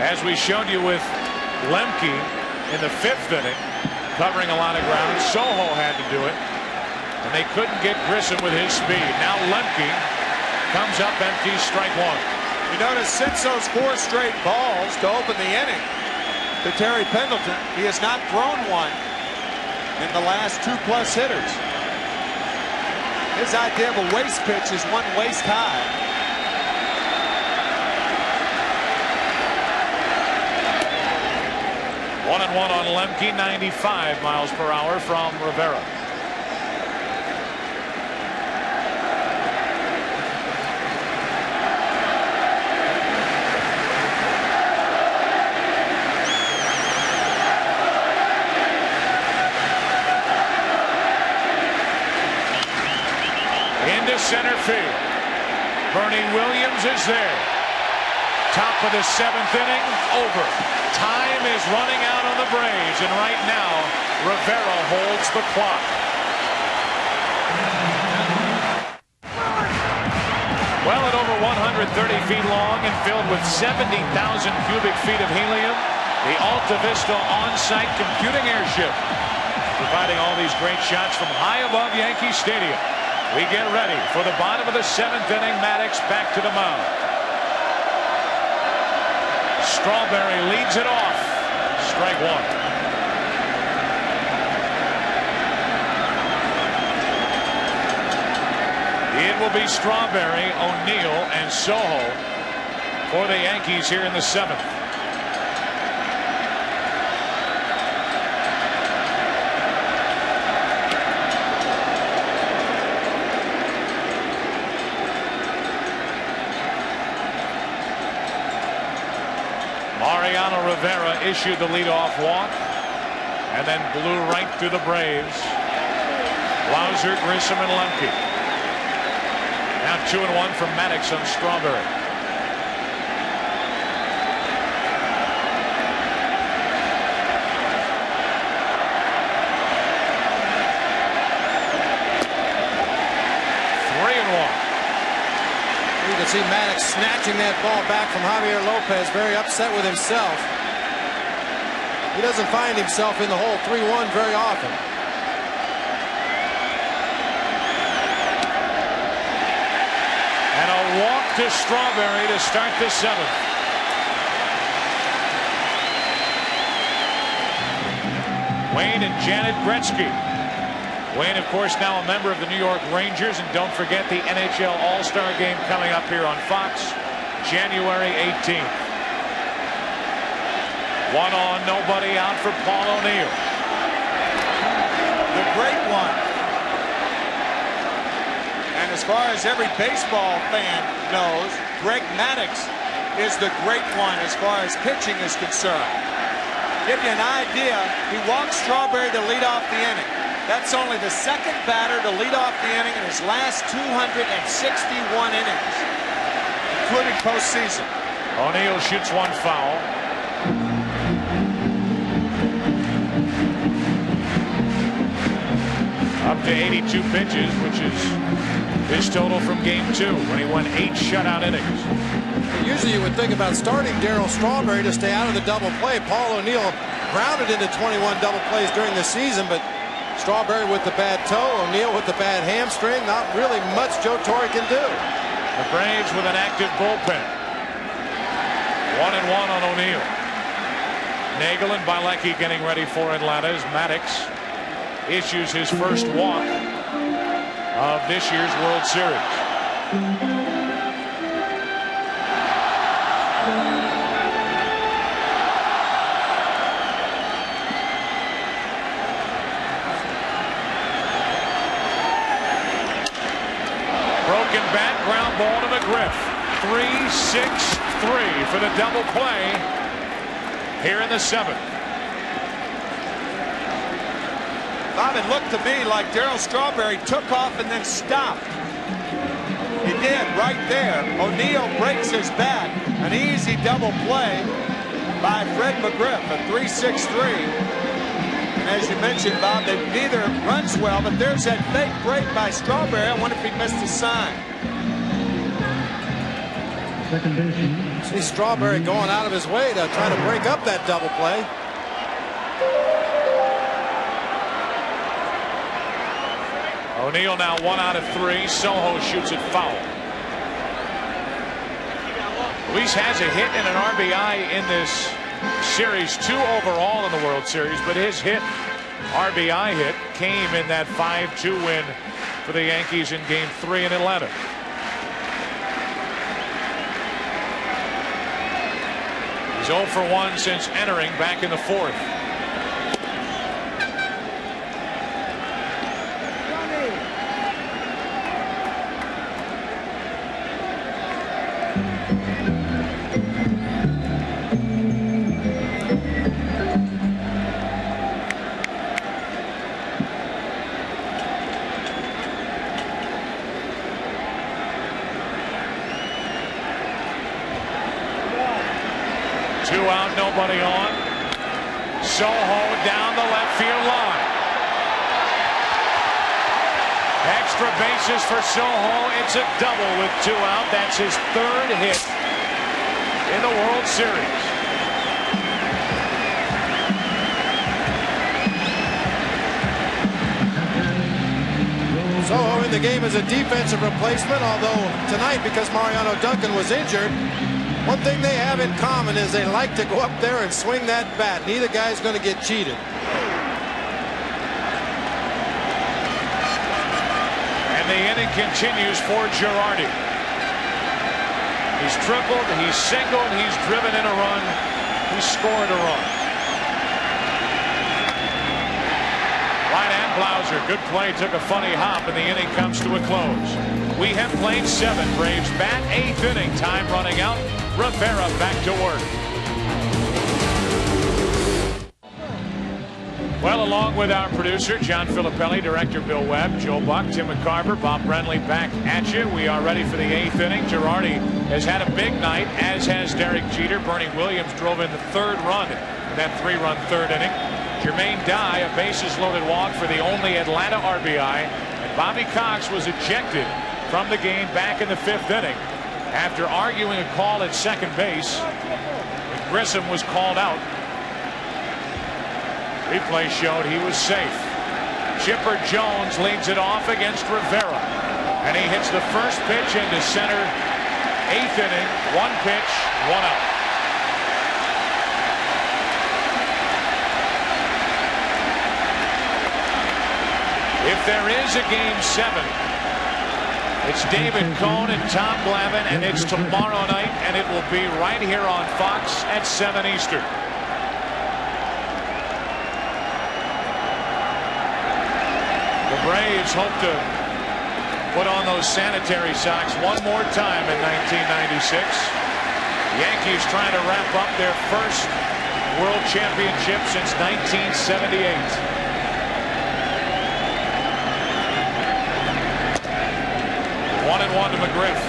As we showed you with Lemke in the 5th inning, covering a lot of ground, Soho had to do it, and they couldn't get Grissom with his speed. Now Lemke comes up empty, strike one. You notice since those 4 straight balls to open the inning to Terry Pendleton, he has not thrown one in the last 2+ hitters. His idea of a waist pitch is one waist high. One and one on Lemke, 95 miles per hour from Rivera. Center field. Bernie Williams is there. Top of the 7th inning, over. Time is running out on the Braves, and right now Rivera holds the clock. Well, at over 130 feet long and filled with 70,000 cubic feet of helium, the Alta Vista on-site computing airship, providing all these great shots from high above Yankee Stadium. We get ready for the bottom of the 7th inning. Maddux back to the mound. Strawberry leads it off. Strike one. It will be Strawberry, O'Neill, and Soho for the Yankees here in the 7th. Rivera issued the leadoff walk and then blew right through the Braves. Blauser, Grissom, and Lemke. Now 2-1 from Maddux on Strawberry. You can see Maddux snatching that ball back from Javier Lopez, very upset with himself. He doesn't find himself in the hole 3-1 very often. And a walk to Strawberry to start the 7th. Wayne and Janet Gretzky. Wayne, of course, now a member of the New York Rangers, and don't forget the NHL All-Star Game coming up here on Fox, January 18th. 1 on, nobody out for Paul O'Neill. The great one. And as far as every baseball fan knows, Greg Maddux is the great one as far as pitching is concerned. Give you an idea, he walked Strawberry to lead off the inning. That's only the second batter to lead off the inning in his last 261 innings, including postseason. O'Neill shoots one foul. Up to 82 pitches, which is his total from game 2 when he won 8 shutout innings. Usually you would think about starting Darryl Strawberry to stay out of the double play. Paul O'Neill grounded into 21 double plays during the season, but Strawberry with the bad toe, O'Neill with the bad hamstring. Not really much Joe Torre can do. The Braves with an active bullpen. 1-1 on O'Neill. Nagel and Bilecki getting ready for Atlanta as Maddux issues his first walk of this year's World Series. Broken bat, ground ball to McGriff. 3-6-3 for the double play here in the 7th. Bob, it looked to me like Darryl Strawberry took off and then stopped. He did right there. O'Neill breaks his bat. An easy double play by Fred McGriff, a 3-6-3. And as you mentioned, Bob, that neither runs well, but there's that fake break by Strawberry. I wonder if he missed the sign. See Strawberry going out of his way to try to break up that double play. O'Neill now 1 out of 3. Soho shoots it foul. Luis has a hit and an RBI in this series, 2 overall in the World Series, but his RBI hit came in that 5-2 win for the Yankees in Game 3 in Atlanta. He's 0 for 1 since entering back in the 4th. Nobody on. Soho down the left field line. Extra bases for Soho. It's a double with 2 out. That's his 3rd hit in the World Series. Soho in the game as a defensive replacement, although tonight, because Mariano Duncan was injured, one thing they have in common is they like to go up there and swing that bat. Neither guy's going to get cheated. And the inning continues for Girardi. He's tripled, he's singled, he's driven in a run, he's scored a run. Right-hand Blauser, good play, took a funny hop, and the inning comes to a close. We have played 7. Braves bat, 8th inning, time running out. Rivera back to work. Well, along with our producer, John Filippelli, director Bill Webb, Joe Buck, Tim McCarver, Bob Brenly back at you. We are ready for the 8th inning. Girardi has had a big night, as has Derek Jeter. Bernie Williams drove in the 3rd run in that 3-run 3rd inning. Jermaine Dye, a bases-loaded walk for the only Atlanta RBI. And Bobby Cox was ejected from the game back in the 5th inning after arguing a call at second base. Grissom was called out. Replay showed he was safe. Chipper Jones leads it off against Rivera, and he hits the first pitch into center. 8th inning, 1 pitch, 1 out. If there is a Game 7, it's David Cohn and Tom Glavine, and it's tomorrow night, and it will be right here on Fox at 7 Eastern. The Braves hope to put on those sanitary socks one more time in 1996. Yankees trying to wrap up their first World Championship since 1978. 1 to McGriff.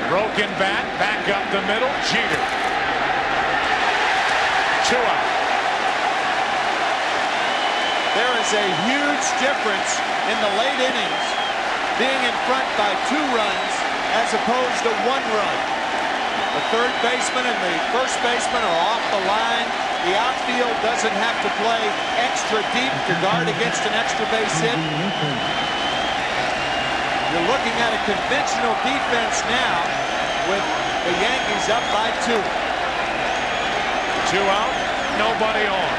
Broken bat, back up the middle, Jeter. 2 out. There is a huge difference in the late innings being in front by 2 runs as opposed to 1 run. The third baseman and the first baseman are off the line. The outfield doesn't have to play extra deep to guard against an extra base hit. You're looking at a conventional defense now with the Yankees up by 2. 2 out, nobody on.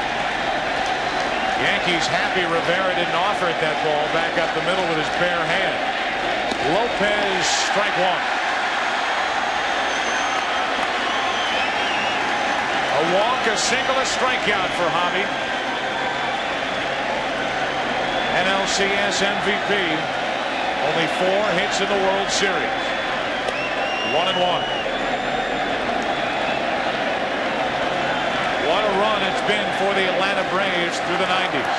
Yankees happy Rivera didn't offer it that ball back up the middle with his bare hand. Lopez, strike 1. A walk, a single, a strikeout for Javi. NLCS MVP. Only 4 hits in the World Series. 1-1. What a run it's been for the Atlanta Braves through the 90s.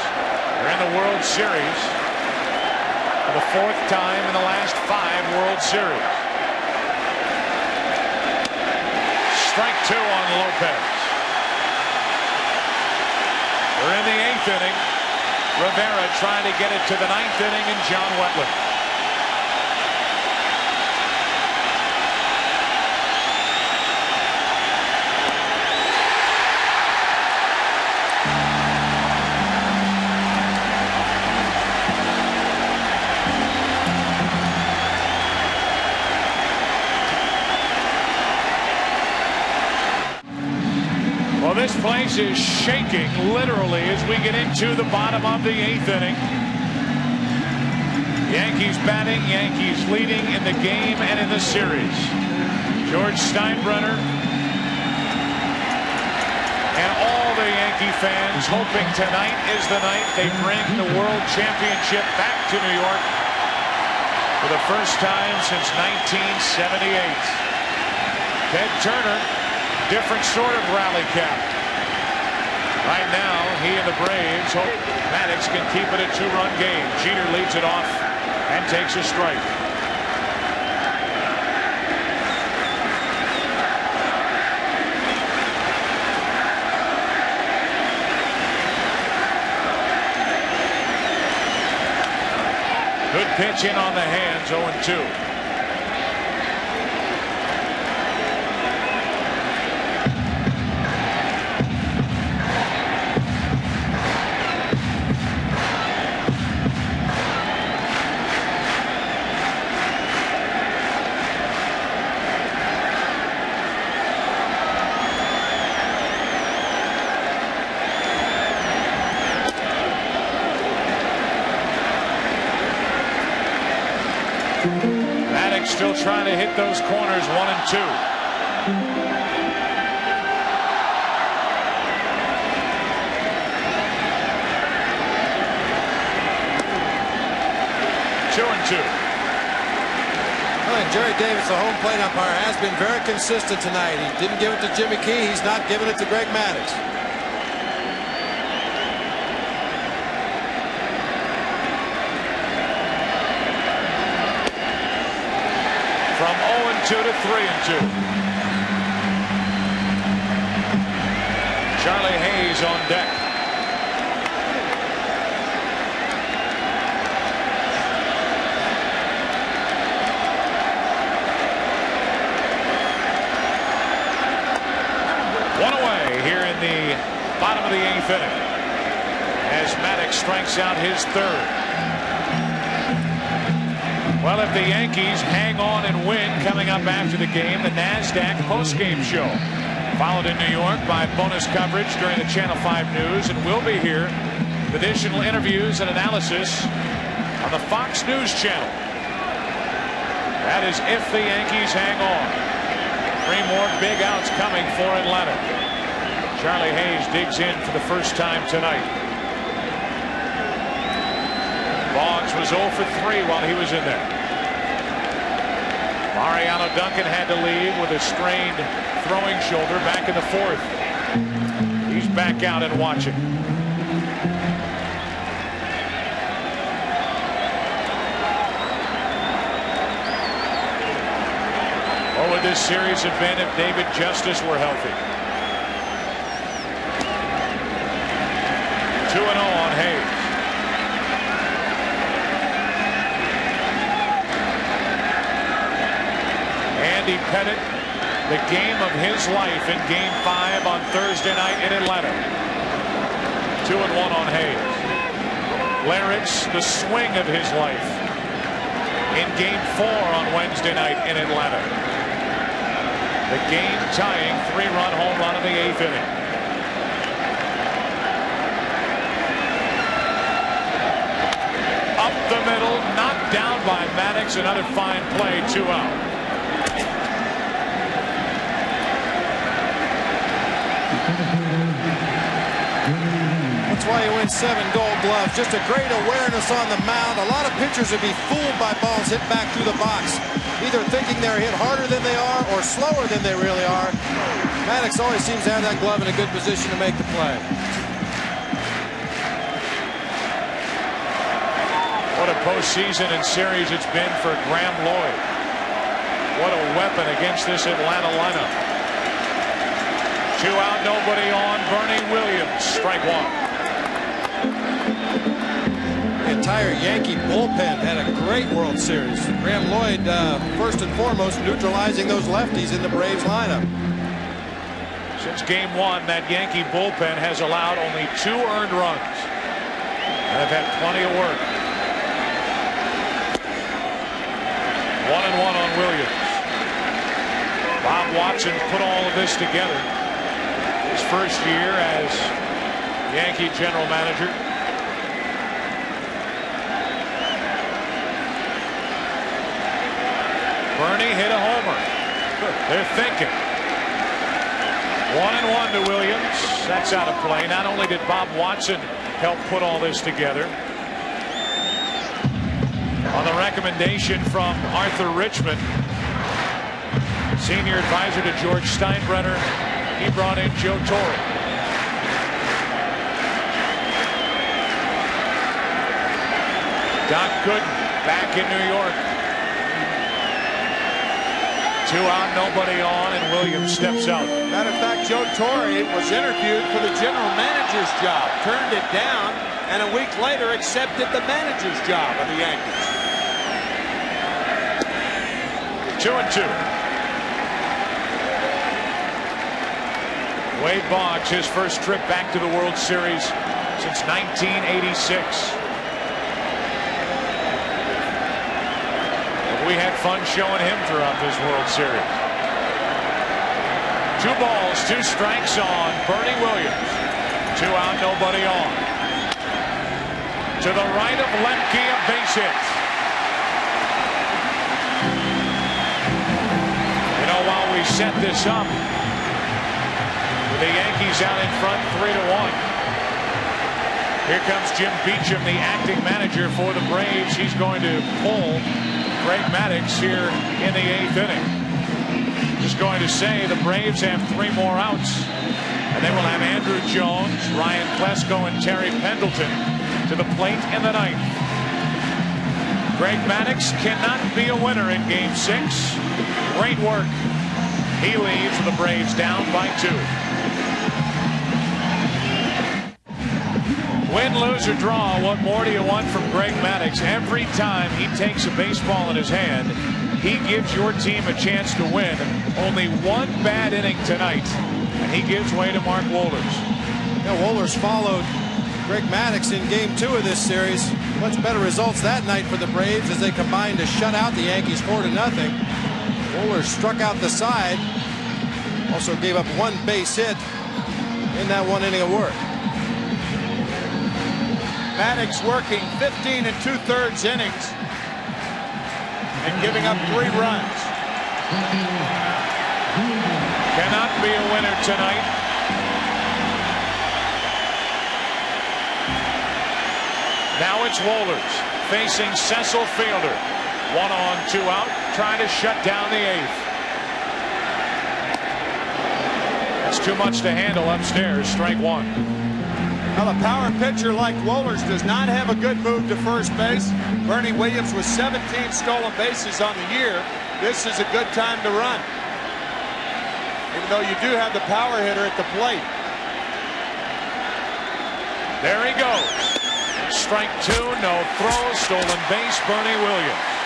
They're in the World Series for the 4th time in the last 5 World Series. Strike 2 on Lopez. We're in the 8th inning. Rivera trying to get it to the 9th inning, and John Wetland. Well, this place is shaking literally as we get into the bottom of the 8th inning. Yankees batting, Yankees leading in the game and in the series. George Steinbrenner and all the Yankee fans hoping tonight is the night they bring the World Championship back to New York for the first time since 1978. Ted Turner, different sort of rally cap. Right now, he and the Braves hope Maddux can keep it a 2-run game. Jeter leads it off and takes a strike. Good pitch in on the hands, 0-2. Maddux still trying to hit those corners, 1 and 2. 2 and 2. Well, and Jerry Davis, the home plate umpire, has been very consistent tonight. He didn't give it to Jimmy Key. He's not giving it to Greg Maddux. From 0-2 to 3-2. Charlie Hayes on deck. One away here in the bottom of the 8th inning as Maddux strikes out his 3rd. Well, if the Yankees hang on and win, coming up after the game, the NASDAQ postgame show, followed in New York by bonus coverage during the Channel 5 News, and we'll be here with additional interviews and analysis on the Fox News channel. That is if the Yankees hang on. 3 more big outs coming for Atlanta. Charlie Hayes digs in for the first time tonight. Boggs was 0 for 3 while he was in there. Mariano Duncan had to leave with a strained throwing shoulder back in the 4th. He's back out and watching. What would this series have been if David Justice were healthy? 2-0 on Hayes. Andy Pettitte, the game of his life in Game 5 on Thursday night in Atlanta. 2-1 on Hayes. Laritz's, the swing of his life in Game 4 on Wednesday night in Atlanta. The game-tying 3-run home run in the 8th inning. Up the middle, knocked down by Maddux. Another fine play, 2 out. That's why he wins 7 Gold Gloves. Just a great awareness on the mound. A lot of pitchers would be fooled by balls hit back through the box, either thinking they're hit harder than they are or slower than they really are. Maddux always seems to have that glove in a good position to make the play. What a postseason and series it's been for Graham Lloyd. What a weapon against this Atlanta lineup. 2 out, nobody on. Bernie Williams, strike 1. The entire Yankee bullpen had a great World Series. Graham Lloyd, first and foremost, neutralizing those lefties in the Braves lineup. Since Game 1, that Yankee bullpen has allowed only 2 earned runs. And have had plenty of work. 1-1 on Williams. Bob Watson put all of this together. His first year as Yankee general manager. Bernie hit a homer. They're thinking. 1-1 to Williams. That's out of play. Not only did Bob Watson help put all this together, on the recommendation from Arthur Richmond, senior advisor to George Steinbrenner, he brought in Joe Torre. Doc Gooden back in New York. 2 out, nobody on, and Williams steps out. Matter of fact, Joe Torre was interviewed for the general manager's job, turned it down, and a week later accepted the manager's job of the Yankees. 2-2. Wade Boggs, his first trip back to the World Series since 1986. We had fun showing him throughout this World Series. 2 balls, 2 strikes on Bernie Williams. 2 out, nobody on. To the right of Lemke, a base hit. You know, while we set this up, with the Yankees out in front 3-1. Here comes Jim Beecham, the acting manager for the Braves. He's going to pull Greg Maddux here in the 8th inning. Just going to say the Braves have 3 more outs, and they will have Andrew Jones, Ryan Klesko, and Terry Pendleton to the plate in the 9th. Greg Maddux cannot be a winner in Game 6. Great work. He leaves the Braves down by 2. Win, lose, or draw, what more do you want from Greg Maddux? Every time he takes a baseball in his hand, he gives your team a chance to win. Only 1 bad inning tonight, and he gives way to Mark Wohlers. Yeah, Wohlers followed Greg Maddux in Game 2 of this series. Much better results that night for the Braves as they combined to shut out the Yankees 4-0. Wohlers struck out the side, also gave up 1 base hit in that 1 inning of work. Maddux working 15 2/3 innings and giving up 3 runs. Cannot be a winner tonight. Now it's Wohlers facing Cecil Fielder. 1 on, 2 out, trying to shut down the 8th. That's too much to handle upstairs. Strike one. Now, a power pitcher like Wohlers does not have a good move to first base. Bernie Williams with 17 stolen bases on the year. This is a good time to run, even though you do have the power hitter at the plate. There he goes. Strike two, no throw, stolen base, Bernie Williams.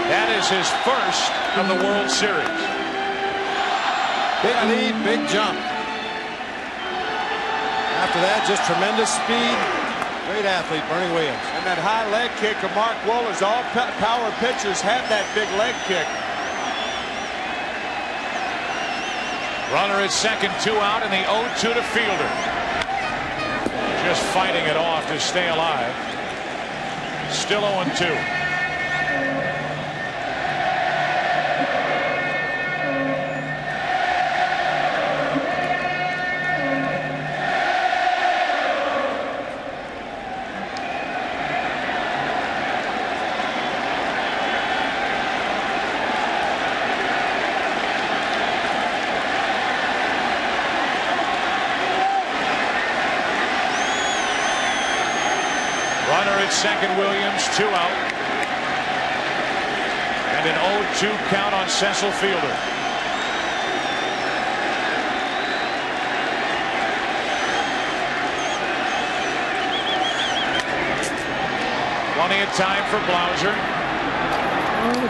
That is his first of the World Series. Big lead, big jump. After that, just tremendous speed. Great athlete, Bernie Williams. And that high leg kick of Mark Wohlers. All power pitchers have that big leg kick. Runner at second, 2 out, and the 0-2 to Fielder. Just fighting it off to stay alive. Still 0-2. Second, Williams, 2 out. And an 0-2 count on Cecil Fielder. Plenty of time for Blauser.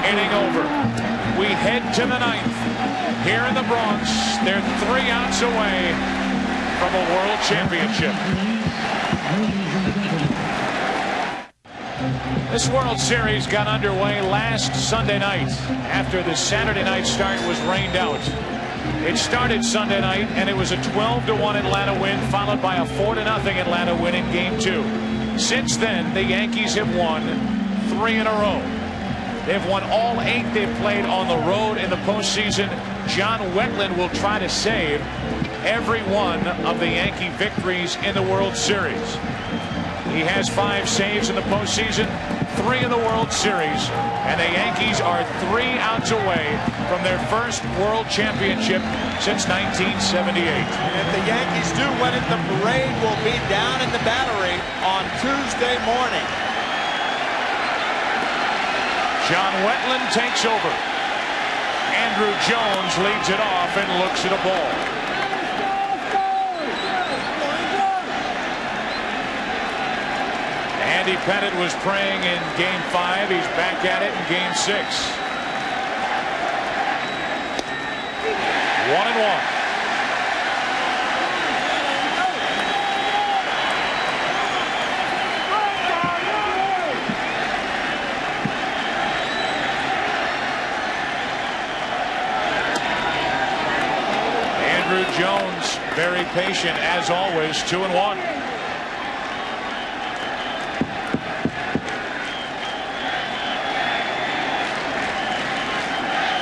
Inning over. We head to the 9th. Here in the Bronx, they're 3 outs away from a world championship. This World Series got underway last Sunday night after the Saturday night start was rained out. It started Sunday night and it was a 12-1 Atlanta win, followed by a 4-0 Atlanta win in Game 2. Since then, the Yankees have won 3 in a row. They've won all 8 they've played on the road in the postseason. John Wetland will try to save every one of the Yankee victories in the World Series. He has 5 saves in the postseason, 3 in the World Series, and the Yankees are 3 outs away from their first World Championship since 1978. And if the Yankees do win it, the parade will be down in the Battery on Tuesday morning. John Wetland takes over. Andrew Jones leads it off and looks at a ball. Andy Pettitte was praying in Game 5. He's back at it in Game 6. 1-1. Andrew Jones, very patient as always. 2-1.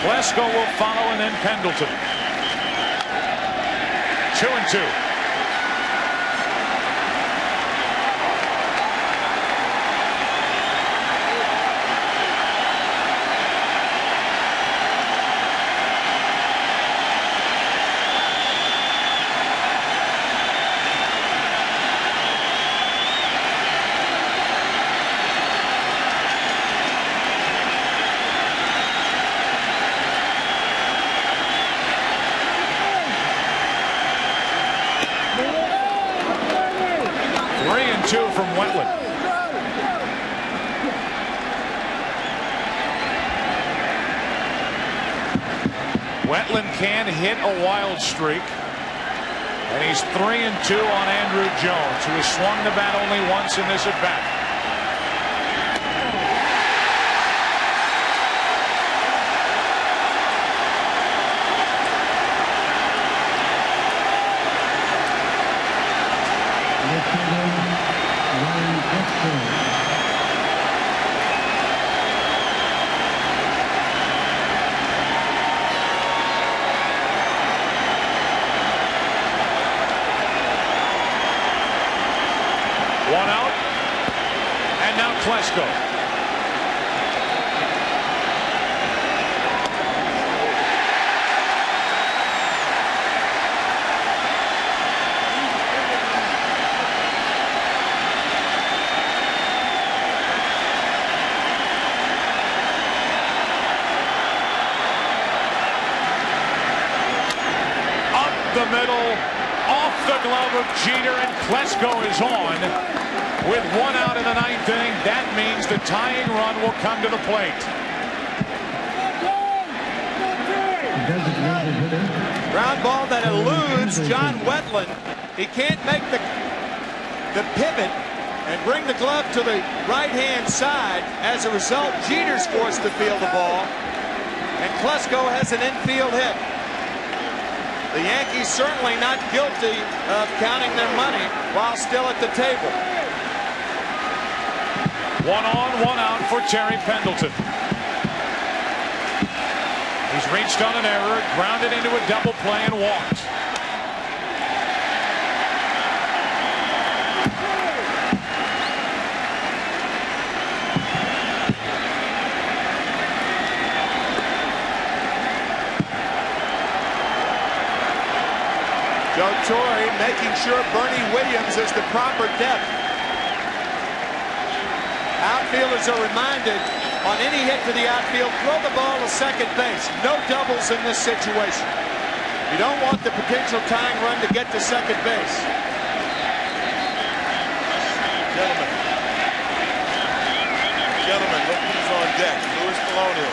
Glasgow will follow, and then Pendleton. 2-2. From Wetland. Wetland can hit a wild streak, and he's 3-2 on Andrew Jones, who has swung the bat only once in this at bat. glove of Jeter, and Klesko is on. With 1 out in the 9th inning, that means the tying run will come to the plate. Ground ball that eludes John Wetland. He can't make the pivot and bring the glove to the right-hand side. As a result, Jeter's forced to field the ball, and Klesko has an infield hit. The Yankees certainly not guilty of counting their money while still at the table. 1 on, 1 out for Terry Pendleton. He's reached on an error, grounded into a double play, and walked. Joe Torre making sure Bernie Williams is the proper depth. Outfielders are reminded, on any hit to the outfield, throw the ball to second base. No doubles in this situation. You don't want the potential tying run to get to second base. Gentlemen, look who's on deck. Louis Polonia,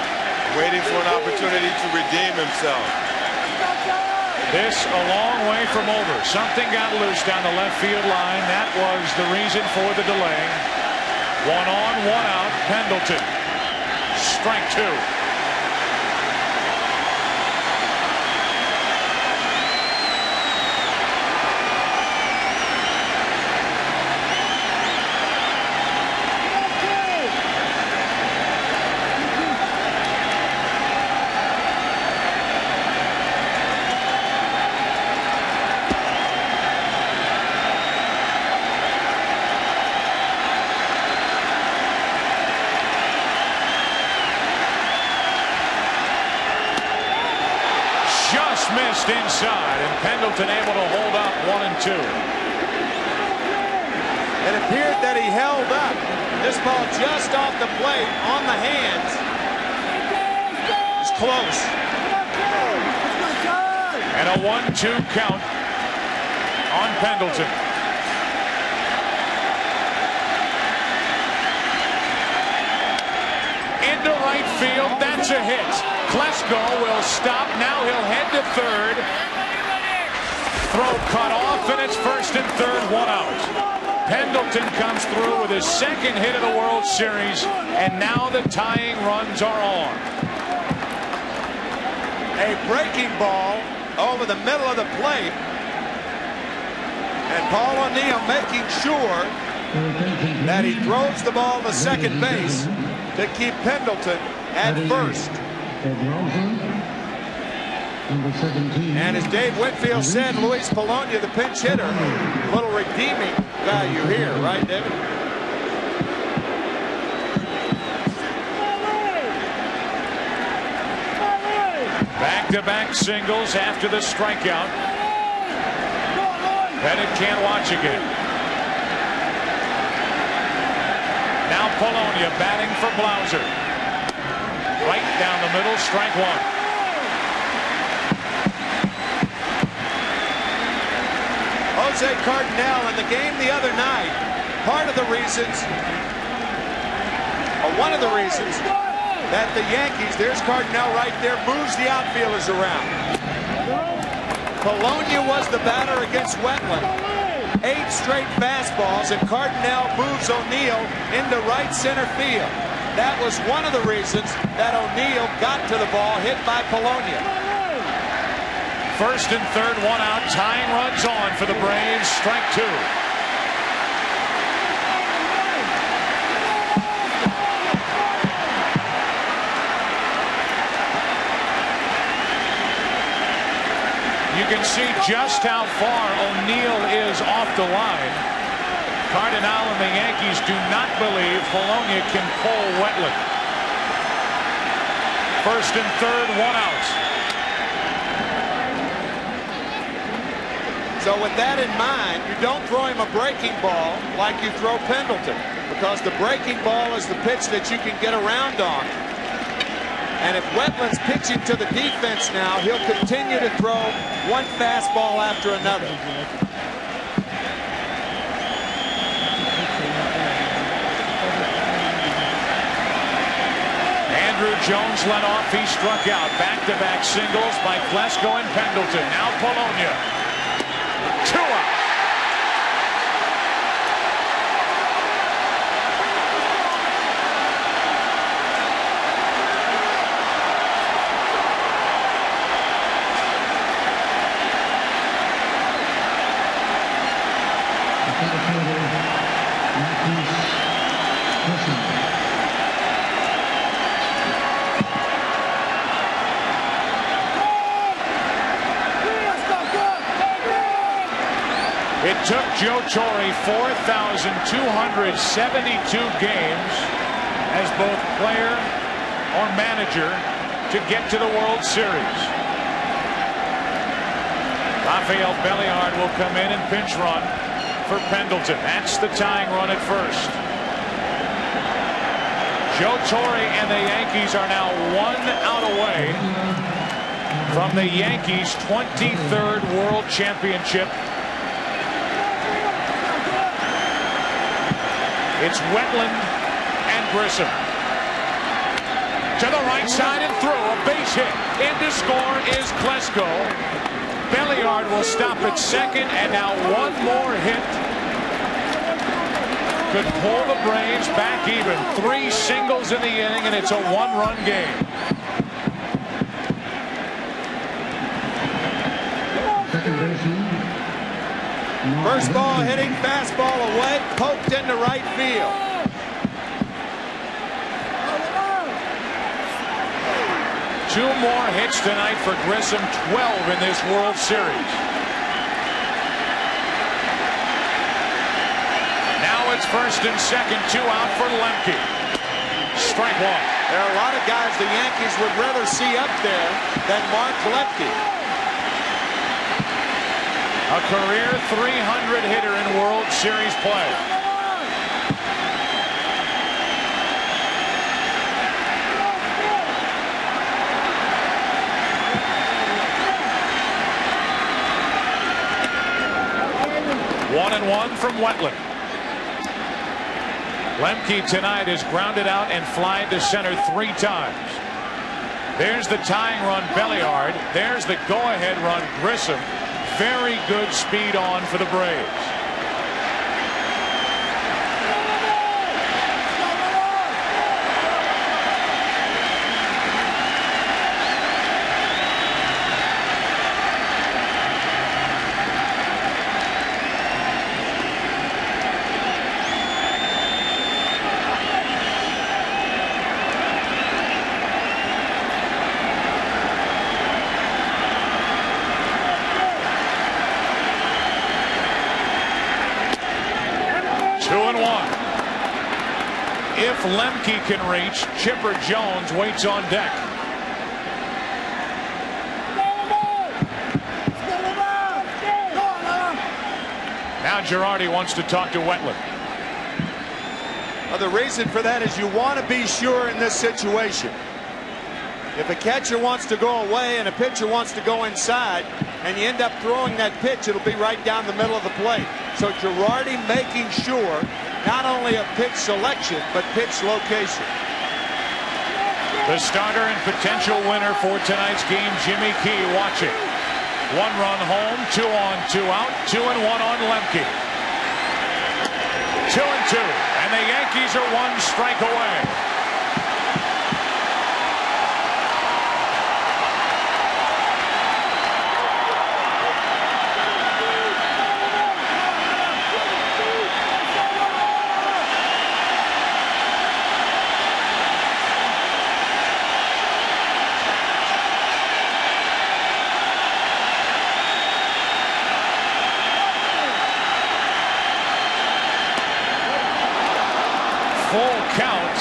waiting for an opportunity to redeem himself. This a long way from over. Something got loose down the left field line. That was the reason for the delay. 1 on, 1 out. Pendleton. Strike 2. Missed inside, and Pendleton able to hold up 1 and 2. It appeared that he held up. This ball just off the plate on the hands. It's close. And a 1-2 count on Pendleton. Into right field, that's a hit. Klesko will stop. Now he'll head to third. Throw cut off, and it's first and third, 1 out. Pendleton comes through with his 2nd hit of the World Series, and now the tying runs are on. A breaking ball over the middle of the plate, and Paul O'Neill making sure that he throws the ball to second base to keep Pendleton at first. And as Dave Whitfield said, Luis Polonia, the pinch hitter, a little redeeming value here, right, David? Back-to-back singles after the strikeout. Pettit can't watch again. Now Polonia batting for Blauser. Right down the middle, strike 1. Jose Cardinale in the game the other night, part of the reasons, or one of the reasons, that the Yankees, there's Cardinale right there, moves the outfielders around. Polonia was the batter against Wetland. 8 straight fastballs, and Cardinale moves O'Neill into right center field. That was one of the reasons that O'Neill got to the ball, hit by Polonia. First and third, 1 out. Tying runs on for the Braves. Strike 2. You can see just how far O'Neill is off the line. Cardinale and the Yankees do not believe Polonia can pull Wetland. First and third, 1 out. So with that in mind, you don't throw him a breaking ball like you throw Pendleton, because the breaking ball is the pitch that you can get around on. And if Wetland's pitching to the defense now, he'll continue to throw one fastball after another. Andrew Jones led off. He struck out. Back-to-back singles by Klesko and Pendleton. Now Polonia. 2 out. It took Joe Torre 4,272 games as both player or manager to get to the World Series. Rafael Belliard will come in and pinch run for Pendleton. That's the tying run at first. Joe Torre and the Yankees are now 1 out away from the Yankees' 23rd World Championship. It's Wetland and Grissom. To the right side and through. A base hit. In to score is Klesko. Belliard will stop at second, and now one more hit could pull the Braves back even. 3 singles in the inning, and it's a 1-run game. First ball hitting, fastball away, poked into right field. Two more hits tonight for Grissom, 12 in this World Series. Now it's first and second, 2 out for Lemke. Strike 1. There are a lot of guys the Yankees would rather see up there than Mark Lemke. A career 300 hitter in World Series play. One and one from Wetland. Lemke tonight is grounded out and flied to center 3 times. There's the tying run, Belliard. There's the go-ahead run, Grissom. Very good speed on for the Braves. If Lemke can reach, Chipper Jones waits on deck. Now Girardi wants to talk to Wetland. Well, the reason for that is you want to be sure in this situation. If a catcher wants to go away and a pitcher wants to go inside, and you end up throwing that pitch, it'll be right down the middle of the plate. So Girardi making sure not only of pitch selection, but pitch location. The starter and potential winner for tonight's game, Jimmy Key, watching. 1 run home, 2 on, 2 out, 2 and 1 on Lemke. 2 and 2, and the Yankees are 1 strike away. Full count,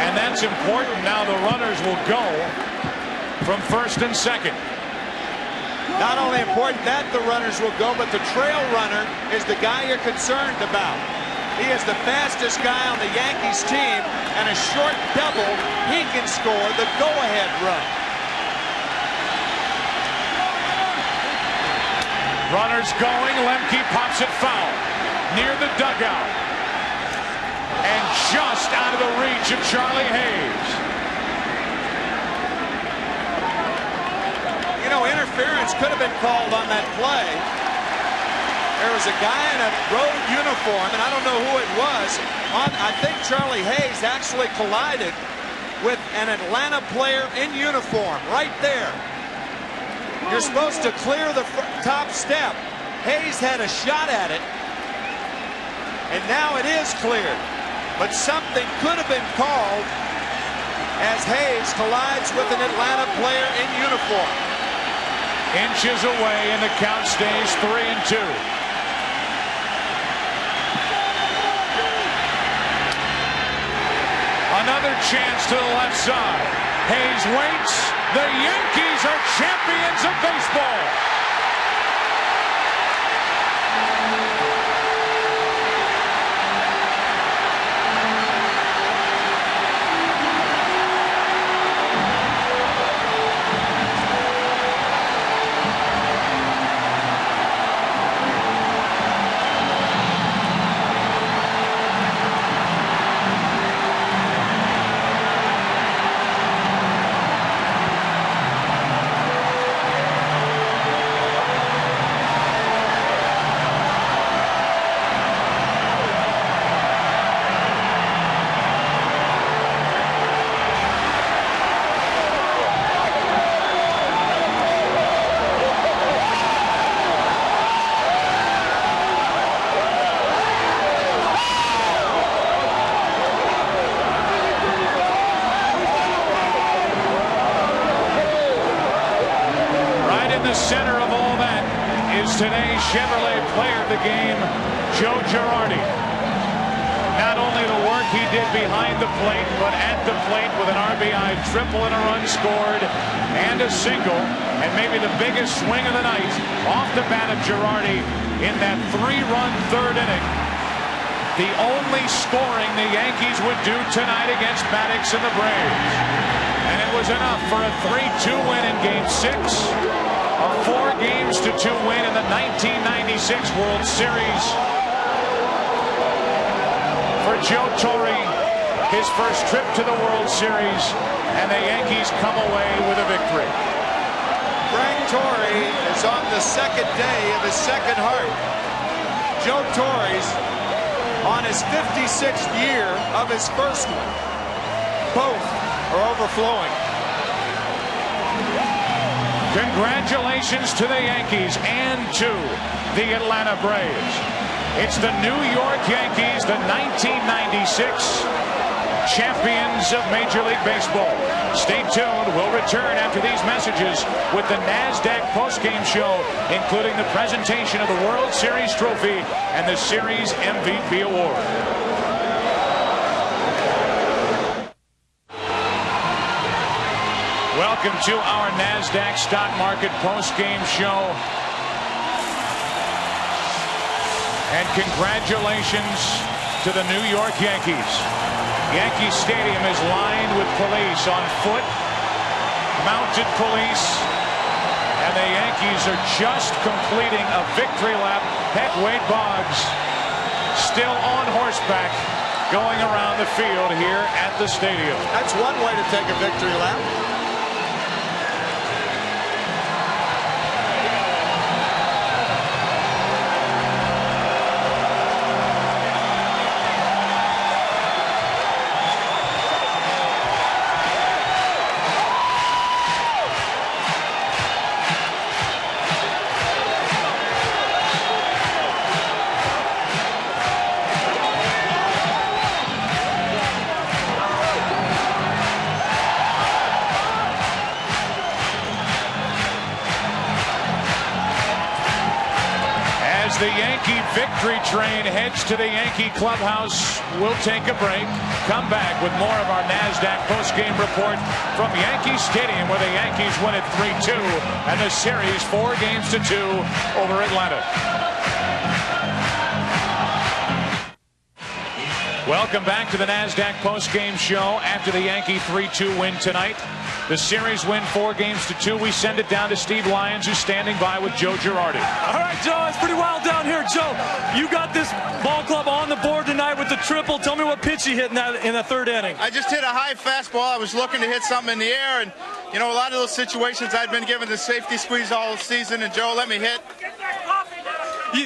and that's important. Now the runners will go from first and second. Not only important that the runners will go, but the trail runner is the guy you're concerned about. He is the fastest guy on the Yankees team, and a short double, he can score the go-ahead run. Runners going, Lemke pops it foul near the dugout. And just out of the reach of Charlie Hayes. interference could have been called on that play. There was a guy in a road uniform, and I don't know who it was. I think Charlie Hayes actually collided with an Atlanta player in uniform right there. You're supposed to clear the top step. Hayes had a shot at it, and now it is cleared. But something could have been called as Hayes collides with an Atlanta player in uniform. Inches away, and the count stays 3-2. Another chance to the left side. Hayes waits. The Yankees are champions of baseball. Center of all that is today's Chevrolet player of the game, Joe Girardi. Not only the work he did behind the plate, but at the plate with an RBI triple and a run scored and a single, and maybe the biggest swing of the night off the bat of Girardi in that 3-run third inning. The only scoring the Yankees would do tonight against Maddux and the Braves. And it was enough for a 3-2 win in Game 6. A 4-2 win in the 1996 World Series for Joe Torre, his first trip to the World Series, and the Yankees come away with a victory. Greg Torre is on the second day of his second heart. Joe Torre's on his 56th year of his first one. Both are overflowing. Congratulations to the Yankees and to the Atlanta Braves. It's the New York Yankees, the 1996 champions of Major League Baseball. Stay tuned. We'll return after these messages with the NASDAQ postgame show, including the presentation of the World Series trophy and the Series MVP award. Welcome to our NASDAQ stock market post-game show. And congratulations to the New York Yankees. Yankee Stadium is lined with police on foot, mounted police, and the Yankees are just completing a victory lap. Heck, Wade Boggs still on horseback going around the field here at the stadium. That's one way to take a victory lap. The Yankee victory train heads to the Yankee clubhouse. We'll take a break. Come back with more of our NASDAQ postgame report from Yankee Stadium, where the Yankees win it 3-2 and the series 4-2 over Atlanta. Welcome back to the NASDAQ postgame show after the Yankee 3-2 win tonight. The series win 4-2. We send it down to Steve Lyons, who's standing by with Joe Girardi. All right, Joe, it's pretty wild down here. Joe, you got this ball club on the board tonight with the triple. Tell me what pitch you hit in the third inning. I just hit a high fastball. I was looking to hit something in the air, and, you know, a lot of those situations I'd been given the safety squeeze all season, and Joe let me hit.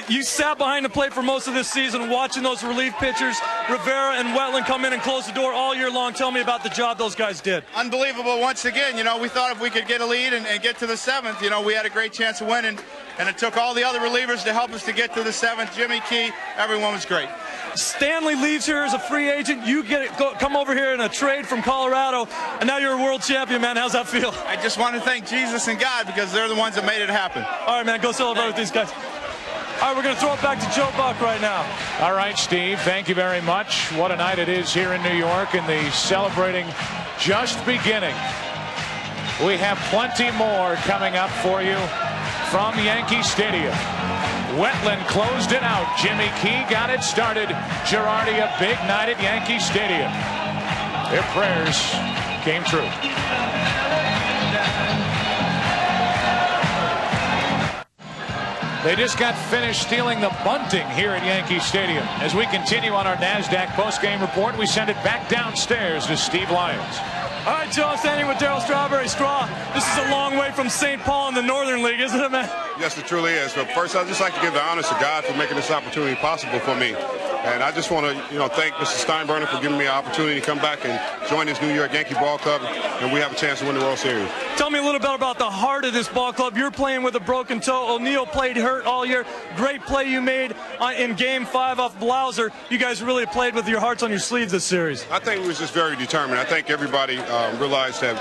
You sat behind the plate for most of this season watching those relief pitchers, Rivera and Wetland, come in and close the door all year long. Tell me about the job those guys did. Unbelievable once again. You know, we thought if we could get a lead and get to the 7th, you know, we had a great chance of winning. And it took all the other relievers to help us to get to the 7th. Jimmy Key, everyone was great. Stanley leaves here as a free agent. You come over here in a trade from Colorado, and now you're a world champion, man. How's that feel? I just want to thank Jesus and God because they're the ones that made it happen. All right, man, go celebrate with these guys. All right, we're going to throw it back to Joe Buck right now. All right, Steve, thank you very much. What a night it is here in New York, and the celebrating just beginning. We have plenty more coming up for you from Yankee Stadium. Wetland closed it out. Jimmy Key got it started. Girardi, a big night at Yankee Stadium. Their prayers came true. They just got finished stealing the bunting here at Yankee Stadium. As we continue on our NASDAQ postgame report, we send it back downstairs to Steve Lyons. All right, Joe, I'm standing with Darryl Strawberry. Straw, this is a long way from St. Paul in the Northern League, isn't it, man? Yes, it truly is. But first, I'd just like to give the honors to God for making this opportunity possible for me. And I just want to, thank Mr. Steinbrenner for giving me an opportunity to come back and join this New York Yankee ball club, and we have a chance to win the World Series. Tell me a little bit about the heart of this ball club. You're playing with a broken toe. O'Neill played hurt all year. Great play you made in Game 5 off Blauser. You guys really played with your hearts on your sleeves this series. I think we was just very determined. I think everybody realized that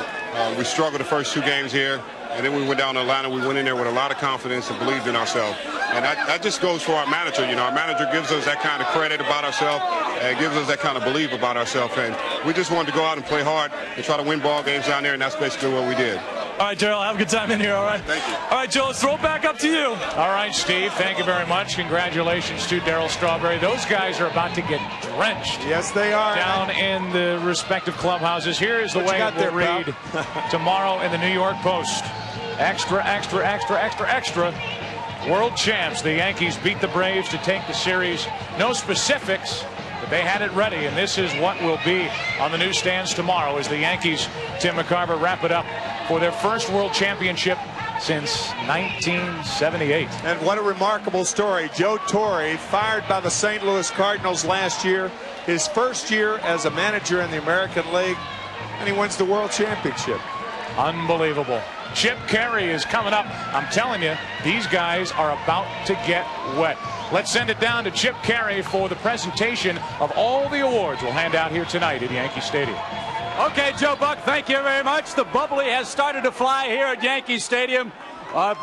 we struggled the first 2 games here. And then we went down to Atlanta. We went in there with a lot of confidence and believed in ourselves. And that just goes for our manager. Our manager gives us that kind of credit about ourselves and gives us that kind of belief about ourselves. And we just wanted to go out and play hard and try to win ball games down there, and that's basically what we did. All right, Darryl, have a good time in here, all right? Thank you. All right, Joe, let's throw it back up to you. All right, Steve, thank you very much. Congratulations to Darryl Strawberry. Those guys are about to get drenched. Yes, they are. Down in the respective clubhouses. Here is the way it will read tomorrow in the New York Post. Extra, extra, extra, extra, extra. World champs. The Yankees beat the Braves to take the series. No specifics, but they had it ready, and this is what will be on the newsstands tomorrow as the Yankees, Tim McCarver, wrap it up for their first World Championship since 1978. And what a remarkable story. Joe Torre, fired by the St. Louis Cardinals last year, his first year as a manager in the American League, and he wins the World Championship. Unbelievable. Chip Carey is coming up. I'm telling you, these guys are about to get wet. Let's send it down to Chip Carey for the presentation of all the awards we'll hand out here tonight at Yankee Stadium. Okay, Joe Buck, thank you very much. The bubbly has started to fly here at Yankee Stadium.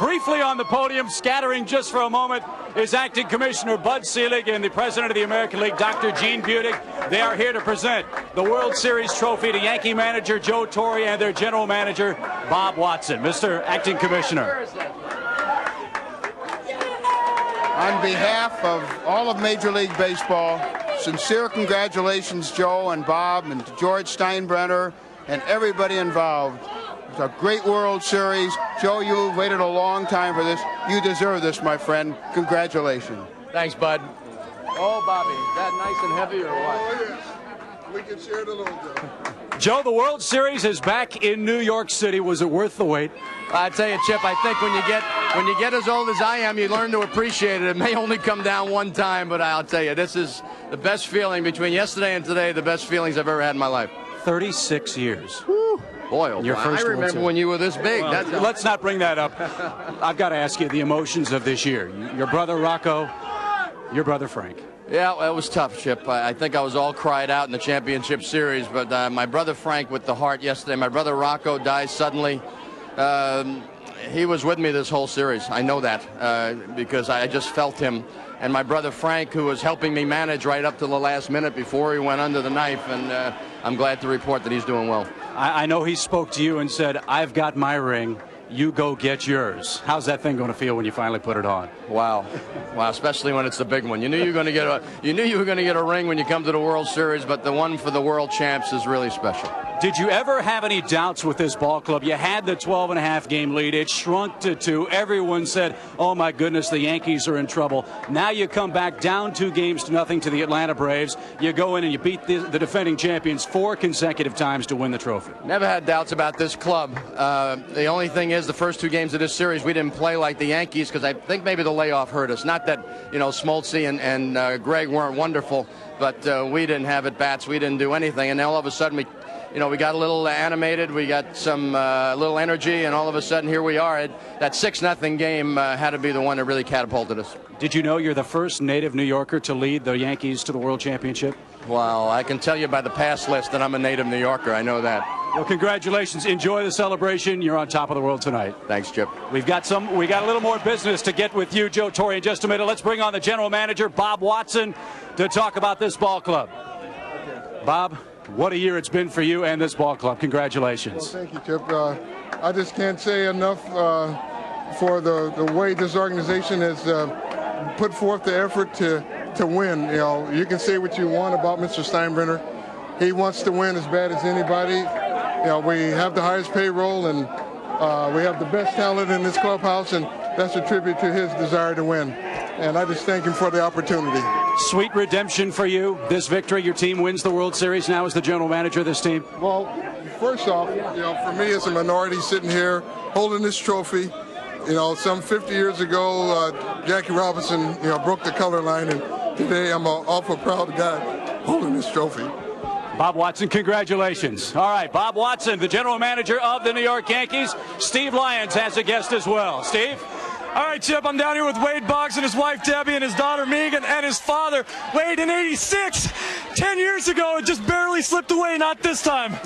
Briefly on the podium, scattering just for a moment, is Acting Commissioner Bud Selig and the President of the American League, Dr. Gene Budig. They are here to present the World Series trophy to Yankee manager Joe Torre and their general manager, Bob Watson. Mr. Acting Commissioner. On behalf of all of Major League Baseball, sincere congratulations, Joe and Bob, and to George Steinbrenner and everybody involved. It's a great World Series. Joe, you've waited a long time for this. You deserve this, my friend. Congratulations. Thanks, Bud. Oh, Bobby, is that nice and heavy or what? Oh, yes. We can share it a little, Joe. Joe, the World Series is back in New York City. Was it worth the wait? I tell you, Chip, I think when you get as old as I am, you learn to appreciate it. It may only come down one time, but I'll tell you, this is the best feeling between yesterday and today, the best feelings I've ever had in my life. 36 years. Woo. Boy, oh, Your boy. first I remember when you were this big. Well, let's not bring that up. I've got to ask you the emotions of this year. Your brother Rocco, your brother Frank. Yeah, it was tough, Chip. I think I was all cried out in the championship series, but my brother Frank with the heart yesterday. My brother Rocco died suddenly. He was with me this whole series. I know that because I just felt him. And my brother Frank, who was helping me manage right up to the last minute before he went under the knife, and I'm glad to report that he's doing well. I know he spoke to you and said, I've got my ring. you go get yours. How's that thing going to feel when you finally put it on? Wow, especially when it's the big one. You knew you were going to get a ring when you come to the World Series, but the one for the world champs is really special. Did you ever have any doubts with this ball club? You had the 12.5 game lead. It shrunk to 2. Everyone said, oh, my goodness, the Yankees are in trouble. Now you come back down 2-0 to the Atlanta Braves. You go in and you beat the defending champions 4 consecutive times to win the trophy. Never had doubts about this club. The only thing is the first 2 games of this series, we didn't play like the Yankees because I think maybe the layoff hurt us. Not that, Smoltzy and Greg weren't wonderful, but we didn't have at-bats. We didn't do anything. And then all of a sudden we got a little animated, we got some little energy, and all of a sudden here we are. That 6-0 game had to be the one that really catapulted us. Did you know you're the first native New Yorker to lead the Yankees to the World Championship? Well, I can tell you by the pass list that I'm a native New Yorker. I know that. Well, congratulations. Enjoy the celebration. You're on top of the world tonight. Thanks, Chip. We got a little more business to get with you, Joe Torre, in just a minute. Let's bring on the general manager, Bob Watson, to talk about this ball club. Bob, what a year it's been for you and this ball club. Congratulations. Well, thank you, Chip. I just can't say enough for the way this organization has put forth the effort to win. You can say what you want about Mr. Steinbrenner. He wants to win as bad as anybody. We have the highest payroll, and we have the best talent in this clubhouse, and that's a tribute to his desire to win. And I just thank him for the opportunity. Sweet redemption for you. This victory, your team wins the World Series now as the general manager of this team. Well, first off, for me as a minority sitting here holding this trophy, some 50 years ago, Jackie Robinson, broke the color line, and today I'm an awful proud guy holding this trophy. Bob Watson, congratulations. All right, Bob Watson, the general manager of the New York Yankees. Steve Lyons has a guest as well. Steve? All right, Chip, I'm down here with Wade Boggs and his wife Debbie and his daughter Megan and his father Wade in '86. 10 years ago, it just barely slipped away, not this time.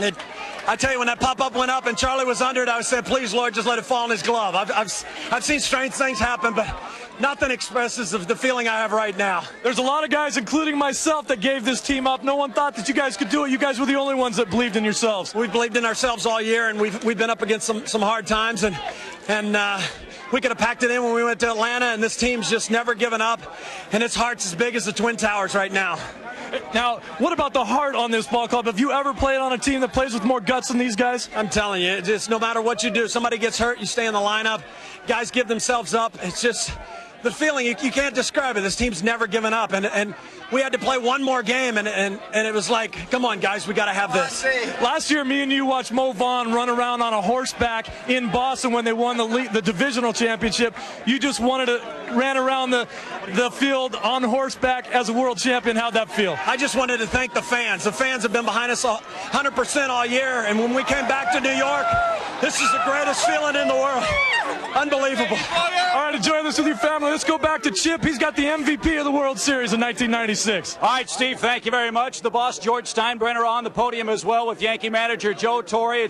I tell you, when that pop-up went up and Charlie was under it, I said, please, Lord, just let it fall in his glove. I've seen strange things happen, but nothing expresses the feeling I have right now. There's a lot of guys, including myself, that gave this team up. No one thought that you guys could do it. You guys were the only ones that believed in yourselves. We believed in ourselves all year, and we've been up against some hard times, and we could have packed it in when we went to Atlanta, and this team's just never given up, and its heart's as big as the Twin Towers right now. Now, what about the heart on this ball club? Have you ever played on a team that plays with more guts than these guys? I'm telling you, just no matter what you do, somebody gets hurt, you stay in the lineup, guys give themselves up. It's just the feeling, you can't describe it. This team's never given up, and we had to play one more game, and it was like, come on, guys, we got to have this. Last year, me and you watched Mo Vaughn run around on a horseback in Boston when they won the divisional championship. You just ran around the field on horseback as a world champion. How'd that feel? I just wanted to thank the fans. The fans have been behind us 100% all year, and when we came back to New York, this is the greatest feeling in the world. Unbelievable. All right, enjoy this with your family. Let's go back to Chip. He's got the MVP of the World Series in 1996. All right, Steve, thank you very much. The boss, George Steinbrenner, on the podium as well with Yankee manager Joe Torre.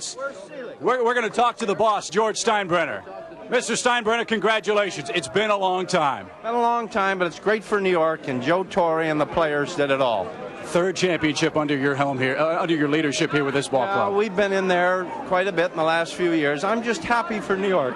We're going to talk to the boss, George Steinbrenner. Mr. Steinbrenner, congratulations. It's been a long time. Been a long time, but it's great for New York, and Joe Torre and the players did it all. Third championship under your helm here, under your leadership here with this ball club. We've been in there quite a bit in the last few years. I'm just happy for New York.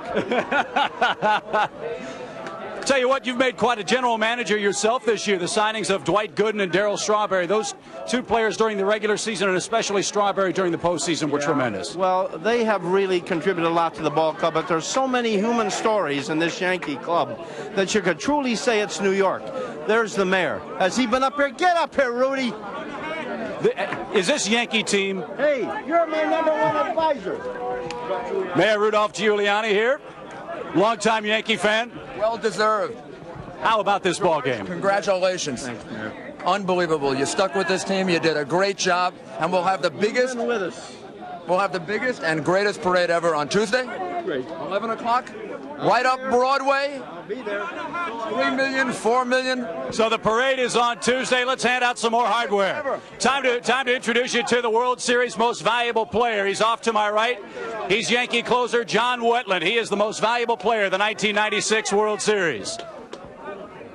Tell you what, you've made quite a general manager yourself this year. The signings of Dwight Gooden and Darryl Strawberry, those two players during the regular season, and especially Strawberry during the postseason, were tremendous. Well, they have really contributed a lot to the ball club, but there's so many human stories in this Yankee club that you could truly say it's New York. There's the mayor. Has he been up here? Get up here, Rudy. Is this Yankee team? Hey, you're my #1 advisor. Mayor Rudolph Giuliani here. Longtime Yankee fan. Well deserved. How about this ball game? Congratulations. Thanks, Mayor. Unbelievable. You stuck with this team. You did a great job, and we'll have the biggest. With us. We'll have the biggest and greatest parade ever on Tuesday. Great. 11 o'clock. Right up Broadway. I'll be there. 3 million, 4 million. So the parade is on Tuesday. Let's hand out some more hardware. Time to introduce you to the World Series most valuable player. He's off to my right. He's Yankee closer John Wetland. He is the most valuable player of the 1996 World Series.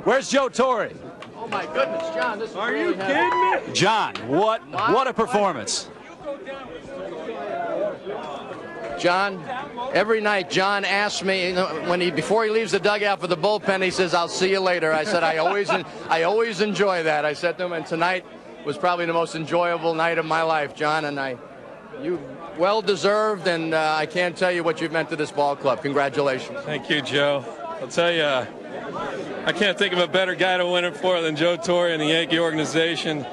Where's Joe Torre? Oh my goodness, John! This is Are you kidding me? John, what a performance! John, every night John asks me, before he leaves the dugout for the bullpen, he says, "I'll see you later." I said, I always enjoy that. I said to him, and tonight was probably the most enjoyable night of my life, John, and you well deserved, and I can't tell you what you've meant to this ball club. Congratulations. Thank you, Joe. I'll tell you, I can't think of a better guy to win it for than Joe Torre and the Yankee organization.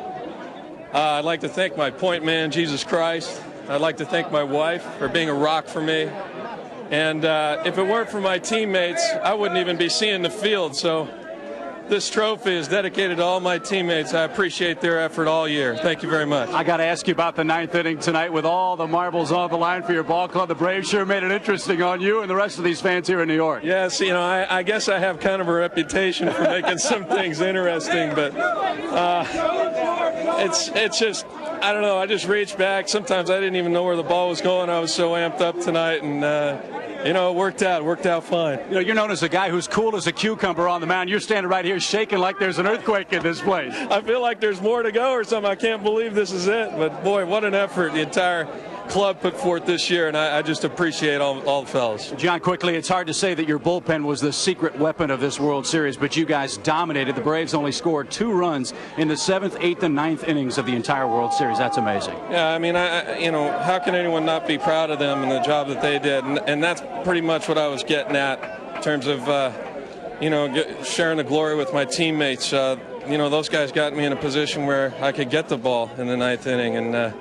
I'd like to thank my point man, Jesus Christ. I'd like to thank my wife for being a rock for me. And if it weren't for my teammates, I wouldn't even be seeing the field. So this trophy is dedicated to all my teammates. I appreciate their effort all year. Thank you very much. I got to ask you about the ninth inning tonight with all the marbles on the line for your ball club. The Braves sure made it interesting on you and the rest of these fans here in New York. Yes, I guess I have kind of a reputation for making some things interesting, but it's just, I don't know, I just reached back. Sometimes I didn't even know where the ball was going. I was so amped up tonight, and it worked out fine. You're known as a guy who's cool as a cucumber on the mound. You're standing right here shaking like there's an earthquake in this place. I feel like there's more to go or something. I can't believe this is it. But, boy, what an effort the entire club put forth this year, and I just appreciate all the fellas. John, quickly, it's hard to say that your bullpen was the secret weapon of this World Series, but you guys dominated. The Braves only scored 2 runs in the 7th, 8th, and 9th innings of the entire World Series. That's amazing. Yeah, I mean, how can anyone not be proud of them and the job that they did? And that's pretty much what I was getting at in terms of, sharing the glory with my teammates. Those guys got me in a position where I could get the ball in the 9th inning, and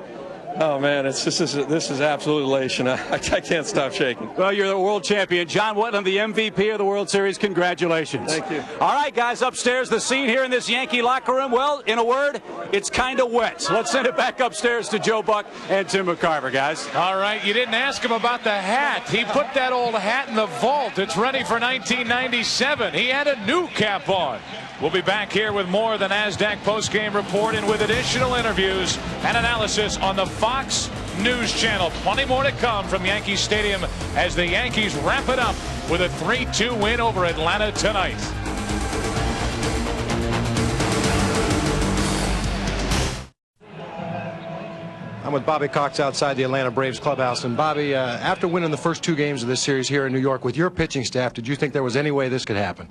oh, man, this is absolute elation. I can't stop shaking. Well, you're the world champion. John Wetland, the MVP of the World Series. Congratulations. Thank you. All right, guys, upstairs, the scene here in this Yankee locker room, well, in a word, it's kind of wet. So let's send it back upstairs to Joe Buck and Tim McCarver, guys. All right, you didn't ask him about the hat. He put that old hat in the vault. It's ready for 1997. He had a new cap on. We'll be back here with more of the NASDAQ postgame report and with additional interviews and analysis on the Fox News Channel. Plenty more to come from Yankee Stadium as the Yankees wrap it up with a 3-2 win over Atlanta tonight. I'm with Bobby Cox outside the Atlanta Braves clubhouse. And Bobby, after winning the first 2 games of this series here in New York with your pitching staff, did you think there was any way this could happen?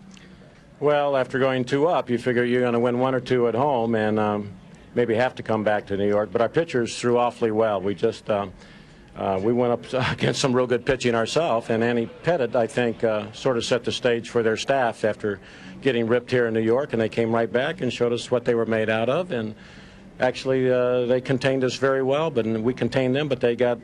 Well, after going 2 up, you figure you're going to win 1 or 2 at home and maybe have to come back to New York. But our pitchers threw awfully well. We just we went up against some real good pitching ourselves, and Annie Pettit, I think, sort of set the stage for their staff after getting ripped here in New York, and they came right back and showed us what they were made out of. And actually, they contained us very well, but we contained them. But they got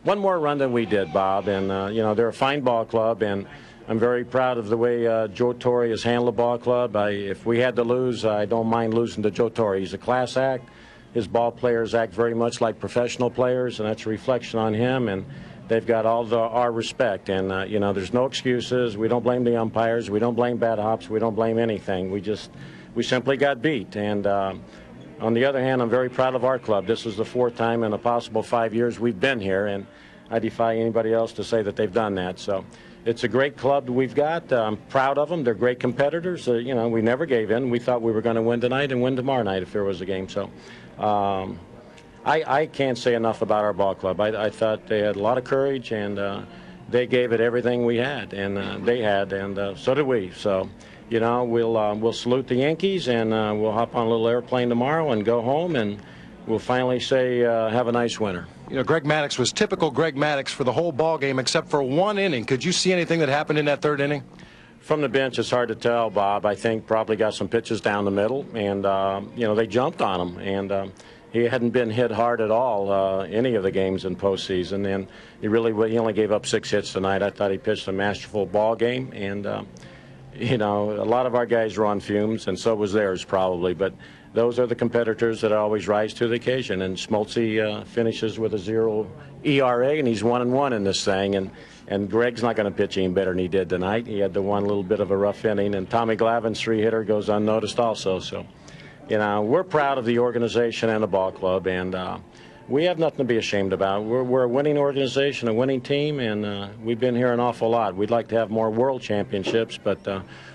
1 more run than we did, Bob. And they're a fine ball club, and I'm very proud of the way Joe Torre has handled the ball club. If we had to lose, I don't mind losing to Joe Torre. He's a class act. His ball players act very much like professional players, and that's a reflection on him. And they've got all our respect. And, there's no excuses. We don't blame the umpires. We don't blame bad hops. We don't blame anything. We simply got beat. And on the other hand, I'm very proud of our club. This is the 4th time in a possible 5 years we've been here, and I defy anybody else to say that they've done that. So it's a great club we've got. I'm proud of them. They're great competitors. We never gave in. We thought we were going to win tonight and win tomorrow night if there was a game. So I can't say enough about our ball club. I thought they had a lot of courage, and they gave it everything we had, and they had, and so did we. So, we'll salute the Yankees, and we'll hop on a little airplane tomorrow and go home, and we'll finally say have a nice winter. Greg Maddux was typical Greg Maddux for the whole ball game except for 1 inning. Could you see anything that happened in that 3rd inning? From the bench, it's hard to tell, Bob. I think probably got some pitches down the middle, and, they jumped on him. And he hadn't been hit hard at all any of the games in postseason. And he only gave up 6 hits tonight. I thought he pitched a masterful ball game. And, a lot of our guys were on fumes, and so was theirs probably. But those are the competitors that always rise to the occasion. And Smoltzy finishes with a 0 ERA, and he's 1-1 in this thing. And Greg's not going to pitch any better than he did tonight. He had the one little bit of a rough inning, and Tommy Glavine's 3-hitter goes unnoticed also. So, we're proud of the organization and the ball club, and we have nothing to be ashamed about. We're a winning organization, a winning team, and we've been here an awful lot. We'd like to have more world championships, but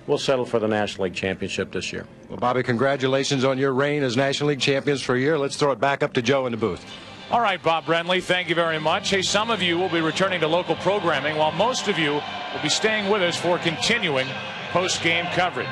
we'll settle for the National League Championship this year. Well, Bobby, congratulations on your reign as National League champions for a year. Let's throw it back up to Joe in the booth. All right, Bob Brenly, thank you very much. Hey, some of you will be returning to local programming, while most of you will be staying with us for continuing post-game coverage.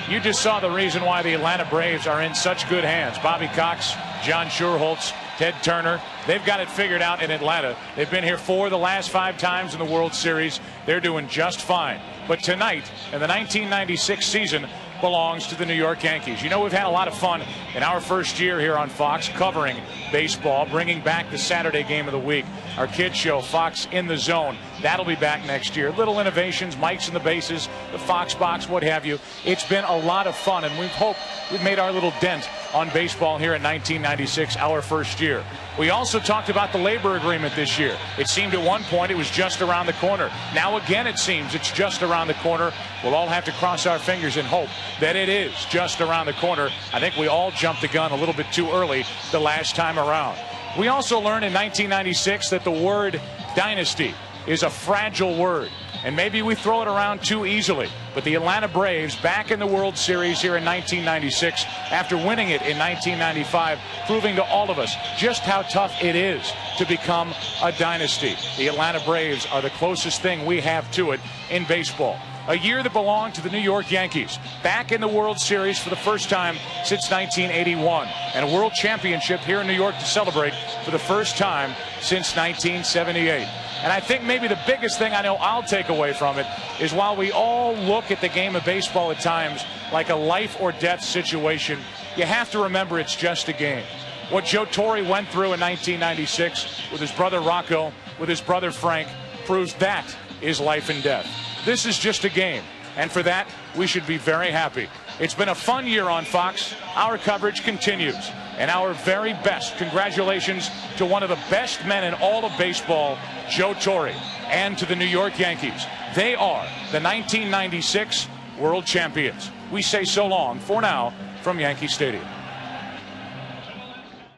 You just saw the reason why the Atlanta Braves are in such good hands. Bobby Cox, John Schuerholz, Ted Turner, they've got it figured out in Atlanta. They've been here 4 of the last 5 times in the World Series. They're doing just fine. But tonight, in the 1996 season, belongs to the New York Yankees. You know, we've had a lot of fun in our first year here on Fox covering baseball, bringing back the Saturday game of the week. Our kids show, Fox in the Zone, that'll be back next year. Little innovations, mics in the bases, the Fox box, what have you. It's been a lot of fun, and we hope we've made our little dent on baseball here in 1996, our first year. We also talked about the labor agreement this year. It seemed at one point it was just around the corner. Now again it seems it's just around the corner. We'll all have to cross our fingers and hope that it is just around the corner. I think we all jumped the gun a little bit too early the last time around. We also learned in 1996 that the word dynasty is a fragile word, and maybe we throw it around too easily. But the Atlanta Braves, back in the World Series here in 1996, after winning it in 1995, proving to all of us just how tough it is to become a dynasty. The Atlanta Braves are the closest thing we have to it in baseball. A year that belonged to the New York Yankees, back in the World Series for the first time since 1981, and a World Championship here in New York to celebrate for the first time since 1978. And I think maybe the biggest thing I know I'll take away from it is, while we all look at the game of baseball at times like a life or death situation, you have to remember it's just a game. What Joe Torre went through in 1996 with his brother Rocco, with his brother Frank, proves that is life and death. This is just a game, and for that, we should be very happy. It's been a fun year on Fox. Our coverage continues, and our very best congratulations to one of the best men in all of baseball, Joe Torre, and to the New York Yankees. They are the 1996 World Champions. We say so long for now from Yankee Stadium.